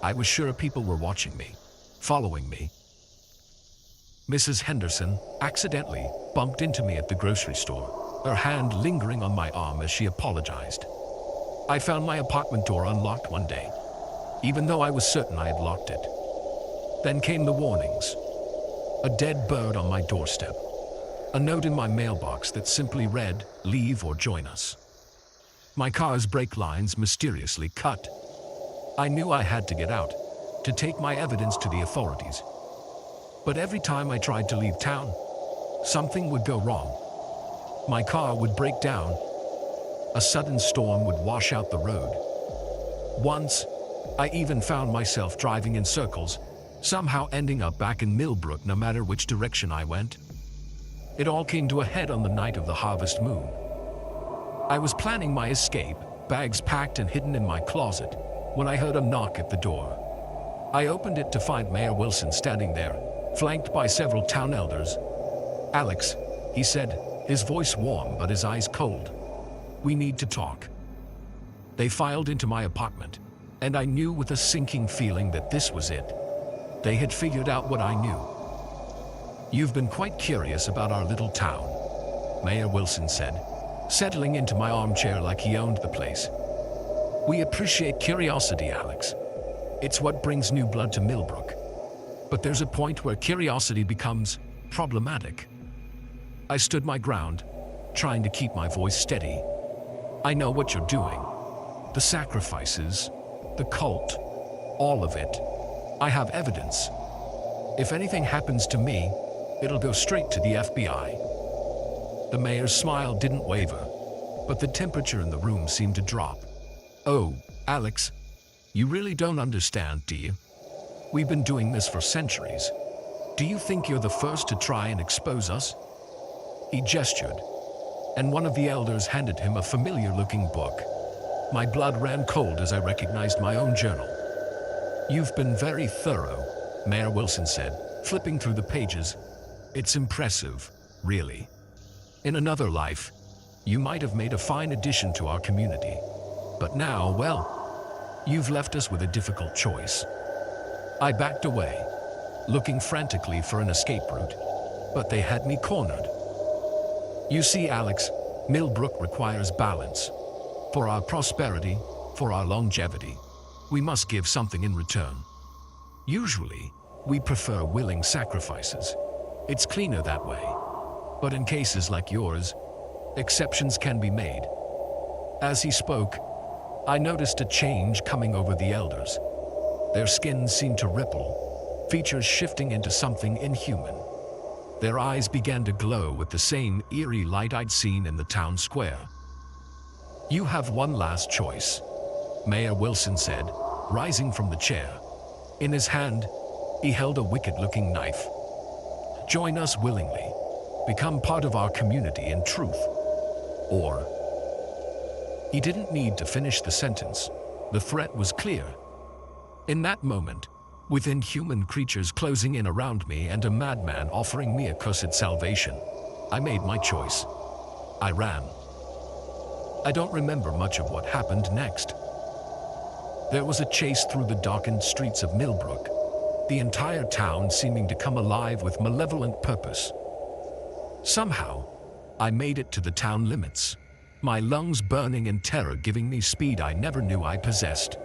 I was sure people were watching me, following me. Mrs. Henderson accidentally bumped into me at the grocery store, her hand lingering on my arm as she apologized. I found my apartment door unlocked one day, even though I was certain I had locked it. Then came the warnings. A dead bird on my doorstep. A note in my mailbox that simply read, "Leave or join us." My car's brake lines mysteriously cut. I knew I had to get out, to take my evidence to the authorities. But every time I tried to leave town, something would go wrong. My car would break down. A sudden storm would wash out the road. Once, I even found myself driving in circles, somehow ending up back in Millbrook no matter which direction I went. It all came to a head on the night of the harvest moon. I was planning my escape, bags packed and hidden in my closet, when I heard a knock at the door. I opened it to find Mayor Wilson standing there, flanked by several town elders. "Alex," he said, his voice warm but his eyes cold. "We need to talk." They filed into my apartment, and I knew with a sinking feeling that this was it. They had figured out what I knew. "You've been quite curious about our little town," Mayor Wilson said, settling into my armchair like he owned the place. "We appreciate curiosity, Alex. It's what brings new blood to Millbrook. But there's a point where curiosity becomes problematic." I stood my ground, trying to keep my voice steady. "I know what you're doing. The sacrifices, the cult, all of it. I have evidence. If anything happens to me, it'll go straight to the FBI." The mayor's smile didn't waver, but the temperature in the room seemed to drop. "Oh, Alex, you really don't understand, do you? We've been doing this for centuries. Do you think you're the first to try and expose us?" He gestured, and one of the elders handed him a familiar-looking book. My blood ran cold as I recognized my own journal. "You've been very thorough," Mayor Wilson said, flipping through the pages. "It's impressive, really. In another life, you might have made a fine addition to our community. But now, well, you've left us with a difficult choice." I backed away, looking frantically for an escape route, but they had me cornered. "You see, Alex, Millbrook requires balance. For our prosperity, for our longevity, we must give something in return. Usually, we prefer willing sacrifices. It's cleaner that way. But in cases like yours, exceptions can be made." As he spoke, I noticed a change coming over the elders. Their skins seemed to ripple, features shifting into something inhuman. Their eyes began to glow with the same eerie light I'd seen in the town square. "You have one last choice," Mayor Wilson said, rising from the chair. In his hand, he held a wicked-looking knife. "Join us willingly. Become part of our community in truth. Or..." He didn't need to finish the sentence. The threat was clear. In that moment, with inhuman creatures closing in around me and a madman offering me accursed salvation, I made my choice. I ran. I don't remember much of what happened next. There was a chase through the darkened streets of Millbrook, the entire town seeming to come alive with malevolent purpose. Somehow, I made it to the town limits, my lungs burning in terror, giving me speed I never knew I possessed.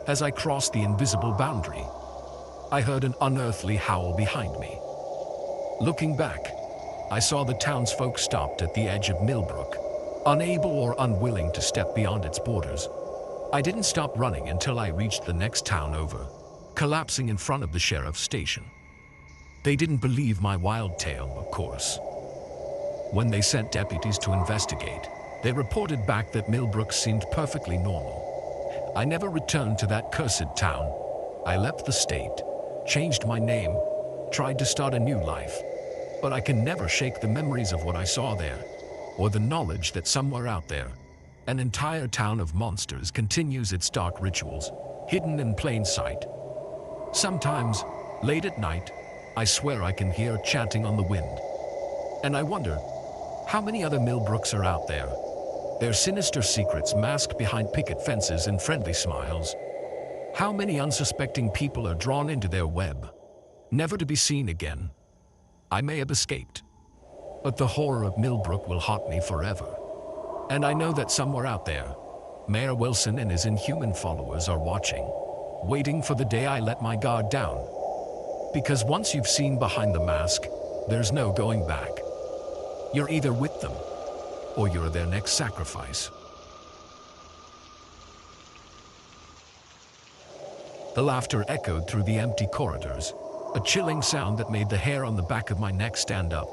As I crossed the invisible boundary, I heard an unearthly howl behind me. Looking back, I saw the townsfolk stopped at the edge of Millbrook, unable or unwilling to step beyond its borders. I didn't stop running until I reached the next town over, collapsing in front of the sheriff's station. They didn't believe my wild tale, of course. When they sent deputies to investigate, they reported back that Millbrook seemed perfectly normal. I never returned to that cursed town. I left the state, changed my name, tried to start a new life. But I can never shake the memories of what I saw there, or the knowledge that somewhere out there, an entire town of monsters continues its dark rituals, hidden in plain sight. Sometimes, late at night, I swear I can hear chanting on the wind. And I wonder, how many other Millbrooks are out there? Their sinister secrets masked behind picket fences and friendly smiles. How many unsuspecting people are drawn into their web, never to be seen again? I may have escaped, but the horror of Millbrook will haunt me forever. And I know that somewhere out there, Mayor Wilson and his inhuman followers are watching, waiting for the day I let my guard down. Because once you've seen behind the mask, there's no going back. You're either with them, or you're their next sacrifice. The laughter echoed through the empty corridors, a chilling sound that made the hair on the back of my neck stand up.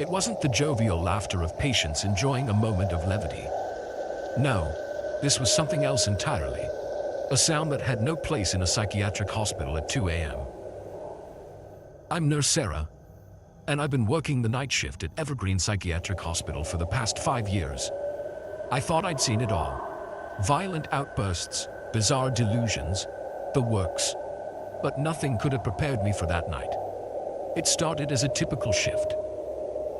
It wasn't the jovial laughter of patients enjoying a moment of levity. No, this was something else entirely. A sound that had no place in a psychiatric hospital at 2 a.m. I'm Nurse Sarah, and I've been working the night shift at Evergreen Psychiatric Hospital for the past 5 years. I thought I'd seen it all. Violent outbursts, bizarre delusions, the works. But nothing could have prepared me for that night. It started as a typical shift.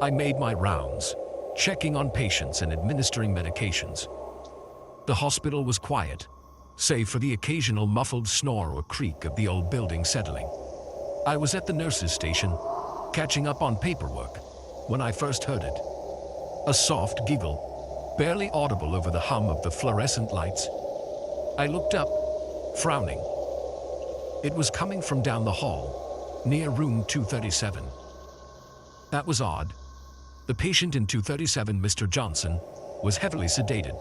I made my rounds, checking on patients and administering medications. The hospital was quiet, save for the occasional muffled snore or creak of the old building settling. I was at the nurse's station, catching up on paperwork, when I first heard it. A soft giggle, barely audible over the hum of the fluorescent lights. I looked up, frowning. It was coming from down the hall, near room 237. That was odd. The patient in 237, Mr. Johnson, was heavily sedated.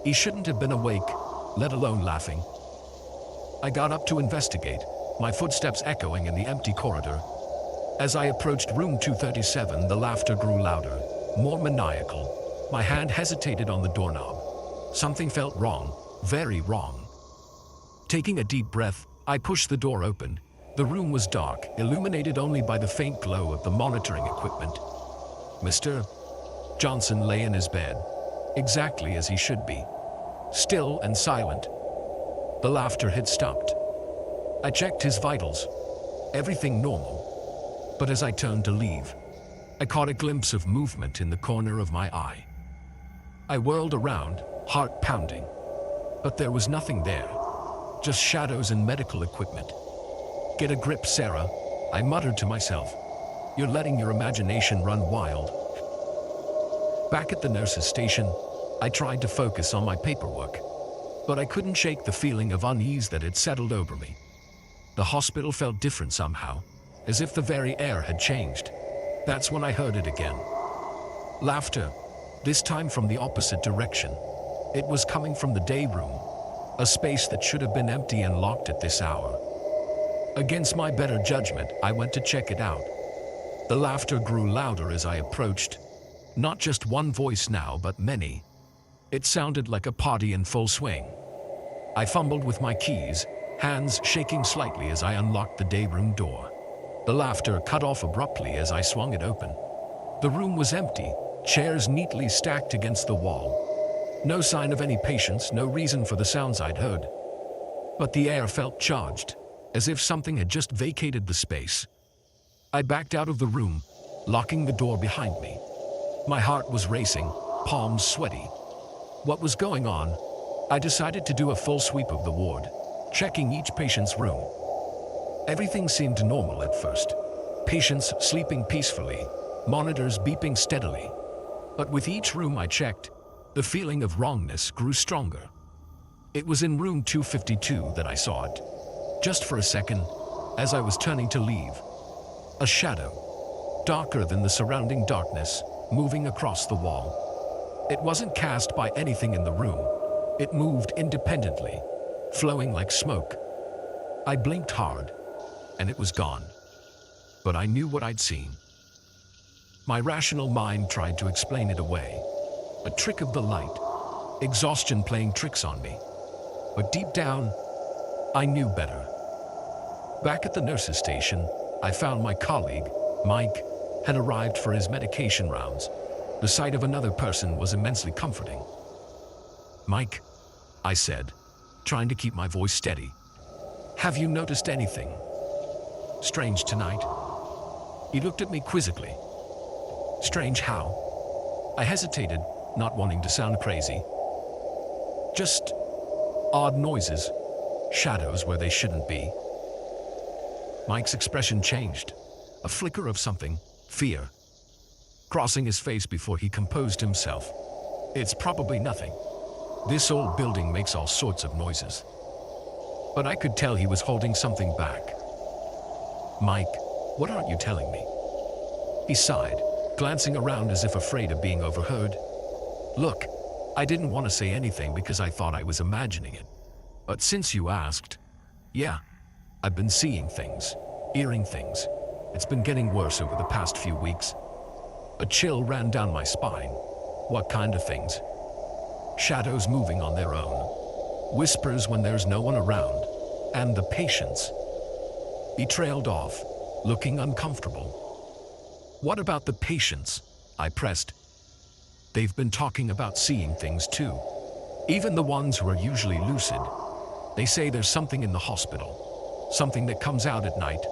He shouldn't have been awake, let alone laughing. I got up to investigate, my footsteps echoing in the empty corridor. As I approached room 237, the laughter grew louder, more maniacal. My hand hesitated on the doorknob. Something felt wrong, very wrong. Taking a deep breath, I pushed the door open. The room was dark, illuminated only by the faint glow of the monitoring equipment. Mr. Johnson lay in his bed, exactly as he should be, still and silent. The laughter had stopped. I checked his vitals. Everything normal. But as I turned to leave, I caught a glimpse of movement in the corner of my eye. I whirled around, heart pounding. But there was nothing there. Just shadows and medical equipment. Get a grip, Sarah, I muttered to myself. You're letting your imagination run wild. Back at the nurse's station, I tried to focus on my paperwork, but I couldn't shake the feeling of unease that had settled over me. The hospital felt different somehow, as if the very air had changed. That's when I heard it again. Laughter, this time from the opposite direction. It was coming from the day room, a space that should have been empty and locked at this hour. Against my better judgment, I went to check it out. The laughter grew louder as I approached. Not just one voice now, but many. It sounded like a party in full swing. I fumbled with my keys, hands shaking slightly as I unlocked the day room door. The laughter cut off abruptly as I swung it open. The room was empty, chairs neatly stacked against the wall. No sign of any patients, no reason for the sounds I'd heard. But the air felt charged, as if something had just vacated the space. I backed out of the room, locking the door behind me. My heart was racing, palms sweaty. What was going on? I decided to do a full sweep of the ward, checking each patient's room. Everything seemed normal at first. Patients sleeping peacefully, monitors beeping steadily. But with each room I checked, the feeling of wrongness grew stronger. It was in room 252 that I saw it. Just for a second, as I was turning to leave. A shadow, darker than the surrounding darkness, moving across the wall. It wasn't cast by anything in the room. It moved independently, flowing like smoke. I blinked hard, and it was gone. but I knew what I'd seen. My rational mind tried to explain it away. A trick of the light, exhaustion playing tricks on me. But deep down, I knew better. Back at the nurse's station, I found my colleague, Mike, had arrived for his medication rounds. The sight of another person was immensely comforting. "Mike," I said, trying to keep my voice steady, "have you noticed anything strange tonight?" He looked at me quizzically. "Strange how?" I hesitated, not wanting to sound crazy. "Just odd noises, shadows where they shouldn't be." Mike's expression changed, a flicker of something, fear, crossing his face before he composed himself. "It's probably nothing. This old building makes all sorts of noises." But I could tell he was holding something back. "Mike, what aren't you telling me?" He sighed, glancing around as if afraid of being overheard. "Look, I didn't want to say anything because I thought I was imagining it. But since you asked, yeah, I've been seeing things, hearing things. It's been getting worse over the past few weeks." A chill ran down my spine. "What kind of things?" "Shadows moving on their own. Whispers when there's no one around. And the patience." He trailed off, looking uncomfortable. "What about the patients?" I pressed. "They've been talking about seeing things too. Even the ones who are usually lucid. They say there's something in the hospital, something that comes out at night."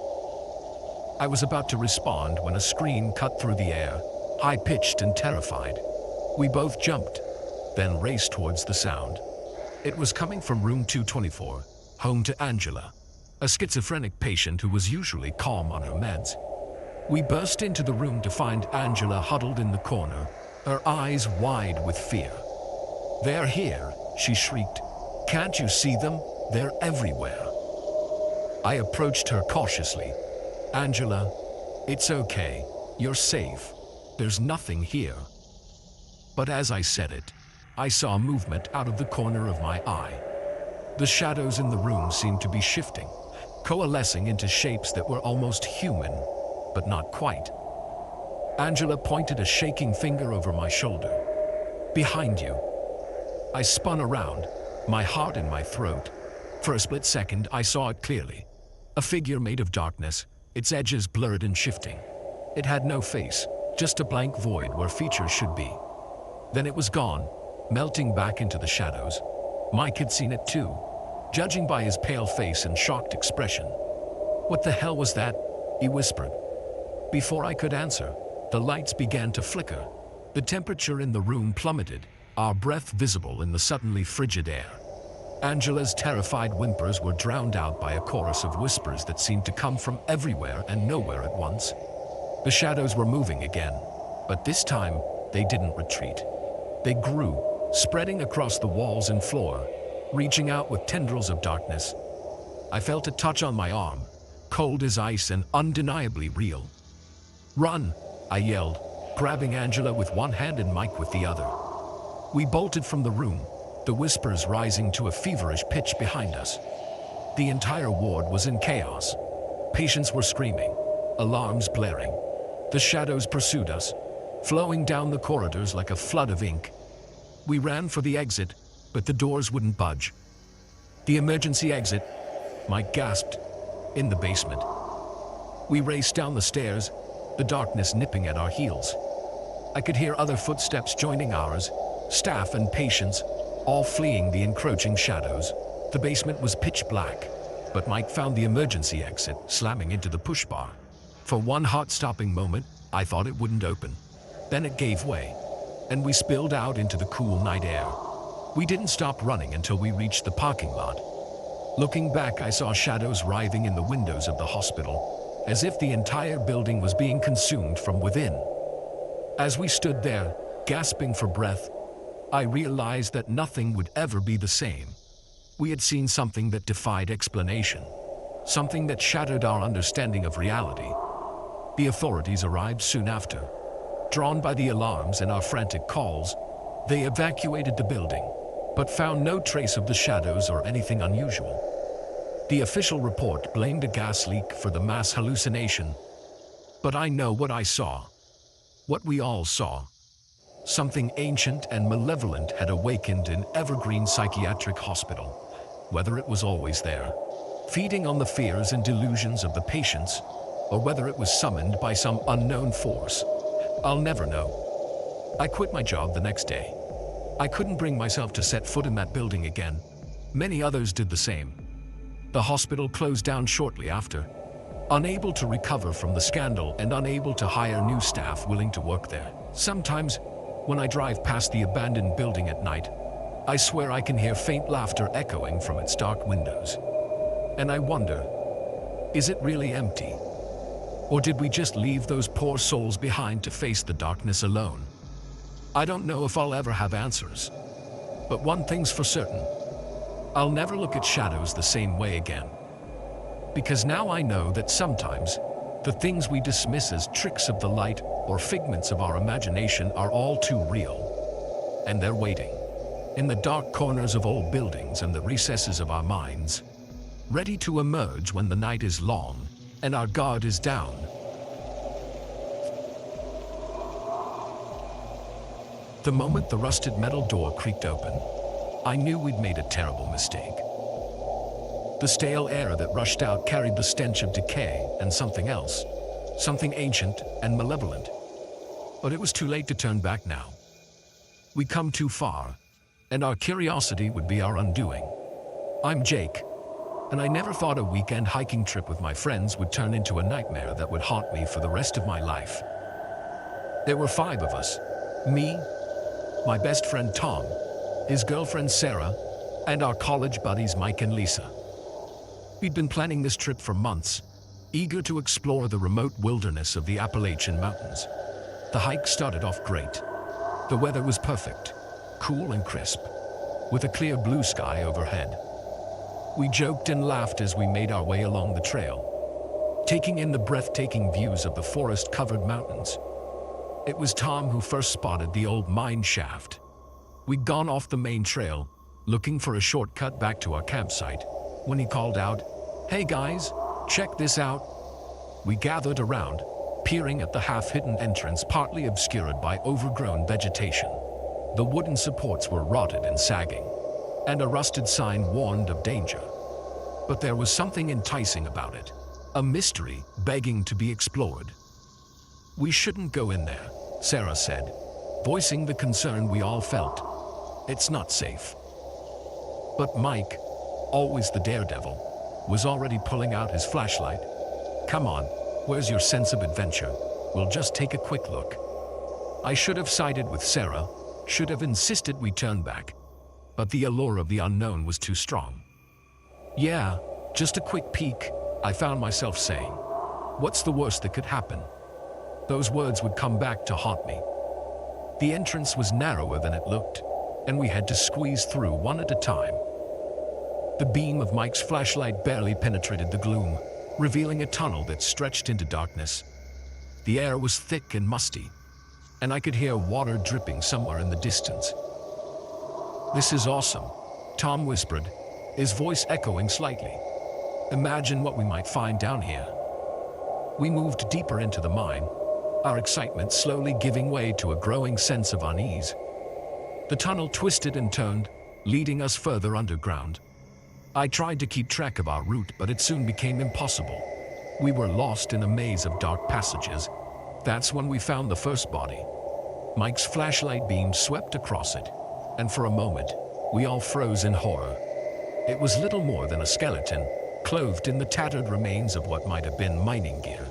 I was about to respond when a scream cut through the air, high-pitched and terrified. We both jumped, then raced towards the sound. It was coming from room 224, home to Angela, a schizophrenic patient who was usually calm on her meds. We burst into the room to find Angela huddled in the corner, her eyes wide with fear. "They're here," she shrieked. "Can't you see them? They're everywhere." I approached her cautiously. "Angela, it's okay. You're safe. There's nothing here." But as I said it, I saw movement out of the corner of my eye. The shadows in the room seemed to be shifting, coalescing into shapes that were almost human, but not quite. Angela pointed a shaking finger over my shoulder. "Behind you." I spun around, my heart in my throat. For a split second, I saw it clearly. A figure made of darkness, its edges blurred and shifting. It had no face, just a blank void where features should be. Then it was gone, melting back into the shadows. Mike had seen it too, judging by his pale face and shocked expression. "What the hell was that?" he whispered. Before I could answer, the lights began to flicker. The temperature in the room plummeted, our breath visible in the suddenly frigid air. Angela's terrified whimpers were drowned out by a chorus of whispers that seemed to come from everywhere and nowhere at once. The shadows were moving again, but this time they didn't retreat. They grew, spreading across the walls and floor, reaching out with tendrils of darkness. I felt a touch on my arm, cold as ice and undeniably real. "Run!" I yelled, grabbing Angela with one hand and Mike with the other. We bolted from the room, the whispers rising to a feverish pitch behind us. The entire ward was in chaos. Patients were screaming, alarms blaring. The shadows pursued us, flowing down the corridors like a flood of ink. We ran for the exit, but the doors wouldn't budge. "The emergency exit," Mike gasped, "in the basement." We raced down the stairs, the darkness nipping at our heels. I could hear other footsteps joining ours, staff and patients, all fleeing the encroaching shadows. The basement was pitch black, but Mike found the emergency exit, slamming into the push bar. For one heart-stopping moment, I thought it wouldn't open. Then it gave way, and we spilled out into the cool night air. We didn't stop running until we reached the parking lot. Looking back, I saw shadows writhing in the windows of the hospital, as if the entire building was being consumed from within. As we stood there, gasping for breath, I realized that nothing would ever be the same. We had seen something that defied explanation, something that shattered our understanding of reality. The authorities arrived soon after. Drawn by the alarms and our frantic calls, they evacuated the building, but found no trace of the shadows or anything unusual. The official report blamed a gas leak for the mass hallucination, But I know what I saw. What we all saw. Something ancient and malevolent had awakened in Evergreen Psychiatric Hospital, whether it was always there, feeding on the fears and delusions of the patients, or whether it was summoned by some unknown force. I'll never know. I quit my job the next day. I couldn't bring myself to set foot in that building again. Many others did the same. The hospital closed down shortly after, unable to recover from the scandal and unable to hire new staff willing to work there. Sometimes, when I drive past the abandoned building at night, I swear I can hear faint laughter echoing from its dark windows. And I wonder, is it really empty? Or did we just leave those poor souls behind to face the darkness alone? I don't know if I'll ever have answers. But one thing's for certain. I'll never look at shadows the same way again. Because now I know that sometimes, the things we dismiss as tricks of the light or figments of our imagination are all too real. And they're waiting, in the dark corners of old buildings and the recesses of our minds, ready to emerge when the night is long and our guard is down. The moment the rusted metal door creaked open, I knew we'd made a terrible mistake. The stale air that rushed out carried the stench of decay and something else, something ancient and malevolent. But it was too late to turn back now. We'd come too far, and our curiosity would be our undoing. I'm Jake, and I never thought a weekend hiking trip with my friends would turn into a nightmare that would haunt me for the rest of my life. There were 5 of us: me, my best friend Tom, his girlfriend Sarah, and our college buddies Mike and Lisa. We'd been planning this trip for months, eager to explore the remote wilderness of the Appalachian Mountains. The hike started off great. The weather was perfect, cool and crisp, with a clear blue sky overhead. We joked and laughed as we made our way along the trail, taking in the breathtaking views of the forest-covered mountains. It was Tom who first spotted the old mine shaft. We'd gone off the main trail, looking for a shortcut back to our campsite, when he called out, "Hey guys, check this out." We gathered around, peering at the half-hidden entrance partly obscured by overgrown vegetation. The wooden supports were rotted and sagging, and a rusted sign warned of danger. But there was something enticing about it, a mystery begging to be explored. "We shouldn't go in there," Sarah said, voicing the concern we all felt. "It's not safe." But Mike, always the daredevil, was already pulling out his flashlight. "Come on, where's your sense of adventure? We'll just take a quick look." I should have sided with Sarah, should have insisted we turn back, but the allure of the unknown was too strong. "Yeah, just a quick peek," I found myself saying. What's the worst that could happen? Those words would come back to haunt me. The entrance was narrower than it looked, and we had to squeeze through one at a time. The beam of Mike's flashlight barely penetrated the gloom, revealing a tunnel that stretched into darkness. The air was thick and musty, and I could hear water dripping somewhere in the distance. "This is awesome," Tom whispered, his voice echoing slightly. "Imagine what we might find down here." We moved deeper into the mine, our excitement slowly giving way to a growing sense of unease. The tunnel twisted and turned, leading us further underground. I tried to keep track of our route, but it soon became impossible. We were lost in a maze of dark passages. That's when we found the first body. Mike's flashlight beam swept across it, and for a moment, we all froze in horror. It was little more than a skeleton, clothed in the tattered remains of what might have been mining gear.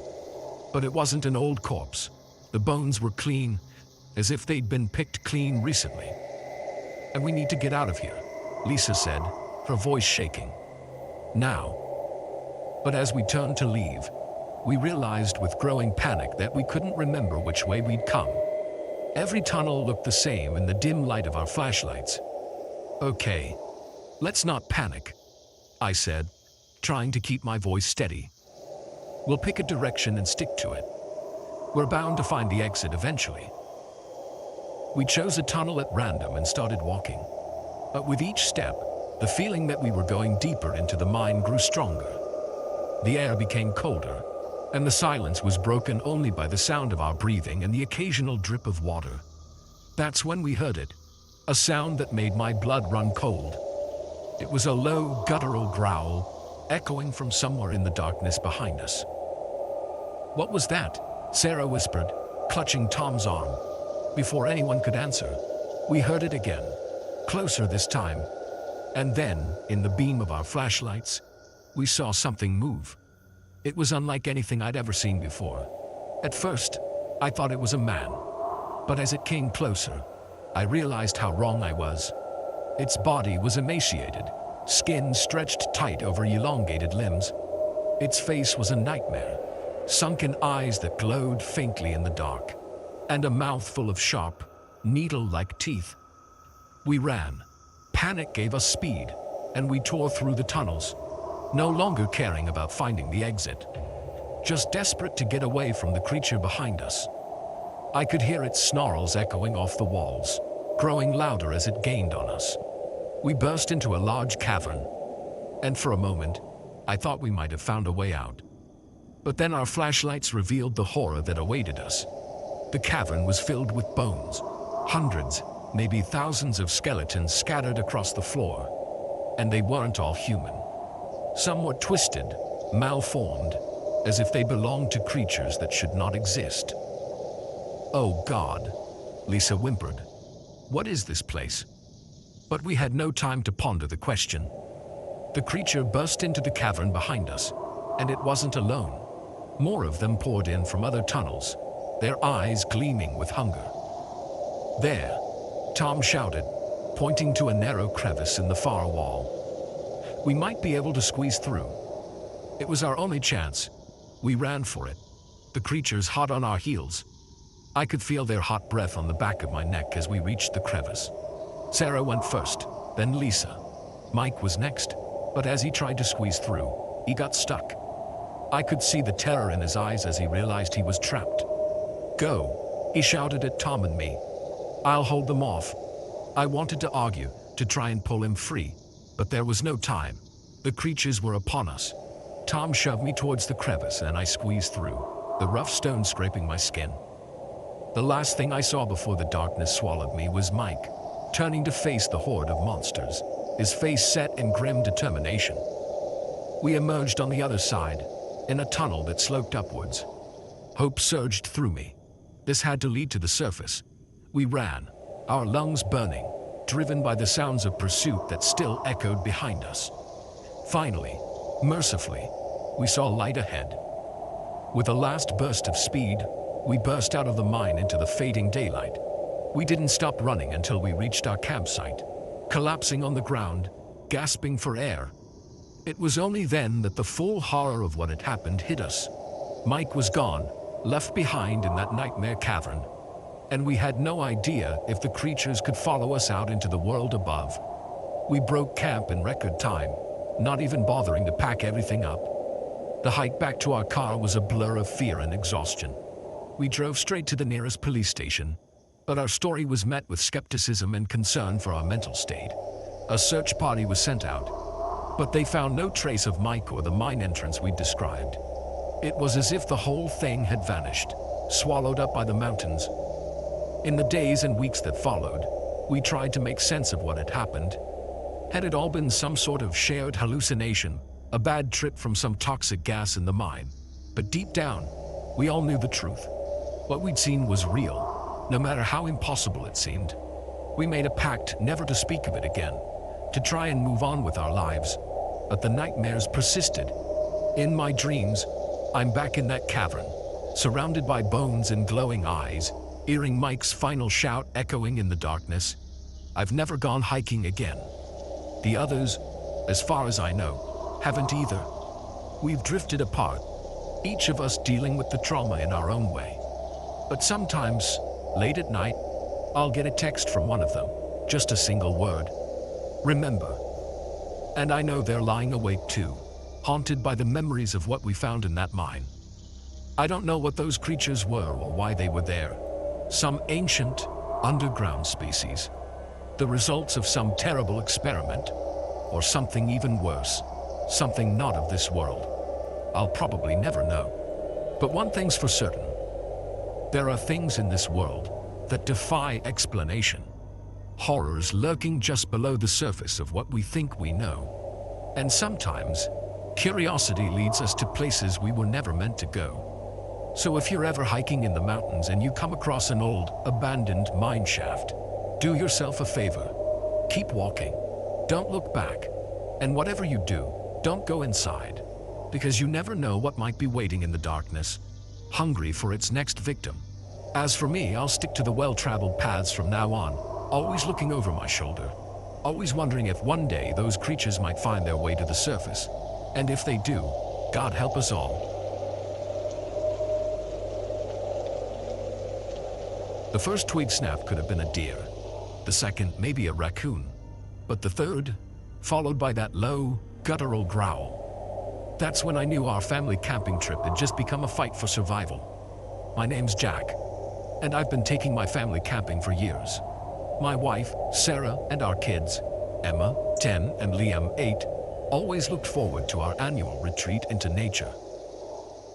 But it wasn't an old corpse. The bones were clean, as if they'd been picked clean recently. "And we need to get out of here," Lisa said, her voice shaking. "Now." But as we turned to leave, we realized with growing panic that we couldn't remember which way we'd come. Every tunnel looked the same in the dim light of our flashlights. "Okay, let's not panic," I said, trying to keep my voice steady. "We'll pick a direction and stick to it. We're bound to find the exit eventually." We chose a tunnel at random and started walking. But with each step, the feeling that we were going deeper into the mine grew stronger. The air became colder, and the silence was broken only by the sound of our breathing and the occasional drip of water. That's when we heard it, a sound that made my blood run cold. It was a low, guttural growl, echoing from somewhere in the darkness behind us. "What was that?" Sarah whispered, clutching Tom's arm. Before anyone could answer, we heard it again, closer this time. And then, in the beam of our flashlights, we saw something move. It was unlike anything I'd ever seen before. At first, I thought it was a man. But as it came closer, I realized how wrong I was. Its body was emaciated, skin stretched tight over elongated limbs. Its face was a nightmare, sunken eyes that glowed faintly in the dark, and a mouth full of sharp, needle-like teeth. We ran. Panic gave us speed, and we tore through the tunnels, no longer caring about finding the exit, just desperate to get away from the creature behind us. I could hear its snarls echoing off the walls, growing louder as it gained on us. We burst into a large cavern, and for a moment, I thought we might have found a way out. But then our flashlights revealed the horror that awaited us. The cavern was filled with bones, hundreds, maybe thousands of skeletons scattered across the floor, and they weren't all human. Some were twisted, malformed, as if they belonged to creatures that should not exist. "Oh God," Lisa whimpered. "What is this place?" But we had no time to ponder the question. The creature burst into the cavern behind us, and it wasn't alone. More of them poured in from other tunnels, their eyes gleaming with hunger. "There," Tom shouted, pointing to a narrow crevice in the far wall. "We might be able to squeeze through." It was our only chance. We ran for it, the creatures hot on our heels. I could feel their hot breath on the back of my neck as we reached the crevice. Sarah went first, then Lisa. Mike was next, but as he tried to squeeze through, he got stuck. I could see the terror in his eyes as he realized he was trapped. "Go," he shouted at Tom and me. "I'll hold them off." I wanted to argue, to try and pull him free, but there was no time. The creatures were upon us. Tom shoved me towards the crevice and I squeezed through, the rough stone scraping my skin. The last thing I saw before the darkness swallowed me was Mike, turning to face the horde of monsters, his face set in grim determination. We emerged on the other side, in a tunnel that sloped upwards. Hope surged through me. This had to lead to the surface. We ran, our lungs burning, driven by the sounds of pursuit that still echoed behind us. Finally, mercifully, we saw light ahead. With a last burst of speed, we burst out of the mine into the fading daylight. We didn't stop running until we reached our campsite, collapsing on the ground, gasping for air. It was only then that the full horror of what had happened hit us. Mike was gone, left behind in that nightmare cavern, and we had no idea if the creatures could follow us out into the world above. We broke camp in record time, not even bothering to pack everything up. The hike back to our car was a blur of fear and exhaustion. We drove straight to the nearest police station, but our story was met with skepticism and concern for our mental state. A search party was sent out, but they found no trace of Mike or the mine entrance we'd described. It was as if the whole thing had vanished, swallowed up by the mountains. In the days and weeks that followed, we tried to make sense of what had happened. Had it all been some sort of shared hallucination, a bad trip from some toxic gas in the mine? But deep down, we all knew the truth. What we'd seen was real, no matter how impossible it seemed. We made a pact never to speak of it again, to try and move on with our lives, but the nightmares persisted. In my dreams, I'm back in that cavern, surrounded by bones and glowing eyes, hearing Mike's final shout echoing in the darkness. I've never gone hiking again. The others, as far as I know, haven't either. We've drifted apart, each of us dealing with the trauma in our own way. But sometimes, late at night, I'll get a text from one of them, just a single word. Remember. And I know they're lying awake too, haunted by the memories of what we found in that mine. I don't know what those creatures were or why they were there. Some ancient, underground species. The results of some terrible experiment. Or something even worse. Something not of this world. I'll probably never know. But one thing's for certain. There are things in this world that defy explanation. Horrors lurking just below the surface of what we think we know. And sometimes, curiosity leads us to places we were never meant to go. So if you're ever hiking in the mountains and you come across an old, abandoned mine shaft, do yourself a favor. Keep walking. Don't look back. And whatever you do, don't go inside. Because you never know what might be waiting in the darkness, hungry for its next victim. As for me, I'll stick to the well-traveled paths from now on, always looking over my shoulder, always wondering if one day those creatures might find their way to the surface. And if they do, God help us all. The first twig snap could have been a deer, the second maybe a raccoon, but the third, followed by that low, guttural growl. That's when I knew our family camping trip had just become a fight for survival. My name's Jack, and I've been taking my family camping for years. My wife, Sarah, and our kids, Emma, 10, and Liam, 8, always looked forward to our annual retreat into nature.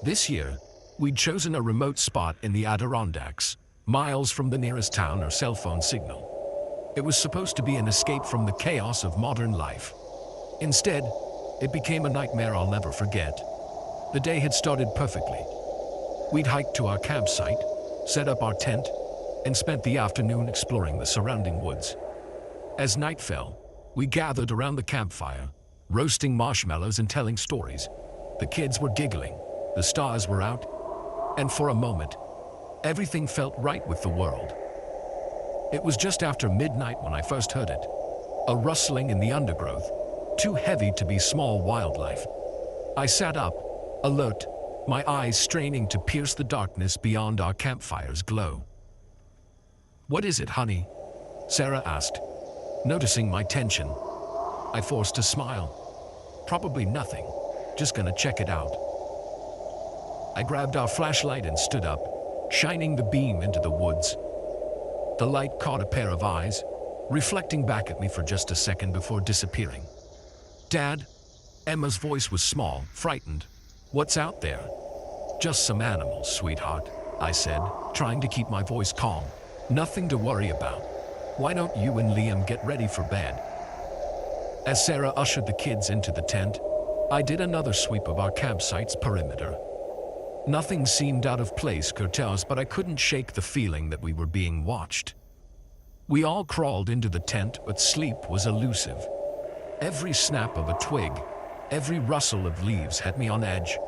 This year, we'd chosen a remote spot in the Adirondacks, miles from the nearest town or cell phone signal. It was supposed to be an escape from the chaos of modern life. Instead, it became a nightmare I'll never forget. The day had started perfectly. We'd hiked to our campsite, set up our tent, and spent the afternoon exploring the surrounding woods. As night fell, we gathered around the campfire, roasting marshmallows and telling stories. The kids were giggling, the stars were out, and for a moment, everything felt right with the world. It was just after midnight when I first heard it, a rustling in the undergrowth, too heavy to be small wildlife. I sat up, alert, my eyes straining to pierce the darkness beyond our campfire's glow. "What is it, honey?" Sarah asked, noticing my tension. I forced a smile. "Probably nothing, just gonna check it out." I grabbed our flashlight and stood up, shining the beam into the woods. The light caught a pair of eyes, reflecting back at me for just a second before disappearing. "Dad?" Emma's voice was small, frightened. "What's out there?" "Just some animals, sweetheart," I said, trying to keep my voice calm. "Nothing to worry about. Why don't you and Liam get ready for bed?" As Sarah ushered the kids into the tent, I did another sweep of our campsite's perimeter. Nothing seemed out of place, Curtels, but I couldn't shake the feeling that we were being watched. We all crawled into the tent, but sleep was elusive. Every snap of a twig, every rustle of leaves had me on edge.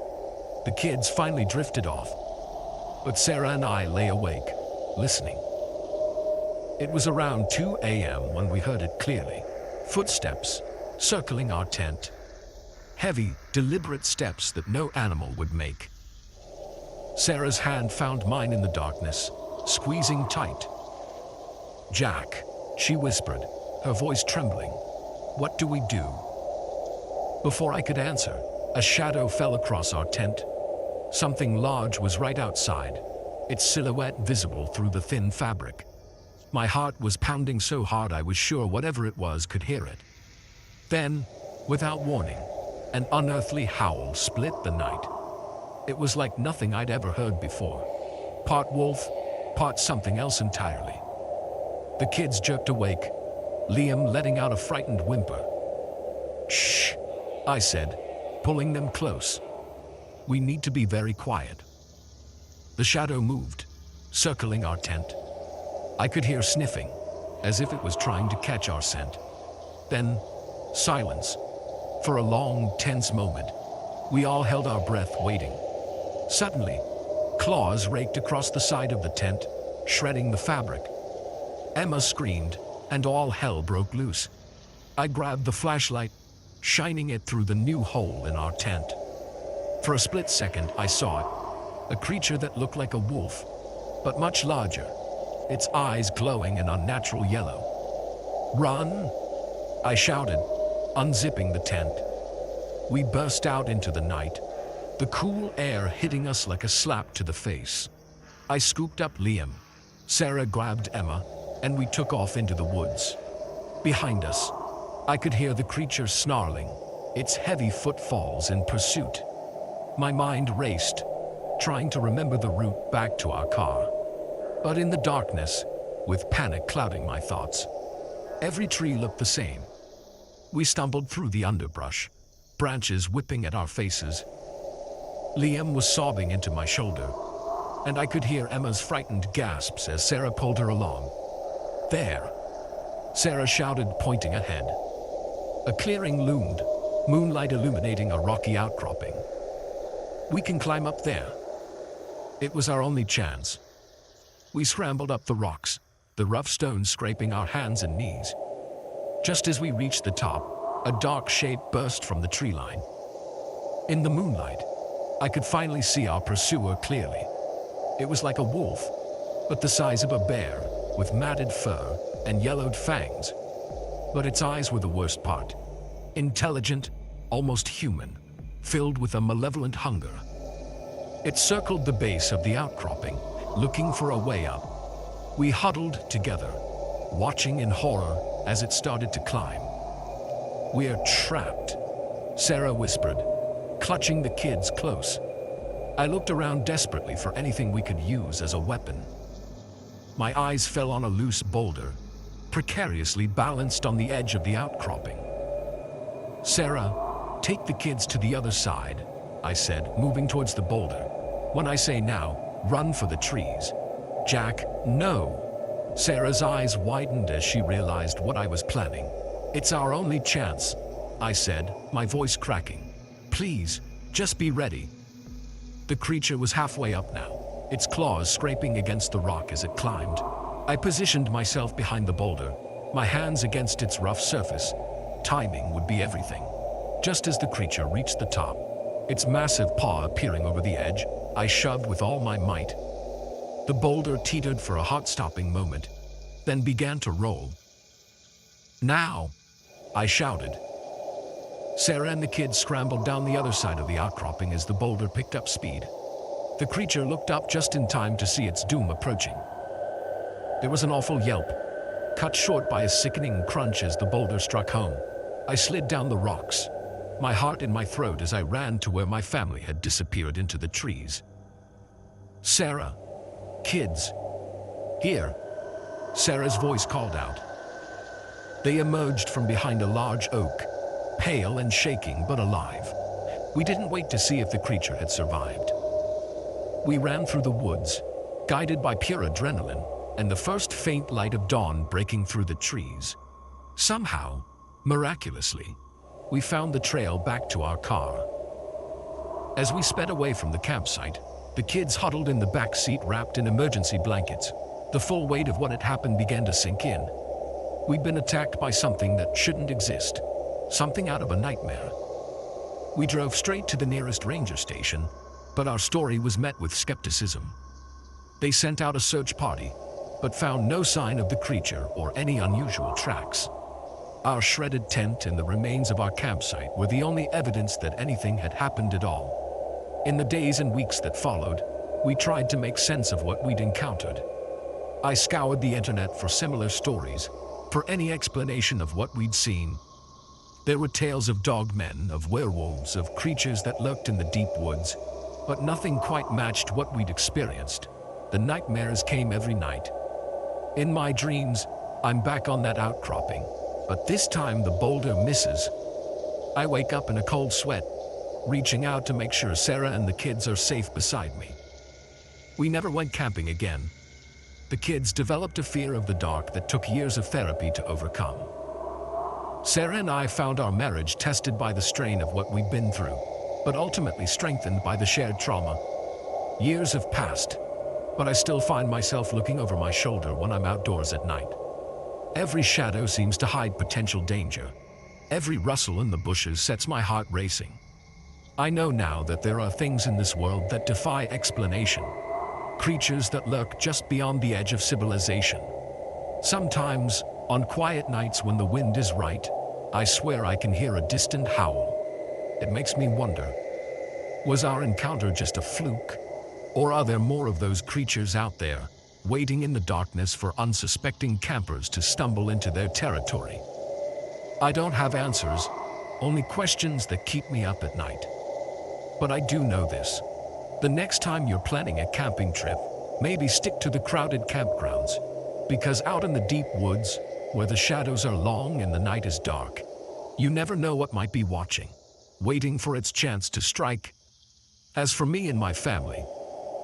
The kids finally drifted off, but Sarah and I lay awake, listening. It was around 2 a.m. when we heard it clearly. Footsteps circling our tent. Heavy, deliberate steps that no animal would make. Sarah's hand found mine in the darkness, squeezing tight. "Jack," she whispered, her voice trembling. "What do we do?" Before I could answer, a shadow fell across our tent. Something large was right outside, its silhouette visible through the thin fabric. My heart was pounding so hard I was sure whatever it was could hear it. Then, without warning, an unearthly howl split the night. It was like nothing I'd ever heard before. Part wolf, part something else entirely. The kids jerked awake, Liam letting out a frightened whimper. "Shh," I said, pulling them close. "We need to be very quiet." The shadow moved, circling our tent. I could hear sniffing, as if it was trying to catch our scent. Then, silence. For a long, tense moment, we all held our breath, waiting. Suddenly, claws raked across the side of the tent, shredding the fabric. Emma screamed, and all hell broke loose. I grabbed the flashlight, shining it through the new hole in our tent. For a split second, I saw it, a creature that looked like a wolf, but much larger, its eyes glowing an unnatural yellow. "Run!" I shouted, unzipping the tent. We burst out into the night, the cool air hitting us like a slap to the face. I scooped up Liam, Sarah grabbed Emma, and we took off into the woods. Behind us, I could hear the creature snarling, its heavy footfalls in pursuit. My mind raced, trying to remember the route back to our car. But in the darkness, with panic clouding my thoughts, every tree looked the same. We stumbled through the underbrush, branches whipping at our faces. Liam was sobbing into my shoulder, and I could hear Emma's frightened gasps as Sarah pulled her along. "There!" Sarah shouted, pointing ahead. A clearing loomed, moonlight illuminating a rocky outcropping. "We can climb up there." It was our only chance. We scrambled up the rocks, the rough stones scraping our hands and knees. Just as we reached the top, a dark shape burst from the tree line. In the moonlight, I could finally see our pursuer clearly. It was like a wolf, but the size of a bear, with matted fur and yellowed fangs. But its eyes were the worst part. Intelligent, almost human, filled with a malevolent hunger. It circled the base of the outcropping, looking for a way up. We huddled together, watching in horror as it started to climb. "We're trapped," Sarah whispered, clutching the kids close. I looked around desperately for anything we could use as a weapon. My eyes fell on a loose boulder, precariously balanced on the edge of the outcropping. "Sarah, take the kids to the other side," I said, moving towards the boulder. "When I say now, run for the trees." "Jack, no." Sarah's eyes widened as she realized what I was planning. "It's our only chance," I said, my voice cracking. "Please, just be ready." The creature was halfway up now, its claws scraping against the rock as it climbed. I positioned myself behind the boulder, my hands against its rough surface. Timing would be everything. Just as the creature reached the top, its massive paw appearing over the edge, I shoved with all my might. The boulder teetered for a heart-stopping moment, then began to roll. "Now!" I shouted. Sarah and the kids scrambled down the other side of the outcropping as the boulder picked up speed. The creature looked up just in time to see its doom approaching. There was an awful yelp, cut short by a sickening crunch as the boulder struck home. I slid down the rocks, my heart in my throat as I ran to where my family had disappeared into the trees. "Sarah, kids, here," Sarah's voice called out. They emerged from behind a large oak, pale and shaking but alive. We didn't wait to see if the creature had survived. We ran through the woods, guided by pure adrenaline and the first faint light of dawn breaking through the trees. Somehow, miraculously, we found the trail back to our car. As we sped away from the campsite, the kids huddled in the back seat wrapped in emergency blankets. The full weight of what had happened began to sink in. We'd been attacked by something that shouldn't exist, something out of a nightmare. We drove straight to the nearest ranger station, but our story was met with skepticism. They sent out a search party, but found no sign of the creature or any unusual tracks. Our shredded tent and the remains of our campsite were the only evidence that anything had happened at all. In the days and weeks that followed, we tried to make sense of what we'd encountered. I scoured the internet for similar stories, for any explanation of what we'd seen. There were tales of dogmen, of werewolves, of creatures that lurked in the deep woods, but nothing quite matched what we'd experienced. The nightmares came every night. In my dreams, I'm back on that outcropping, but this time the boulder misses. I wake up in a cold sweat, reaching out to make sure Sarah and the kids are safe beside me. We never went camping again. The kids developed a fear of the dark that took years of therapy to overcome. Sarah and I found our marriage tested by the strain of what we'd been through, but ultimately strengthened by the shared trauma. Years have passed, but I still find myself looking over my shoulder when I'm outdoors at night. Every shadow seems to hide potential danger. Every rustle in the bushes sets my heart racing. I know now that there are things in this world that defy explanation, creatures that lurk just beyond the edge of civilization. Sometimes, on quiet nights when the wind is right, I swear I can hear a distant howl. It makes me wonder, was our encounter just a fluke? Or are there more of those creatures out there, waiting in the darkness for unsuspecting campers to stumble into their territory? I don't have answers, only questions that keep me up at night. But I do know this. The next time you're planning a camping trip, maybe stick to the crowded campgrounds, because out in the deep woods, where the shadows are long and the night is dark, you never know what might be watching, waiting for its chance to strike. As for me and my family,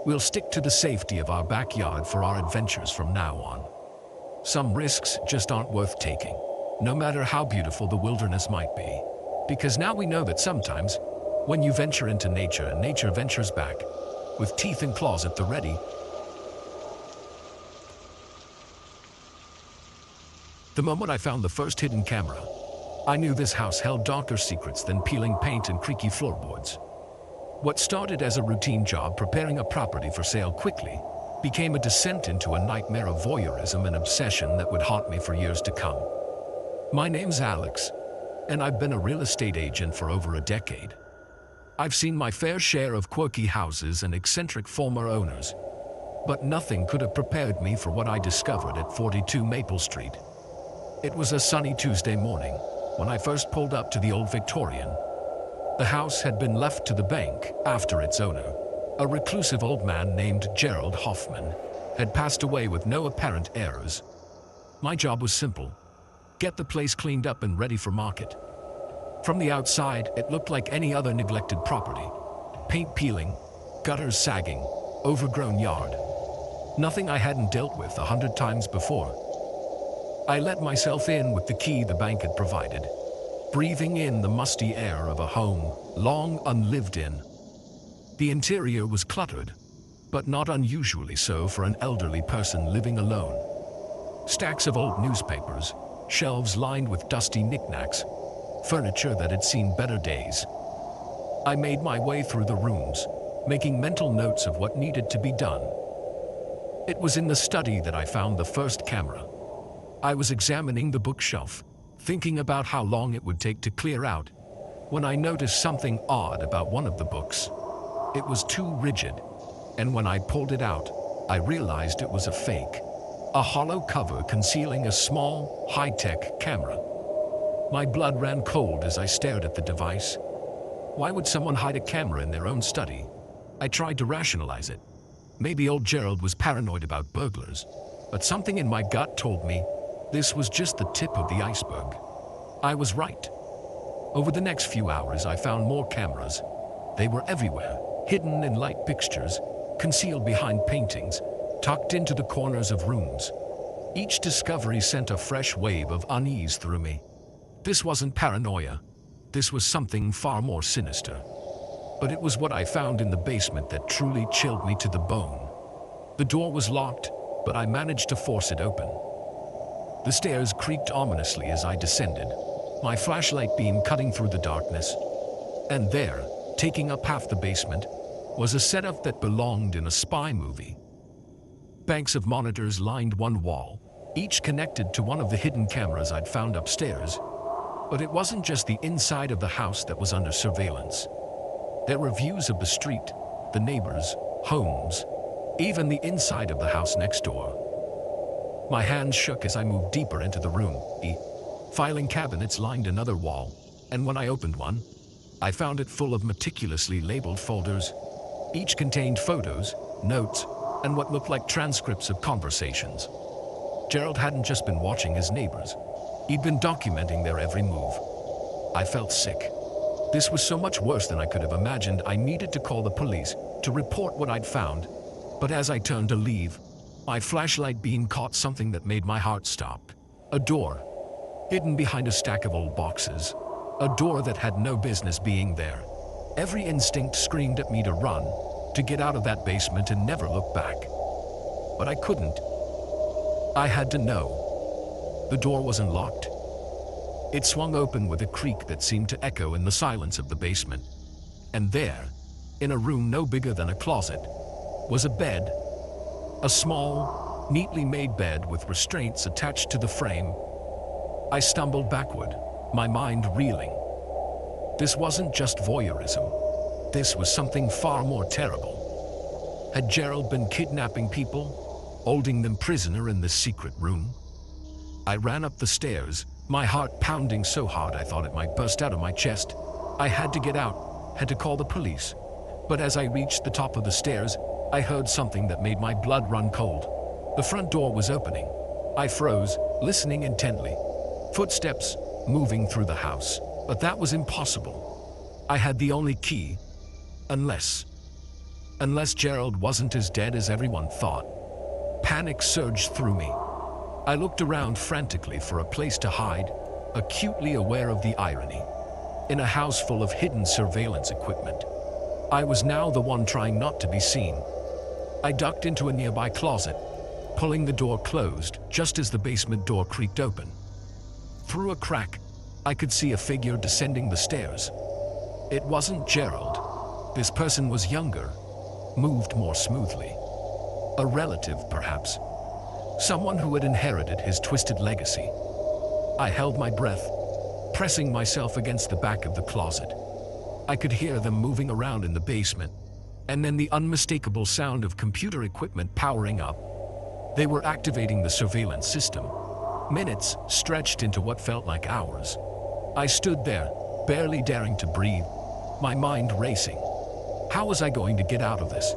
we'll stick to the safety of our backyard for our adventures from now on. Some risks just aren't worth taking, no matter how beautiful the wilderness might be, because now we know that sometimes, when you venture into nature and nature ventures back, with teeth and claws at the ready. The moment I found the first hidden camera, I knew this house held darker secrets than peeling paint and creaky floorboards. What started as a routine job preparing a property for sale quickly became a descent into a nightmare of voyeurism and obsession that would haunt me for years to come. My name's Alex, and I've been a real estate agent for over a decade. I've seen my fair share of quirky houses and eccentric former owners, but nothing could have prepared me for what I discovered at 42 Maple Street. It was a sunny Tuesday morning when I first pulled up to the old Victorian. The house had been left to the bank after its owner, a reclusive old man named Gerald Hoffman, had passed away with no apparent heirs. My job was simple: get the place cleaned up and ready for market. From the outside, it looked like any other neglected property. Paint peeling, gutters sagging, overgrown yard. Nothing I hadn't dealt with 100 times before. I let myself in with the key the bank had provided, breathing in the musty air of a home long unlived in. The interior was cluttered, but not unusually so for an elderly person living alone. Stacks of old newspapers, shelves lined with dusty knickknacks, furniture that had seen better days. I made my way through the rooms, making mental notes of what needed to be done. It was in the study that I found the first camera. I was examining the bookshelf, thinking about how long it would take to clear out, when I noticed something odd about one of the books. It was too rigid, and when I pulled it out, I realized it was a fake, a hollow cover concealing a small, high-tech camera. My blood ran cold as I stared at the device. Why would someone hide a camera in their own study? I tried to rationalize it. Maybe old Gerald was paranoid about burglars, but something in my gut told me this was just the tip of the iceberg. I was right. Over the next few hours, I found more cameras. They were everywhere, hidden in light fixtures, concealed behind paintings, tucked into the corners of rooms. Each discovery sent a fresh wave of unease through me. This wasn't paranoia. This was something far more sinister. But it was what I found in the basement that truly chilled me to the bone. The door was locked, but I managed to force it open. The stairs creaked ominously as I descended, my flashlight beam cutting through the darkness. And there, taking up half the basement, was a setup that belonged in a spy movie. Banks of monitors lined one wall, each connected to one of the hidden cameras I'd found upstairs. But it wasn't just the inside of the house that was under surveillance. There were views of the street, the neighbors, homes, even the inside of the house next door. My hands shook as I moved deeper into the room. Filing cabinets lined another wall, and when I opened one, I found it full of meticulously labeled folders. Each contained photos, notes, and what looked like transcripts of conversations. Gerald hadn't just been watching his neighbors. He'd been documenting their every move. I felt sick. This was so much worse than I could have imagined. I needed to call the police to report what I'd found. But as I turned to leave, my flashlight beam caught something that made my heart stop. A door, hidden behind a stack of old boxes. A door that had no business being there. Every instinct screamed at me to run, to get out of that basement and never look back. But I couldn't. I had to know. The door wasn't locked. It swung open with a creak that seemed to echo in the silence of the basement. And there, in a room no bigger than a closet, was a bed. A small, neatly made bed with restraints attached to the frame. I stumbled backward, my mind reeling. This wasn't just voyeurism. This was something far more terrible. Had Gerald been kidnapping people, holding them prisoner in this secret room? I ran up the stairs, my heart pounding so hard I thought it might burst out of my chest. I had to get out, had to call the police. But as I reached the top of the stairs, I heard something that made my blood run cold. The front door was opening. I froze, listening intently. Footsteps moving through the house. But that was impossible. I had the only key. Unless Gerald wasn't as dead as everyone thought. Panic surged through me. I looked around frantically for a place to hide, acutely aware of the irony. In a house full of hidden surveillance equipment, I was now the one trying not to be seen. I ducked into a nearby closet, pulling the door closed just as the basement door creaked open. Through a crack, I could see a figure descending the stairs. It wasn't Gerald. This person was younger, moved more smoothly. A relative, perhaps. Someone who had inherited his twisted legacy. I held my breath, pressing myself against the back of the closet. I could hear them moving around in the basement, and then the unmistakable sound of computer equipment powering up. They were activating the surveillance system. Minutes stretched into what felt like hours. I stood there, barely daring to breathe, my mind racing. How was I going to get out of this?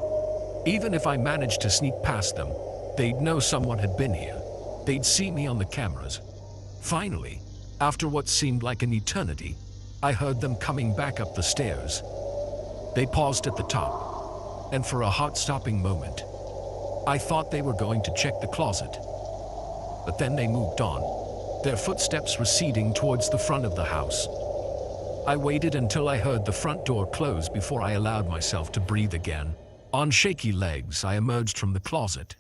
Even if I managed to sneak past them, they'd know someone had been here. They'd see me on the cameras. Finally, after what seemed like an eternity, I heard them coming back up the stairs. They paused at the top, and for a heart-stopping moment, I thought they were going to check the closet. But then they moved on, their footsteps receding towards the front of the house. I waited until I heard the front door close before I allowed myself to breathe again. On shaky legs, I emerged from the closet.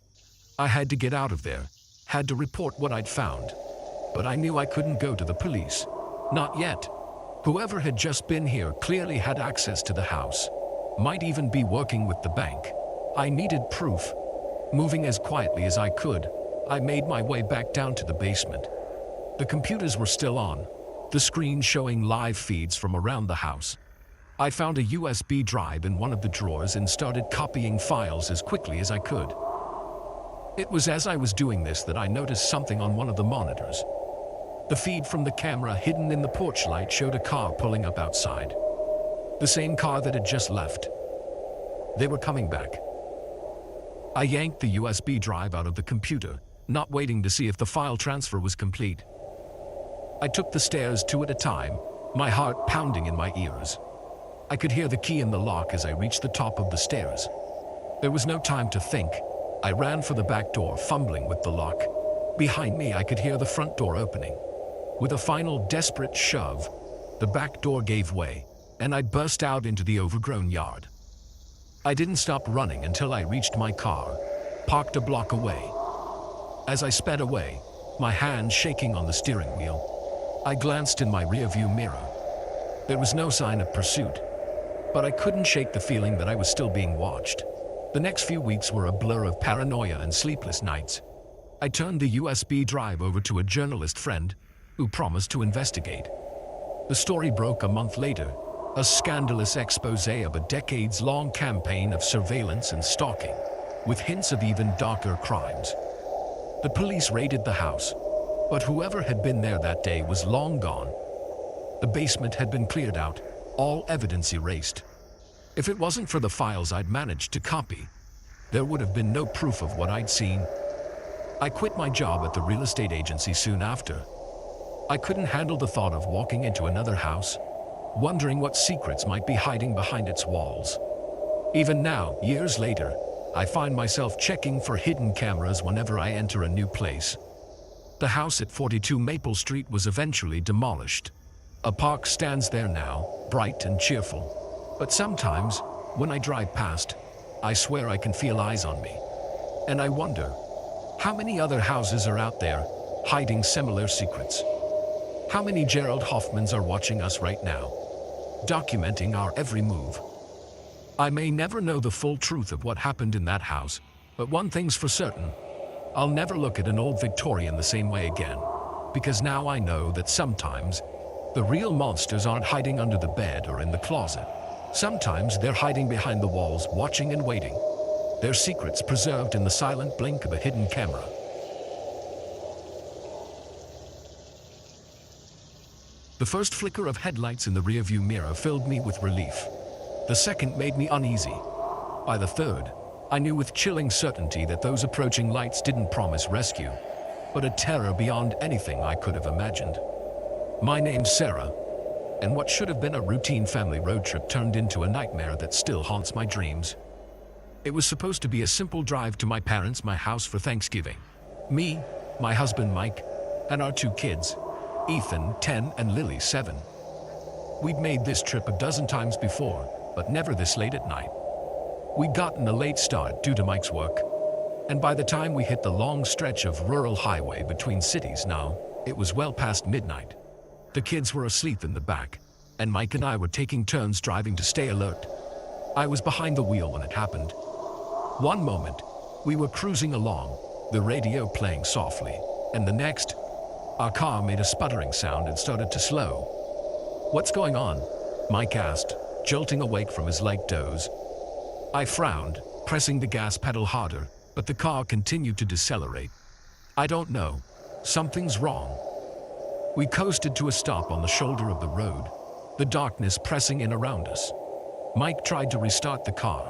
I had to get out of there, had to report what I'd found. But I knew I couldn't go to the police. Not yet. Whoever had just been here clearly had access to the house. Might even be working with the bank. I needed proof. Moving as quietly as I could, I made my way back down to the basement. The computers were still on, the screen showing live feeds from around the house. I found a USB drive in one of the drawers and started copying files as quickly as I could. It was as I was doing this that I noticed something on one of the monitors. The feed from the camera hidden in the porch light showed a car pulling up outside. The same car that had just left. They were coming back. I yanked the USB drive out of the computer, not waiting to see if the file transfer was complete. I took the stairs 2 at a time, my heart pounding in my ears. I could hear the key in the lock as I reached the top of the stairs. There was no time to think. I ran for the back door, fumbling with the lock. Behind me, I could hear the front door opening. With a final desperate shove, the back door gave way, and I burst out into the overgrown yard. I didn't stop running until I reached my car, parked a block away. As I sped away, my hands shaking on the steering wheel, I glanced in my rearview mirror. There was no sign of pursuit, but I couldn't shake the feeling that I was still being watched. The next few weeks were a blur of paranoia and sleepless nights. I turned the USB drive over to a journalist friend who promised to investigate. The story broke a month later, a scandalous expose of a decades-long campaign of surveillance and stalking, with hints of even darker crimes. The police raided the house, but whoever had been there that day was long gone. The basement had been cleared out, all evidence erased. If it wasn't for the files I'd managed to copy, there would have been no proof of what I'd seen. I quit my job at the real estate agency soon after. I couldn't handle the thought of walking into another house, wondering what secrets might be hiding behind its walls. Even now, years later, I find myself checking for hidden cameras whenever I enter a new place. The house at 42 Maple Street was eventually demolished. A park stands there now, bright and cheerful. But sometimes, when I drive past, I swear I can feel eyes on me. And I wonder, how many other houses are out there, hiding similar secrets? How many Gerald Hoffmans are watching us right now, documenting our every move? I may never know the full truth of what happened in that house, but one thing's for certain. I'll never look at an old Victorian the same way again, because now I know that sometimes the real monsters aren't hiding under the bed or in the closet. Sometimes they're hiding behind the walls, watching and waiting. Their secrets preserved in the silent blink of a hidden camera. The first flicker of headlights in the rearview mirror filled me with relief. The second made me uneasy. By the third, I knew with chilling certainty that those approaching lights didn't promise rescue, but a terror beyond anything I could have imagined. My name's Sarah, and what should have been a routine family road trip turned into a nightmare that still haunts my dreams. It was supposed to be a simple drive to my house for Thanksgiving. Me, my husband Mike, and our 2 kids, Ethan, 10, and Lily, 7. We'd made this trip a dozen times before, but never this late at night. We'd gotten a late start due to Mike's work, and by the time we hit the long stretch of rural highway between cities now, it was well past midnight. The kids were asleep in the back, and Mike and I were taking turns driving to stay alert. I was behind the wheel when it happened. One moment, we were cruising along, the radio playing softly, and the next, our car made a sputtering sound and started to slow. "What's going on?" Mike asked, jolting awake from his light doze. I frowned, pressing the gas pedal harder, but the car continued to decelerate. "I don't know. Something's wrong." We coasted to a stop on the shoulder of the road, the darkness pressing in around us. Mike tried to restart the car,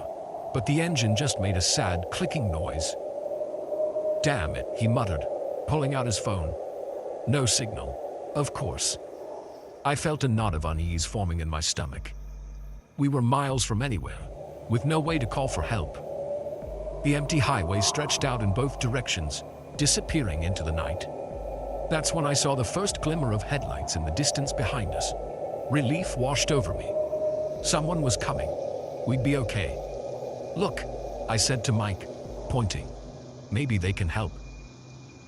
but the engine just made a sad clicking noise. "Damn it," he muttered, pulling out his phone. No signal, of course. I felt a knot of unease forming in my stomach. We were miles from anywhere, with no way to call for help. The empty highway stretched out in both directions, disappearing into the night. That's when I saw the first glimmer of headlights in the distance behind us. Relief washed over me. Someone was coming. We'd be okay. "Look," I said to Mike, pointing. "Maybe they can help."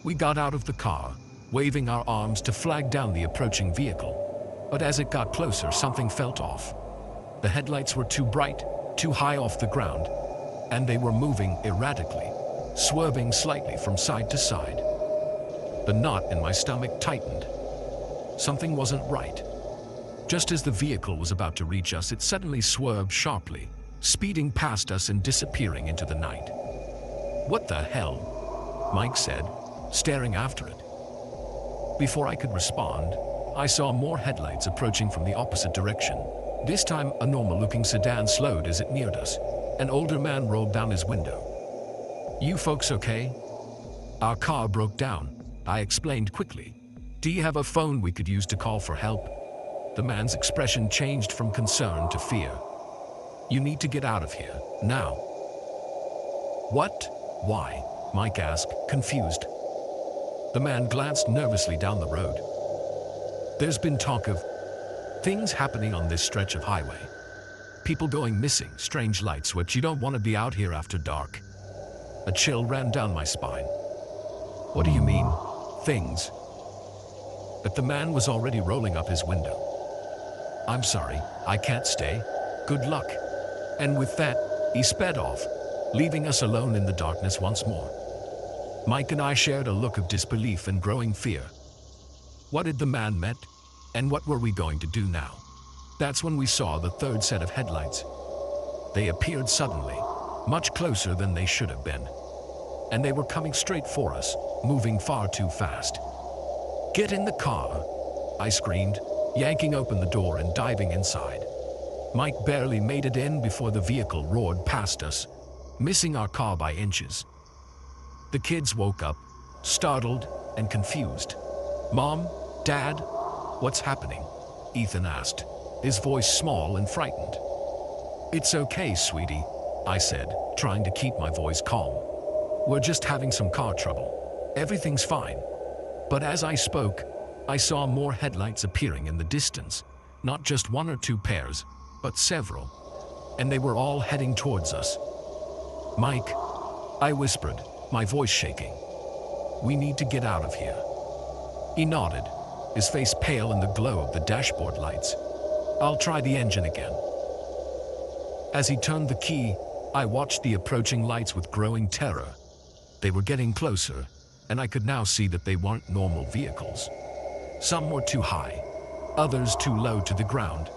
We got out of the car, waving our arms to flag down the approaching vehicle. But as it got closer, something felt off. The headlights were too bright, too high off the ground, and they were moving erratically, swerving slightly from side to side. The knot in my stomach tightened. Something wasn't right. Just as the vehicle was about to reach us, it suddenly swerved sharply, speeding past us and disappearing into the night. "What the hell?" Mike said, staring after it. Before I could respond, I saw more headlights approaching from the opposite direction. This time, a normal-looking sedan slowed as it neared us. An older man rolled down his window. "You folks okay?" "Our car broke down," I explained quickly. "Do you have a phone we could use to call for help?" The man's expression changed from concern to fear. "You need to get out of here, now." "What? Why?" Mike asked, confused. The man glanced nervously down the road. "There's been talk of things happening on this stretch of highway. People going missing, strange light switch. You don't want to be out here after dark." A chill ran down my spine. "What do you mean, things?" But the man was already rolling up his window. "I'm sorry, I can't stay. Good luck." And with that, he sped off, leaving us alone in the darkness once more. Mike and I shared a look of disbelief and growing fear. What had the man meant? And what were we going to do now? That's when we saw the third set of headlights. They appeared suddenly, much closer than they should have been. And they were coming straight for us, moving far too fast. "Get in the car," I screamed, yanking open the door and diving inside. Mike barely made it in before the vehicle roared past us, missing our car by inches. The kids woke up, startled and confused. "Mom? Dad? What's happening?" Ethan asked, his voice small and frightened. "It's okay, sweetie," I said, trying to keep my voice calm. "We're just having some car trouble. Everything's fine." But as I spoke, I saw more headlights appearing in the distance, not just one or two pairs, but several, and they were all heading towards us. "Mike," I whispered, my voice shaking. "We need to get out of here." He nodded, his face pale in the glow of the dashboard lights. "I'll try the engine again." As he turned the key, I watched the approaching lights with growing terror. They were getting closer, and I could now see that they weren't normal vehicles. Some were too high, others too low to the ground.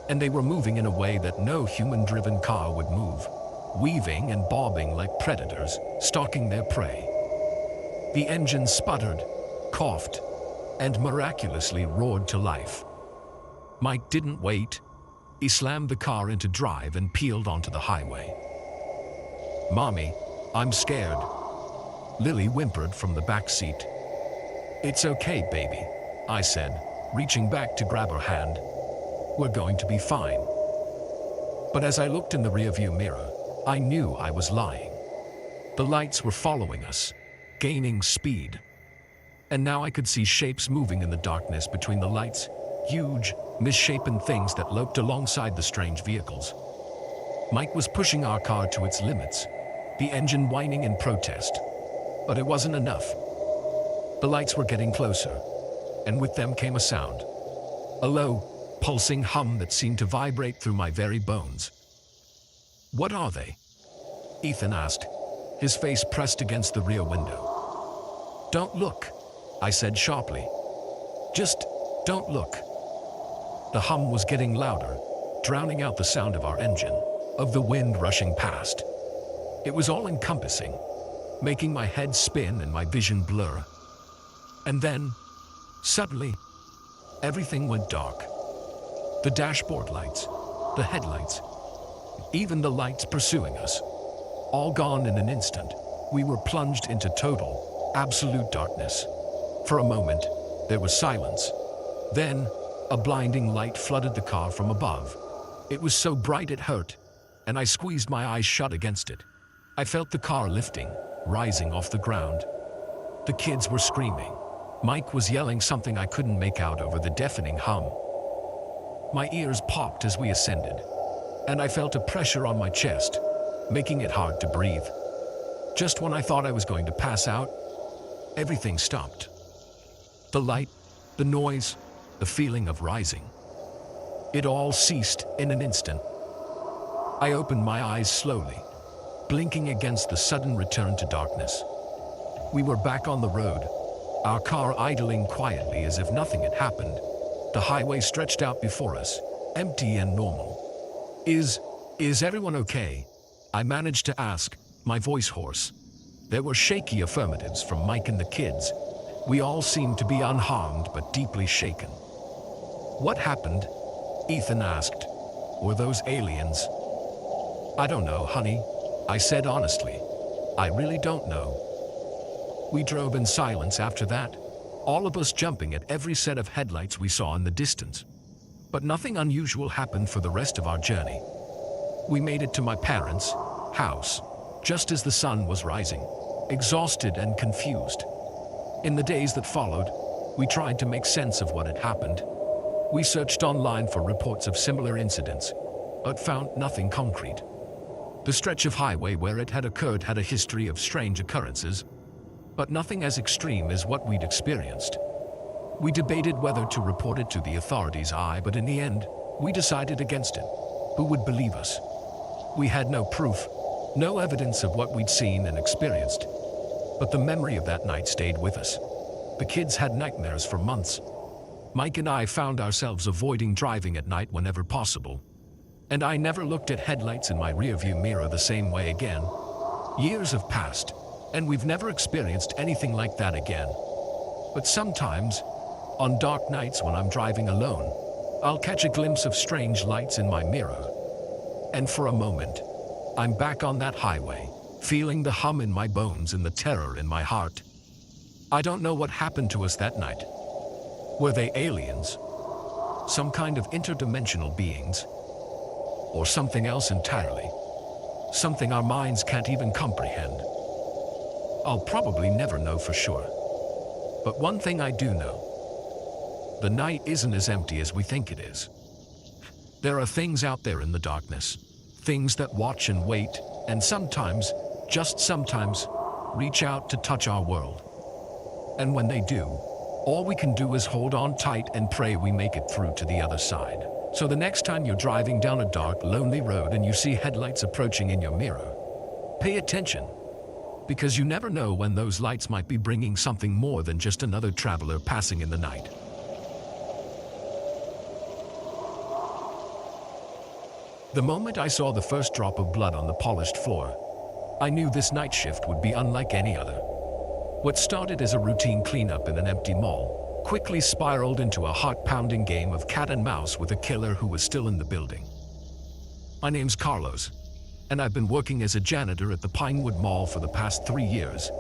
And they were moving in a way that no human-driven car would move, weaving and bobbing like predators, stalking their prey. The engine sputtered, coughed, and miraculously roared to life. Mike didn't wait. He slammed the car into drive and peeled onto the highway. "Mommy, I'm scared," Lily whimpered from the back seat. "It's okay, baby," I said, reaching back to grab her hand. "We're going to be fine." But as I looked in the rearview mirror, I knew I was lying. The lights were following us, gaining speed. And now I could see shapes moving in the darkness between the lights, huge, misshapen things that loped alongside the strange vehicles. Mike was pushing our car to its limits, the engine whining in protest. But it wasn't enough. The lights were getting closer, and with them came a sound. A low, pulsing hum that seemed to vibrate through my very bones. "What are they?" Ethan asked, his face pressed against the rear window. "Don't look," I said sharply. "Just don't look." The hum was getting louder, drowning out the sound of our engine, of the wind rushing past. It was all-encompassing, making my head spin and my vision blur. And then, suddenly, everything went dark. The dashboard lights, the headlights, even the lights pursuing us, all gone in an instant. We were plunged into total, absolute darkness. For a moment, there was silence. Then, a blinding light flooded the car from above. It was so bright it hurt, and I squeezed my eyes shut against it. I felt the car lifting, rising off the ground. The kids were screaming. Mike was yelling something I couldn't make out over the deafening hum. My ears popped as we ascended, and I felt a pressure on my chest, making it hard to breathe. Just when I thought I was going to pass out, everything stopped. The light, the noise, the feeling of rising. It all ceased in an instant. I opened my eyes slowly, blinking against the sudden return to darkness. We were back on the road, our car idling quietly as if nothing had happened. The highway stretched out before us, empty and normal. Is everyone okay?" I managed to ask, my voice hoarse. There were shaky affirmatives from Mike and the kids. We all seemed to be unharmed but deeply shaken. "What happened?" Ethan asked. "Were those aliens?" "I don't know, honey," I said honestly. "I really don't know." We drove in silence after that, all of us jumping at every set of headlights we saw in the distance. But nothing unusual happened for the rest of our journey. We made it to my parents' house, just as the sun was rising, exhausted and confused. In the days that followed, we tried to make sense of what had happened. We searched online for reports of similar incidents, but found nothing concrete. The stretch of highway where it had occurred had a history of strange occurrences, but nothing as extreme as what we'd experienced. We debated whether to report it to the authorities, but in the end, we decided against it. Who would believe us? We had no proof, no evidence of what we'd seen and experienced. But the memory of that night stayed with us. The kids had nightmares for months. Mike and I found ourselves avoiding driving at night whenever possible. And I never looked at headlights in my rearview mirror the same way again. Years have passed, and we've never experienced anything like that again. But sometimes, on dark nights when I'm driving alone, I'll catch a glimpse of strange lights in my mirror. And for a moment, I'm back on that highway, feeling the hum in my bones and the terror in my heart. I don't know what happened to us that night. Were they aliens? Some kind of interdimensional beings? Or something else entirely? Something our minds can't even comprehend? I'll probably never know for sure. But one thing I do know. The night isn't as empty as we think it is. There are things out there in the darkness. Things that watch and wait, and sometimes, just sometimes, reach out to touch our world. And when they do, all we can do is hold on tight and pray we make it through to the other side. So the next time you're driving down a dark, lonely road and you see headlights approaching in your mirror, pay attention. Because you never know when those lights might be bringing something more than just another traveler passing in the night. The moment I saw the first drop of blood on the polished floor, I knew this night shift would be unlike any other. What started as a routine cleanup in an empty mall quickly spiraled into a heart-pounding game of cat and mouse with a killer who was still in the building. My name's Carlos, and I've been working as a janitor at the Pinewood Mall for the past 3 years.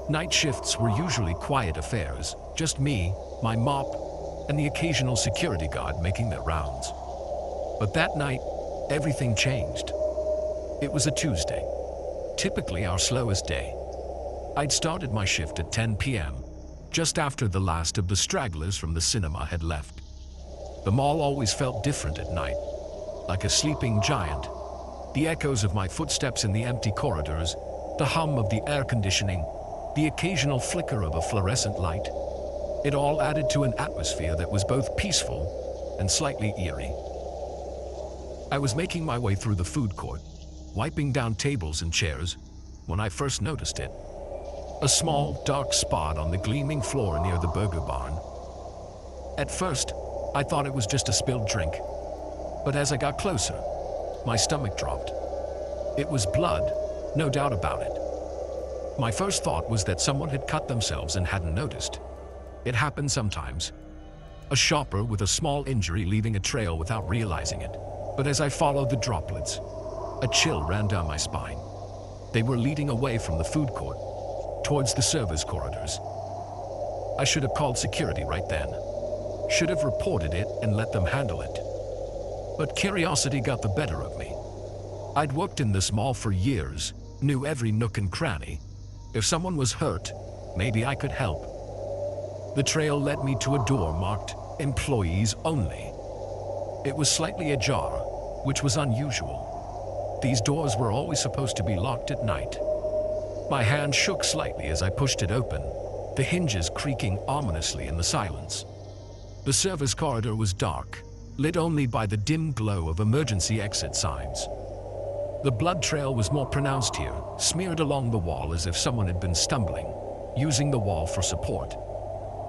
Night shifts were usually quiet affairs, just me, my mop, and the occasional security guard making their rounds. But that night, everything changed. It was a Tuesday, typically our slowest day. I'd started my shift at 10 p.m., just after the last of the stragglers from the cinema had left. The mall always felt different at night, like a sleeping giant. The echoes of my footsteps in the empty corridors, the hum of the air conditioning, the occasional flicker of a fluorescent light. It all added to an atmosphere that was both peaceful and slightly eerie. I was making my way through the food court, wiping down tables and chairs, when I first noticed it. A small, dark spot on the gleaming floor near the burger barn. At first, I thought it was just a spilled drink, but as I got closer, my stomach dropped. It was blood, no doubt about it. My first thought was that someone had cut themselves and hadn't noticed. It happens sometimes. A shopper with a small injury leaving a trail without realizing it. But as I followed the droplets, a chill ran down my spine. They were leading away from the food court, towards the service corridors. I should have called security right then. Should have reported it and let them handle it. But curiosity got the better of me. I'd worked in this mall for years, knew every nook and cranny. If someone was hurt, maybe I could help. The trail led me to a door marked "Employees Only." It was slightly ajar, which was unusual. These doors were always supposed to be locked at night. My hand shook slightly as I pushed it open, the hinges creaking ominously in the silence. The service corridor was dark, lit only by the dim glow of emergency exit signs. The blood trail was more pronounced here, smeared along the wall as if someone had been stumbling, using the wall for support.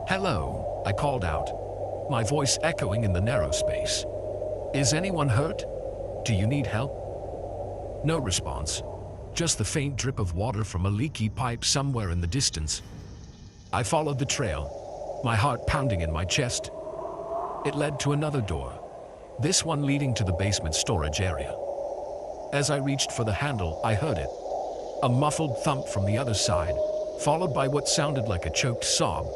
"Hello," I called out, my voice echoing in the narrow space. "Is anyone hurt? Do you need help?" No response, just the faint drip of water from a leaky pipe somewhere in the distance. I followed the trail, my heart pounding in my chest. It led to another door, this one leading to the basement storage area. As I reached for the handle, I heard it, a muffled thump from the other side, followed by what sounded like a choked sob.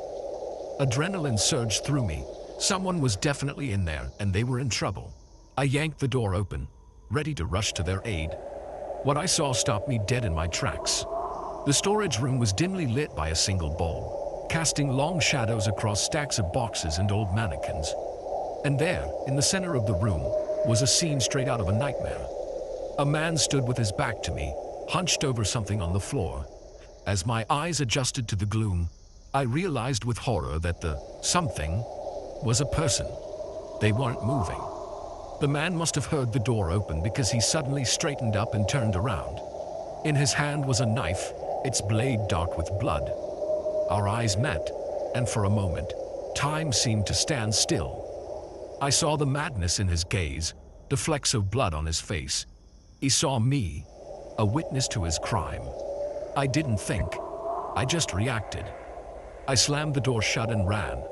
Adrenaline surged through me. Someone was definitely in there, and they were in trouble. I yanked the door open, ready to rush to their aid. What I saw stopped me dead in my tracks. The storage room was dimly lit by a single bulb, casting long shadows across stacks of boxes and old mannequins. And there, in the center of the room, was a scene straight out of a nightmare. A man stood with his back to me, hunched over something on the floor. As my eyes adjusted to the gloom, I realized with horror that the something was a person. They weren't moving. The man must have heard the door open because he suddenly straightened up and turned around. In his hand was a knife, its blade dark with blood. Our eyes met, and for a moment, time seemed to stand still. I saw the madness in his gaze, the flecks of blood on his face. He saw me, a witness to his crime. I didn't think. I just reacted. I slammed the door shut and ran,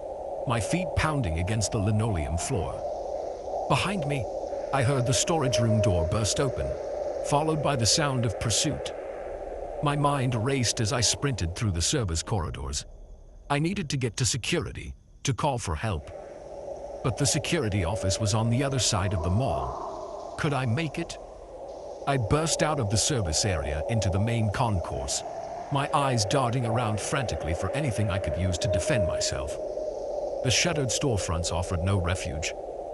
my feet pounding against the linoleum floor. Behind me, I heard the storage room door burst open, followed by the sound of pursuit. My mind raced as I sprinted through the service corridors. I needed to get to security, to call for help. But the security office was on the other side of the mall. Could I make it? I burst out of the service area into the main concourse, my eyes darting around frantically for anything I could use to defend myself. The shuttered storefronts offered no refuge.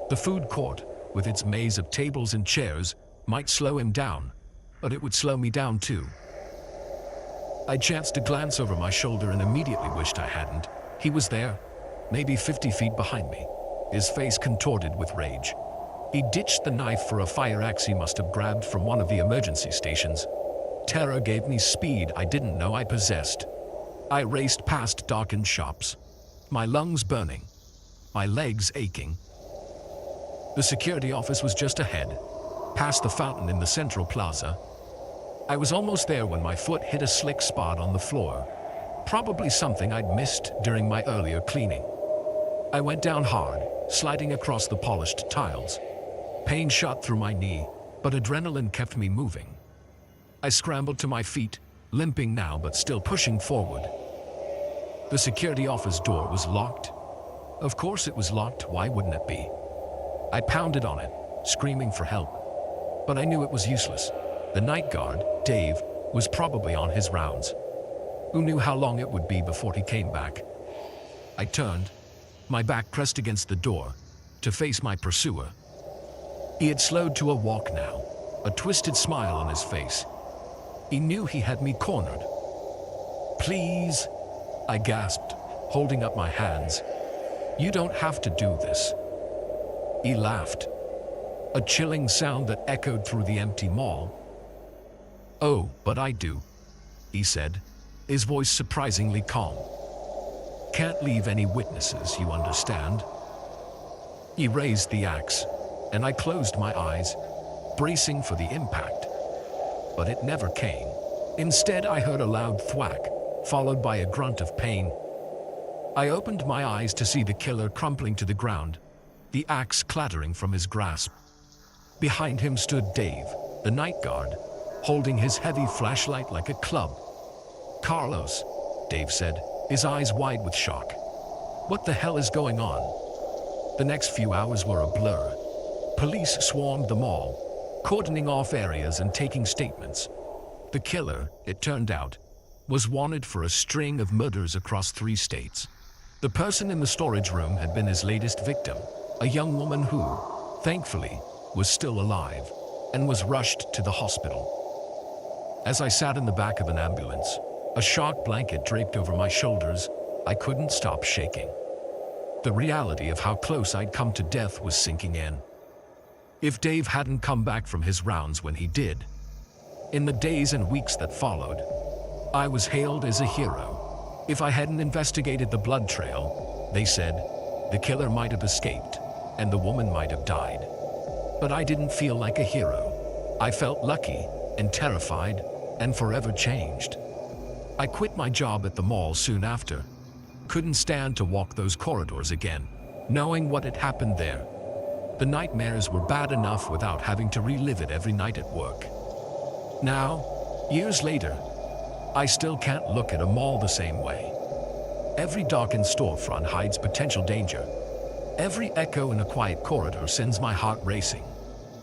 The food court, with its maze of tables and chairs, might slow him down, but it would slow me down too. I chanced to glance over my shoulder and immediately wished I hadn't. He was there, maybe 50 feet behind me, his face contorted with rage. He ditched the knife for a fire axe he must have grabbed from one of the emergency stations. Terror gave me speed I didn't know I possessed. I raced past darkened shops, my lungs burning, my legs aching. The security office was just ahead, past the fountain in the central plaza. I was almost there when my foot hit a slick spot on the floor, probably something I'd missed during my earlier cleaning. I went down hard, sliding across the polished tiles. Pain shot through my knee, but adrenaline kept me moving. I scrambled to my feet, limping now but still pushing forward. The security office door was locked. Of course it was locked, why wouldn't it be? I pounded on it, screaming for help. But I knew it was useless. The night guard, Dave, was probably on his rounds. Who knew how long it would be before he came back? I turned, my back pressed against the door, to face my pursuer. He had slowed to a walk now, a twisted smile on his face. He knew he had me cornered. "Please," I gasped, holding up my hands. "You don't have to do this." He laughed, a chilling sound that echoed through the empty mall. "Oh, but I do," he said, his voice surprisingly calm. "Can't leave any witnesses, you understand?" He raised the axe, and I closed my eyes, bracing for the impact. But it never came. Instead, I heard a loud thwack, followed by a grunt of pain. I opened my eyes to see the killer crumpling to the ground, the axe clattering from his grasp. Behind him stood Dave, the night guard, holding his heavy flashlight like a club. "Carlos," Dave said, his eyes wide with shock. "What the hell is going on?" The next few hours were a blur. Police swarmed the mall, cordoning off areas and taking statements. The killer, it turned out, was wanted for a string of murders across 3 states. The person in the storage room had been his latest victim, a young woman who, thankfully, was still alive and was rushed to the hospital. As I sat in the back of an ambulance, a shark blanket draped over my shoulders, I couldn't stop shaking. The reality of how close I'd come to death was sinking in. If Dave hadn't come back from his rounds when he did, in the days and weeks that followed, I was hailed as a hero. If I hadn't investigated the blood trail, they said, the killer might have escaped, and the woman might have died. But I didn't feel like a hero. I felt lucky, and terrified, and forever changed. I quit my job at the mall soon after. Couldn't stand to walk those corridors again, knowing what had happened there. The nightmares were bad enough without having to relive it every night at work. Now, years later, I still can't look at a mall the same way. Every darkened storefront hides potential danger. Every echo in a quiet corridor sends my heart racing.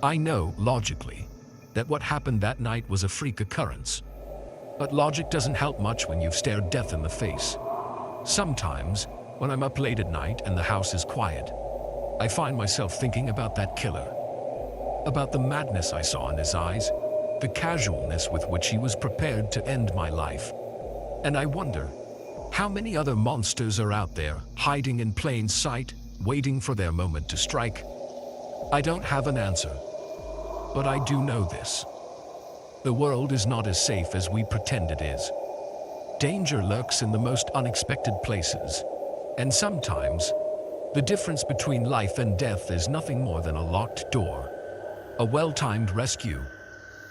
I know, logically, that what happened that night was a freak occurrence. But logic doesn't help much when you've stared death in the face. Sometimes, when I'm up late at night and the house is quiet, I find myself thinking about that killer. About the madness I saw in his eyes, the casualness with which he was prepared to end my life. And I wonder, how many other monsters are out there, hiding in plain sight, waiting for their moment to strike? I don't have an answer, but I do know this. The world is not as safe as we pretend it is. Danger lurks in the most unexpected places, and sometimes, the difference between life and death is nothing more than a locked door, a well-timed rescue,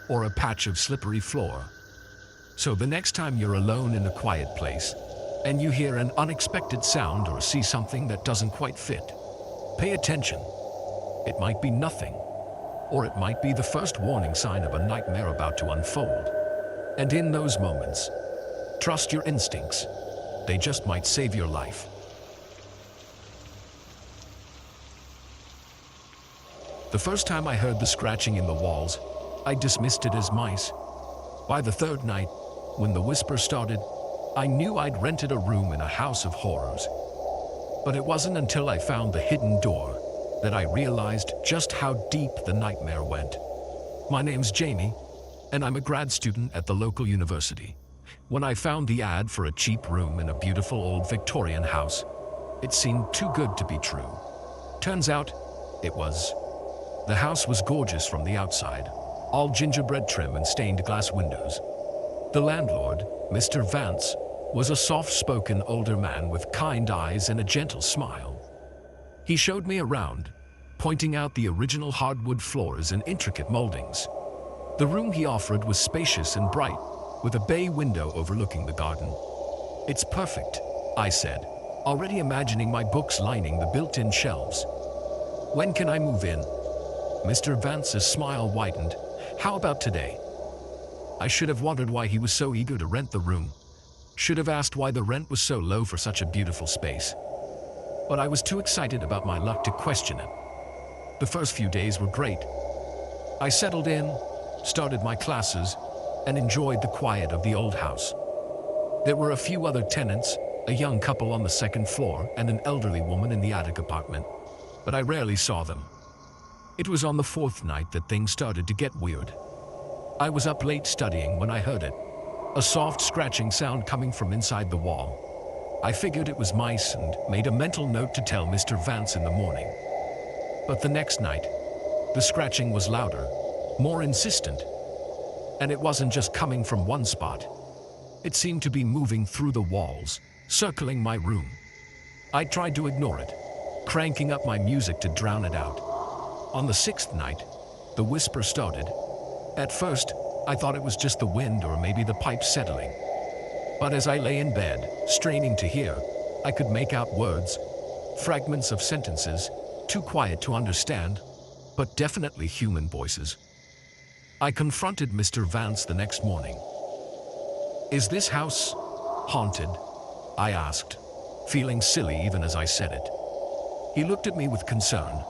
or a patch of slippery floor. So the next time you're alone in a quiet place, and you hear an unexpected sound or see something that doesn't quite fit, pay attention. It might be nothing, or it might be the first warning sign of a nightmare about to unfold. And in those moments, trust your instincts. They just might save your life. The first time I heard the scratching in the walls, I dismissed it as mice. By the third night, when the whisper started, I knew I'd rented a room in a house of horrors. But it wasn't until I found the hidden door that I realized just how deep the nightmare went. My name's Jamie, and I'm a grad student at the local university. When I found the ad for a cheap room in a beautiful old Victorian house, it seemed too good to be true. Turns out, it was. The house was gorgeous from the outside, all gingerbread trim and stained glass windows. The landlord, Mr. Vance, was a soft-spoken older man with kind eyes and a gentle smile. He showed me around, pointing out the original hardwood floors and intricate moldings. The room he offered was spacious and bright, with a bay window overlooking the garden. "It's perfect," I said, already imagining my books lining the built-in shelves. "When can I move in?" Mr. Vance's smile widened. "How about today?" I should have wondered why he was so eager to rent the room. Should have asked why the rent was so low for such a beautiful space. But I was too excited about my luck to question it. The first few days were great. I settled in, started my classes, and enjoyed the quiet of the old house. There were a few other tenants, a young couple on the second floor and an elderly woman in the attic apartment, but I rarely saw them. It was on the fourth night that things started to get weird. I was up late studying when I heard it, a soft scratching sound coming from inside the wall. I figured it was mice and made a mental note to tell Mr. Vance in the morning. But the next night, the scratching was louder, more insistent, and it wasn't just coming from one spot. It seemed to be moving through the walls, circling my room. I tried to ignore it, cranking up my music to drown it out. On the sixth night, the whisper started. At first, I thought it was just the wind or maybe the pipe settling. But as I lay in bed, straining to hear, I could make out words, fragments of sentences, too quiet to understand, but definitely human voices. I confronted Mr. Vance the next morning. "Is this house haunted?" I asked, feeling silly even as I said it. He looked at me with concern.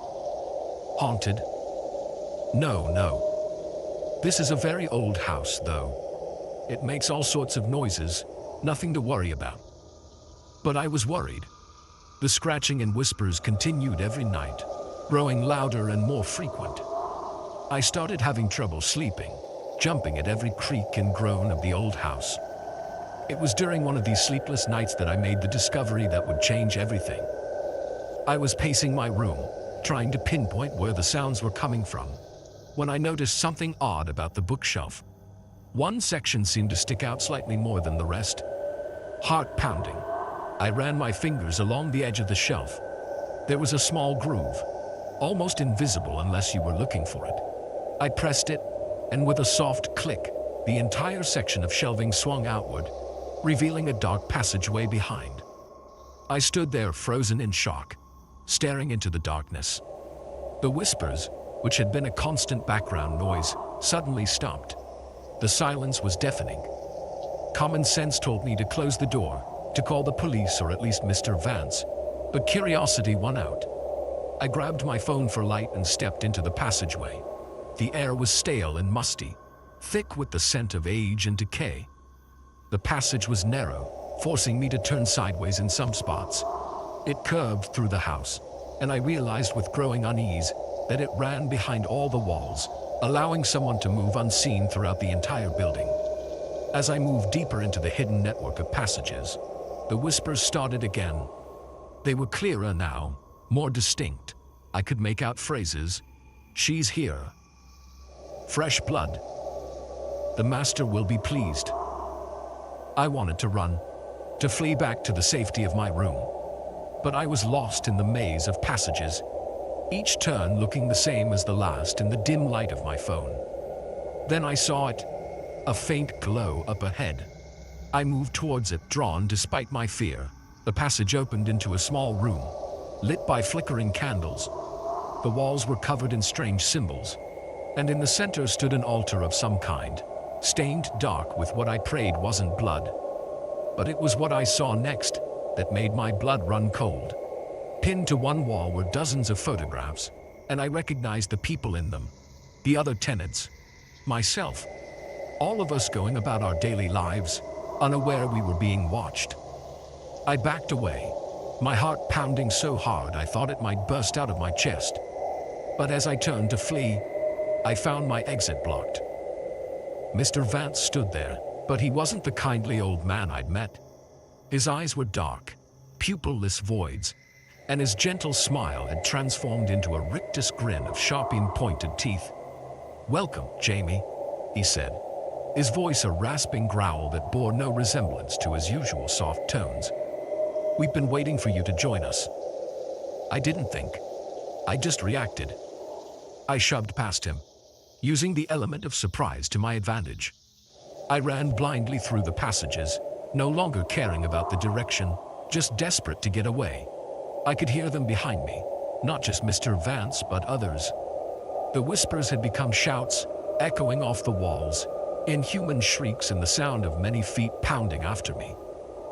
"Haunted? No. This is a very old house, though. It makes all sorts of noises, nothing to worry about." But I was worried. The scratching and whispers continued every night, growing louder and more frequent. I started having trouble sleeping, jumping at every creak and groan of the old house. It was during one of these sleepless nights that I made the discovery that would change everything. I was pacing my room, trying to pinpoint where the sounds were coming from, when I noticed something odd about the bookshelf. One section seemed to stick out slightly more than the rest. Heart pounding, I ran my fingers along the edge of the shelf. There was a small groove, almost invisible unless you were looking for it. I pressed it, and with a soft click, the entire section of shelving swung outward, revealing a dark passageway behind. I stood there frozen in shock, staring into the darkness. The whispers, which had been a constant background noise, suddenly stopped. The silence was deafening. Common sense told me to close the door, to call the police or at least Mr. Vance, but curiosity won out. I grabbed my phone for light and stepped into the passageway. The air was stale and musty, thick with the scent of age and decay. The passage was narrow, forcing me to turn sideways in some spots. It curved through the house, and I realized with growing unease that it ran behind all the walls, allowing someone to move unseen throughout the entire building. As I moved deeper into the hidden network of passages, the whispers started again. They were clearer now, more distinct. I could make out phrases. "She's here. Fresh blood. The master will be pleased." I wanted to run, to flee back to the safety of my room. But I was lost in the maze of passages, each turn looking the same as the last in the dim light of my phone. Then I saw it, a faint glow up ahead. I moved towards it, drawn despite my fear. The passage opened into a small room, lit by flickering candles. The walls were covered in strange symbols, and in the center stood an altar of some kind, stained dark with what I prayed wasn't blood. But it was what I saw next that made my blood run cold. Pinned to one wall were dozens of photographs, and I recognized the people in them, the other tenants, myself, all of us going about our daily lives, unaware we were being watched. I backed away, my heart pounding so hard I thought it might burst out of my chest. But as I turned to flee, I found my exit blocked. Mr. Vance stood there, but he wasn't the kindly old man I'd met. His eyes were dark, pupil-less voids, and his gentle smile had transformed into a rictus grin of sharp-pointed teeth. "Welcome, Jamie," he said, his voice a rasping growl that bore no resemblance to his usual soft tones. "We've been waiting for you to join us." I didn't think. I just reacted. I shoved past him, using the element of surprise to my advantage. I ran blindly through the passages, no longer caring about the direction, just desperate to get away. I could hear them behind me, not just Mr. Vance but others. The whispers had become shouts, echoing off the walls, inhuman shrieks and the sound of many feet pounding after me.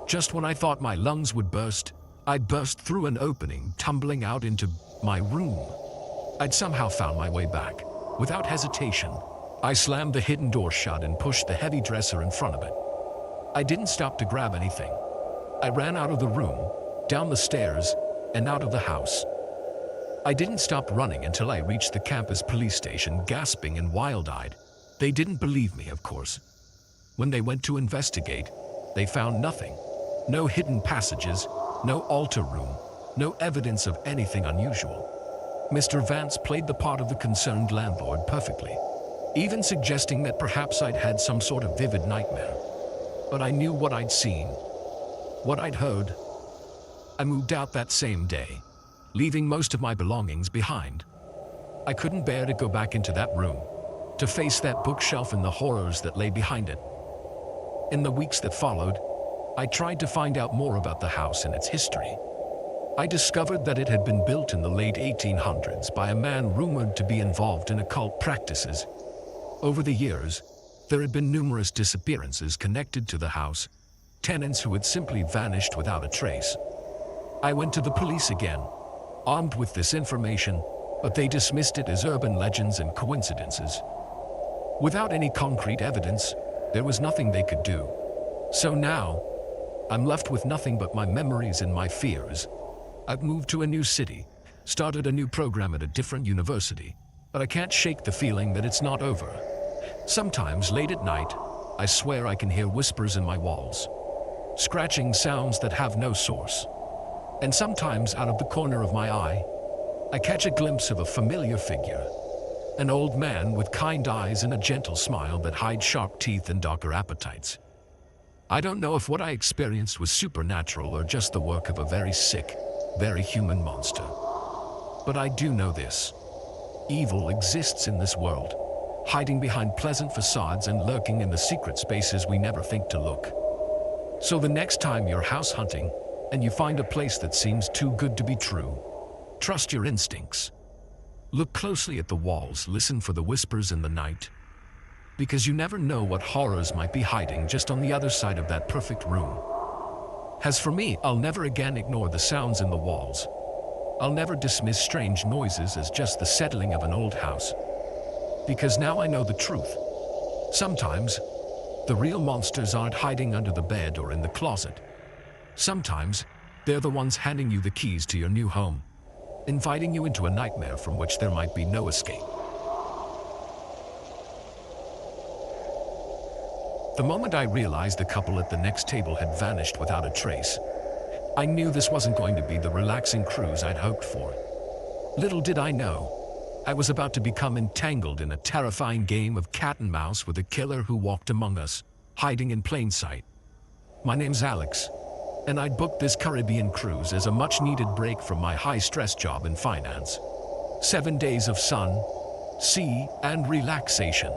Just when I thought my lungs would burst, I burst through an opening, tumbling out into my room. I'd somehow found my way back. Without hesitation, I slammed the hidden door shut and pushed the heavy dresser in front of it. I didn't stop to grab anything. I ran out of the room, down the stairs, and out of the house. I didn't stop running until I reached the campus police station, gasping and wild-eyed. They didn't believe me, of course. When they went to investigate, they found nothing. No hidden passages, no altar room, no evidence of anything unusual. Mr. Vance played the part of the concerned landlord perfectly, even suggesting that perhaps I'd had some sort of vivid nightmare. But I knew what I'd seen, what I'd heard. I moved out that same day, leaving most of my belongings behind. I couldn't bear to go back into that room, to face that bookshelf and the horrors that lay behind it. In the weeks that followed, I tried to find out more about the house and its history. I discovered that it had been built in the late 1800s by a man rumored to be involved in occult practices. Over the years, there had been numerous disappearances connected to the house, tenants who had simply vanished without a trace. I went to the police again, armed with this information, but they dismissed it as urban legends and coincidences. Without any concrete evidence, there was nothing they could do. So now, I'm left with nothing but my memories and my fears. I've moved to a new city, started a new program at a different university, but I can't shake the feeling that it's not over. Sometimes, late at night, I swear I can hear whispers in my walls, scratching sounds that have no source. And sometimes, out of the corner of my eye, I catch a glimpse of a familiar figure, an old man with kind eyes and a gentle smile that hides sharp teeth and darker appetites. I don't know if what I experienced was supernatural or just the work of a very sick, very human monster. But I do know this. Evil exists in this world, hiding behind pleasant facades and lurking in the secret spaces we never think to look. So the next time you're house hunting and you find a place that seems too good to be true, trust your instincts. Look closely at the walls, listen for the whispers in the night, because you never know what horrors might be hiding just on the other side of that perfect room. As for me, I'll never again ignore the sounds in the walls. I'll never dismiss strange noises as just the settling of an old house. Because now I know the truth. Sometimes, the real monsters aren't hiding under the bed or in the closet. Sometimes, they're the ones handing you the keys to your new home, inviting you into a nightmare from which there might be no escape. The moment I realized the couple at the next table had vanished without a trace, I knew this wasn't going to be the relaxing cruise I'd hoped for. Little did I know, I was about to become entangled in a terrifying game of cat and mouse with a killer who walked among us, hiding in plain sight. My name's Alex, and I'd booked this Caribbean cruise as a much-needed break from my high-stress job in finance. 7 days of sun, sea, and relaxation.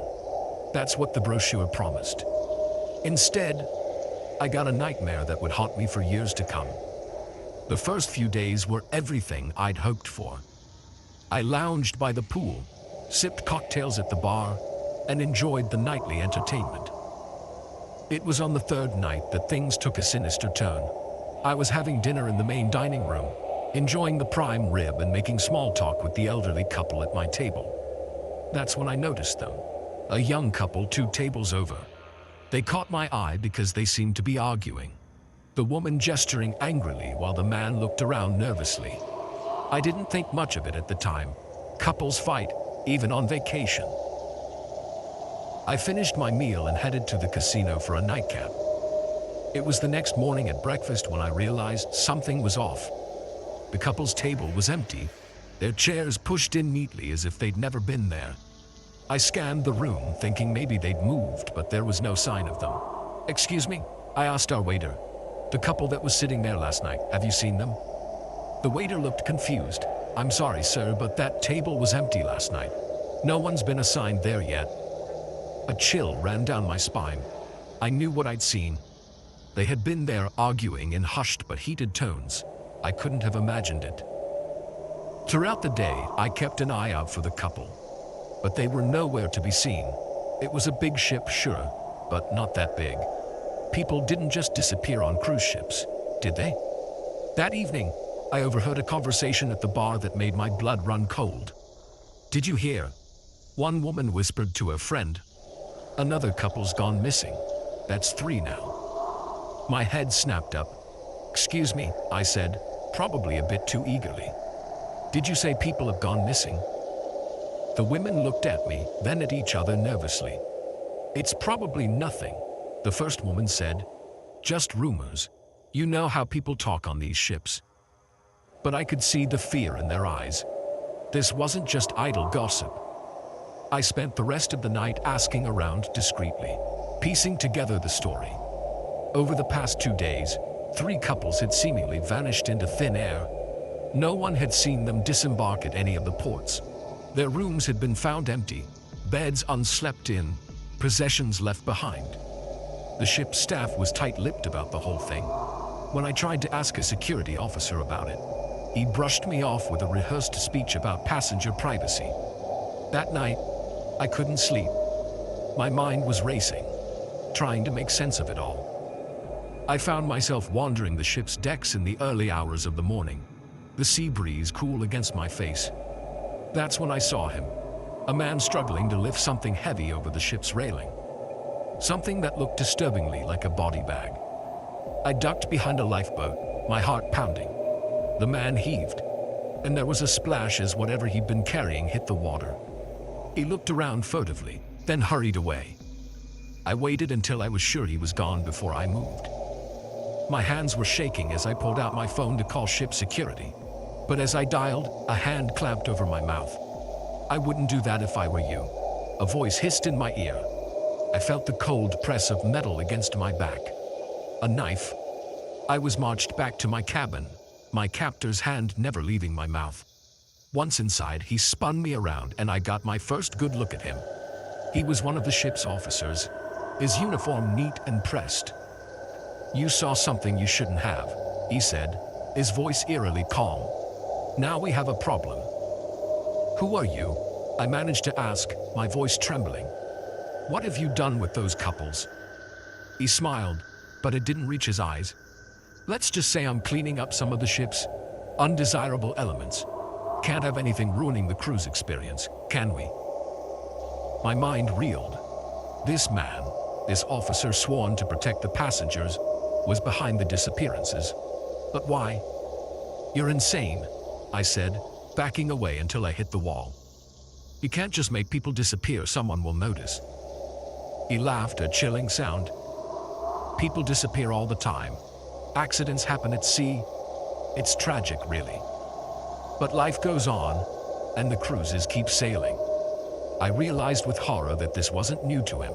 That's what the brochure promised. Instead, I got a nightmare that would haunt me for years to come. The first few days were everything I'd hoped for. I lounged by the pool, sipped cocktails at the bar, and enjoyed the nightly entertainment. It was on the third night that things took a sinister turn. I was having dinner in the main dining room, enjoying the prime rib and making small talk with the elderly couple at my table. That's when I noticed them, a young couple 2 tables over. They caught my eye because they seemed to be arguing, the woman gesturing angrily while the man looked around nervously. I didn't think much of it at the time. Couples fight, even on vacation. I finished my meal and headed to the casino for a nightcap. It was the next morning at breakfast when I realized something was off. The couple's table was empty, their chairs pushed in neatly as if they'd never been there. I scanned the room, thinking maybe they'd moved, but there was no sign of them. "Excuse me?" I asked our waiter. "The couple that was sitting there last night, have you seen them?" The waiter looked confused. "I'm sorry, sir, but that table was empty last night. No one's been assigned there yet." A chill ran down my spine. I knew what I'd seen. They had been there arguing in hushed but heated tones. I couldn't have imagined it. Throughout the day, I kept an eye out for the couple, but they were nowhere to be seen. It was a big ship, sure, but not that big. People didn't just disappear on cruise ships, did they? That evening, I overheard a conversation at the bar that made my blood run cold. "Did you hear?" One woman whispered to her friend. "Another couple's gone missing. That's 3 now." My head snapped up. "Excuse me," I said, probably a bit too eagerly. "Did you say people have gone missing?" The women looked at me, then at each other nervously. "It's probably nothing," the first woman said. "Just rumors. You know how people talk on these ships." But I could see the fear in their eyes. This wasn't just idle gossip. I spent the rest of the night asking around discreetly, piecing together the story. Over the past 2 days, 3 couples had seemingly vanished into thin air. No one had seen them disembark at any of the ports. Their rooms had been found empty, beds unslept in, possessions left behind. The ship's staff was tight-lipped about the whole thing. When I tried to ask a security officer about it, he brushed me off with a rehearsed speech about passenger privacy. That night, I couldn't sleep. My mind was racing, trying to make sense of it all. I found myself wandering the ship's decks in the early hours of the morning, the sea breeze cool against my face. That's when I saw him, a man struggling to lift something heavy over the ship's railing. Something that looked disturbingly like a body bag. I ducked behind a lifeboat, my heart pounding. The man heaved, and there was a splash as whatever he'd been carrying hit the water. He looked around furtively, then hurried away. I waited until I was sure he was gone before I moved. My hands were shaking as I pulled out my phone to call ship security. But as I dialed, a hand clamped over my mouth. "I wouldn't do that if I were you," a voice hissed in my ear. I felt the cold press of metal against my back. A knife. I was marched back to my cabin, my captor's hand never leaving my mouth. Once inside, he spun me around and I got my first good look at him. He was one of the ship's officers, his uniform neat and pressed. "You saw something you shouldn't have," he said, his voice eerily calm. "Now we have a problem." "Who are you?" I managed to ask, my voice trembling. "What have you done with those couples?" He smiled, but it didn't reach his eyes. "Let's just say I'm cleaning up some of the ship's undesirable elements. Can't have anything ruining the cruise experience, can we?" My mind reeled. This man, this officer sworn to protect the passengers, was behind the disappearances. But why? "You're insane," I said, backing away until I hit the wall. "You can't just make people disappear, someone will notice." He laughed, a chilling sound. "People disappear all the time. Accidents happen at sea. It's tragic, really. But life goes on, and the cruises keep sailing." I realized with horror that this wasn't new to him.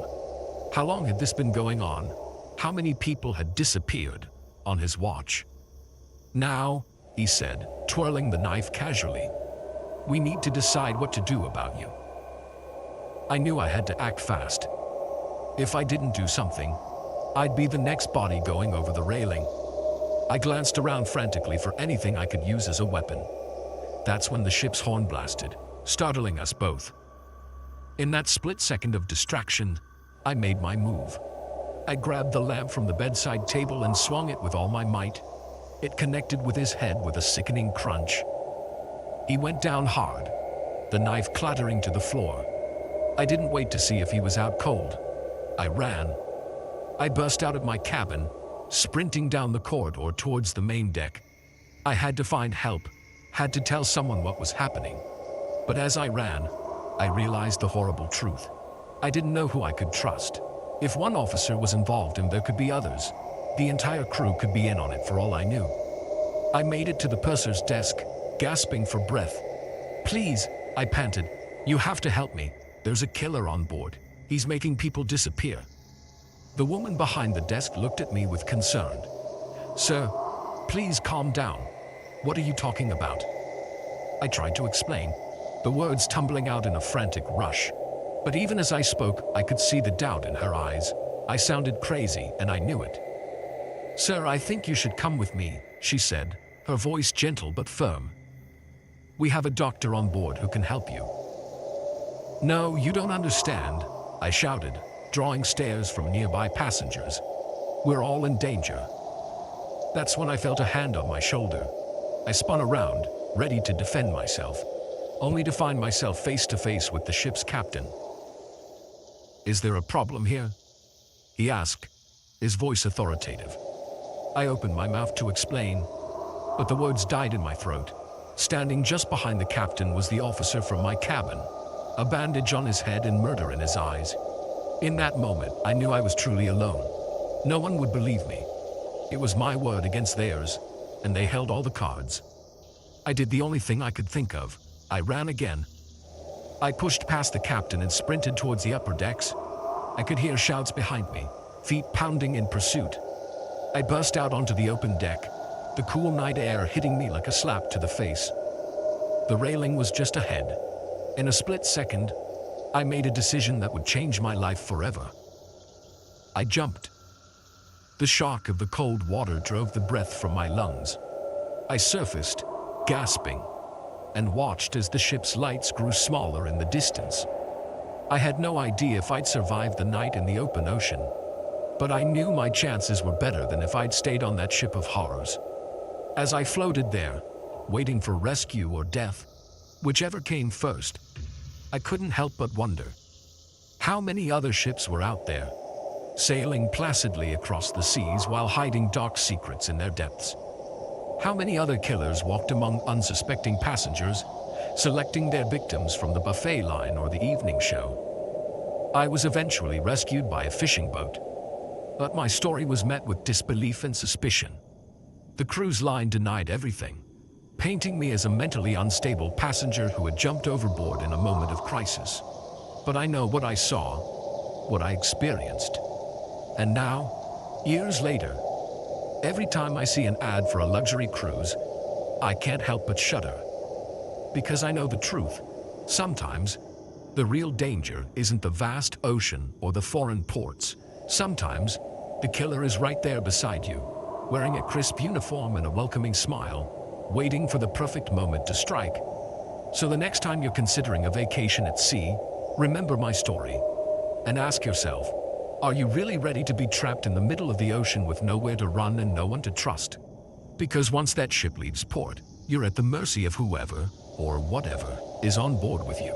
How long had this been going on? How many people had disappeared on his watch? "Now," he said, twirling the knife casually, "we need to decide what to do about you." I knew I had to act fast. If I didn't do something, I'd be the next body going over the railing. I glanced around frantically for anything I could use as a weapon. That's when the ship's horn blasted, startling us both. In that split second of distraction, I made my move. I grabbed the lamp from the bedside table and swung it with all my might. It connected with his head with a sickening crunch. He went down hard, the knife clattering to the floor. I didn't wait to see if he was out cold. I ran. I burst out of my cabin, sprinting down the corridor towards the main deck. I had to find help, had to tell someone what was happening. But as I ran, I realized the horrible truth. I didn't know who I could trust. If one officer was involved and there could be others, the entire crew could be in on it for all I knew. I made it to the purser's desk, gasping for breath. "Please," I panted, "you have to help me. There's a killer on board. He's making people disappear." The woman behind the desk looked at me with concern. "Sir, please calm down. What are you talking about?" I tried to explain, the words tumbling out in a frantic rush. But even as I spoke, I could see the doubt in her eyes. I sounded crazy, and I knew it. "Sir, I think you should come with me," she said, her voice gentle but firm. "We have a doctor on board who can help you." "No, you don't understand," I shouted, drawing stares from nearby passengers. "We're all in danger." That's when I felt a hand on my shoulder. I spun around, ready to defend myself, only to find myself face to face with the ship's captain. "Is there a problem here?" he asked, his voice authoritative. I opened my mouth to explain, but the words died in my throat. Standing just behind the captain was the officer from my cabin, a bandage on his head and murder in his eyes. In that moment, I knew I was truly alone. No one would believe me. It was my word against theirs, and they held all the cards. I did the only thing I could think of. I ran again. I pushed past the captain and sprinted towards the upper decks. I could hear shouts behind me, feet pounding in pursuit. I burst out onto the open deck, the cool night air hitting me like a slap to the face. The railing was just ahead. In a split second, I made a decision that would change my life forever. I jumped. The shock of the cold water drove the breath from my lungs. I surfaced, gasping, and watched as the ship's lights grew smaller in the distance. I had no idea if I'd survive the night in the open ocean, but I knew my chances were better than if I'd stayed on that ship of horrors. As I floated there, waiting for rescue or death, whichever came first, I couldn't help but wonder, how many other ships were out there, sailing placidly across the seas while hiding dark secrets in their depths? How many other killers walked among unsuspecting passengers, selecting their victims from the buffet line or the evening show? I was eventually rescued by a fishing boat, but my story was met with disbelief and suspicion. The cruise line denied everything, painting me as a mentally unstable passenger who had jumped overboard in a moment of crisis. But I know what I saw, what I experienced. And now, years later, every time I see an ad for a luxury cruise, I can't help but shudder. Because I know the truth. Sometimes, the real danger isn't the vast ocean or the foreign ports. Sometimes, the killer is right there beside you, wearing a crisp uniform and a welcoming smile, waiting for the perfect moment to strike. So the next time you're considering a vacation at sea, remember my story and ask yourself, are you really ready to be trapped in the middle of the ocean with nowhere to run and no one to trust? Because once that ship leaves port, you're at the mercy of whoever or whatever is on board with you.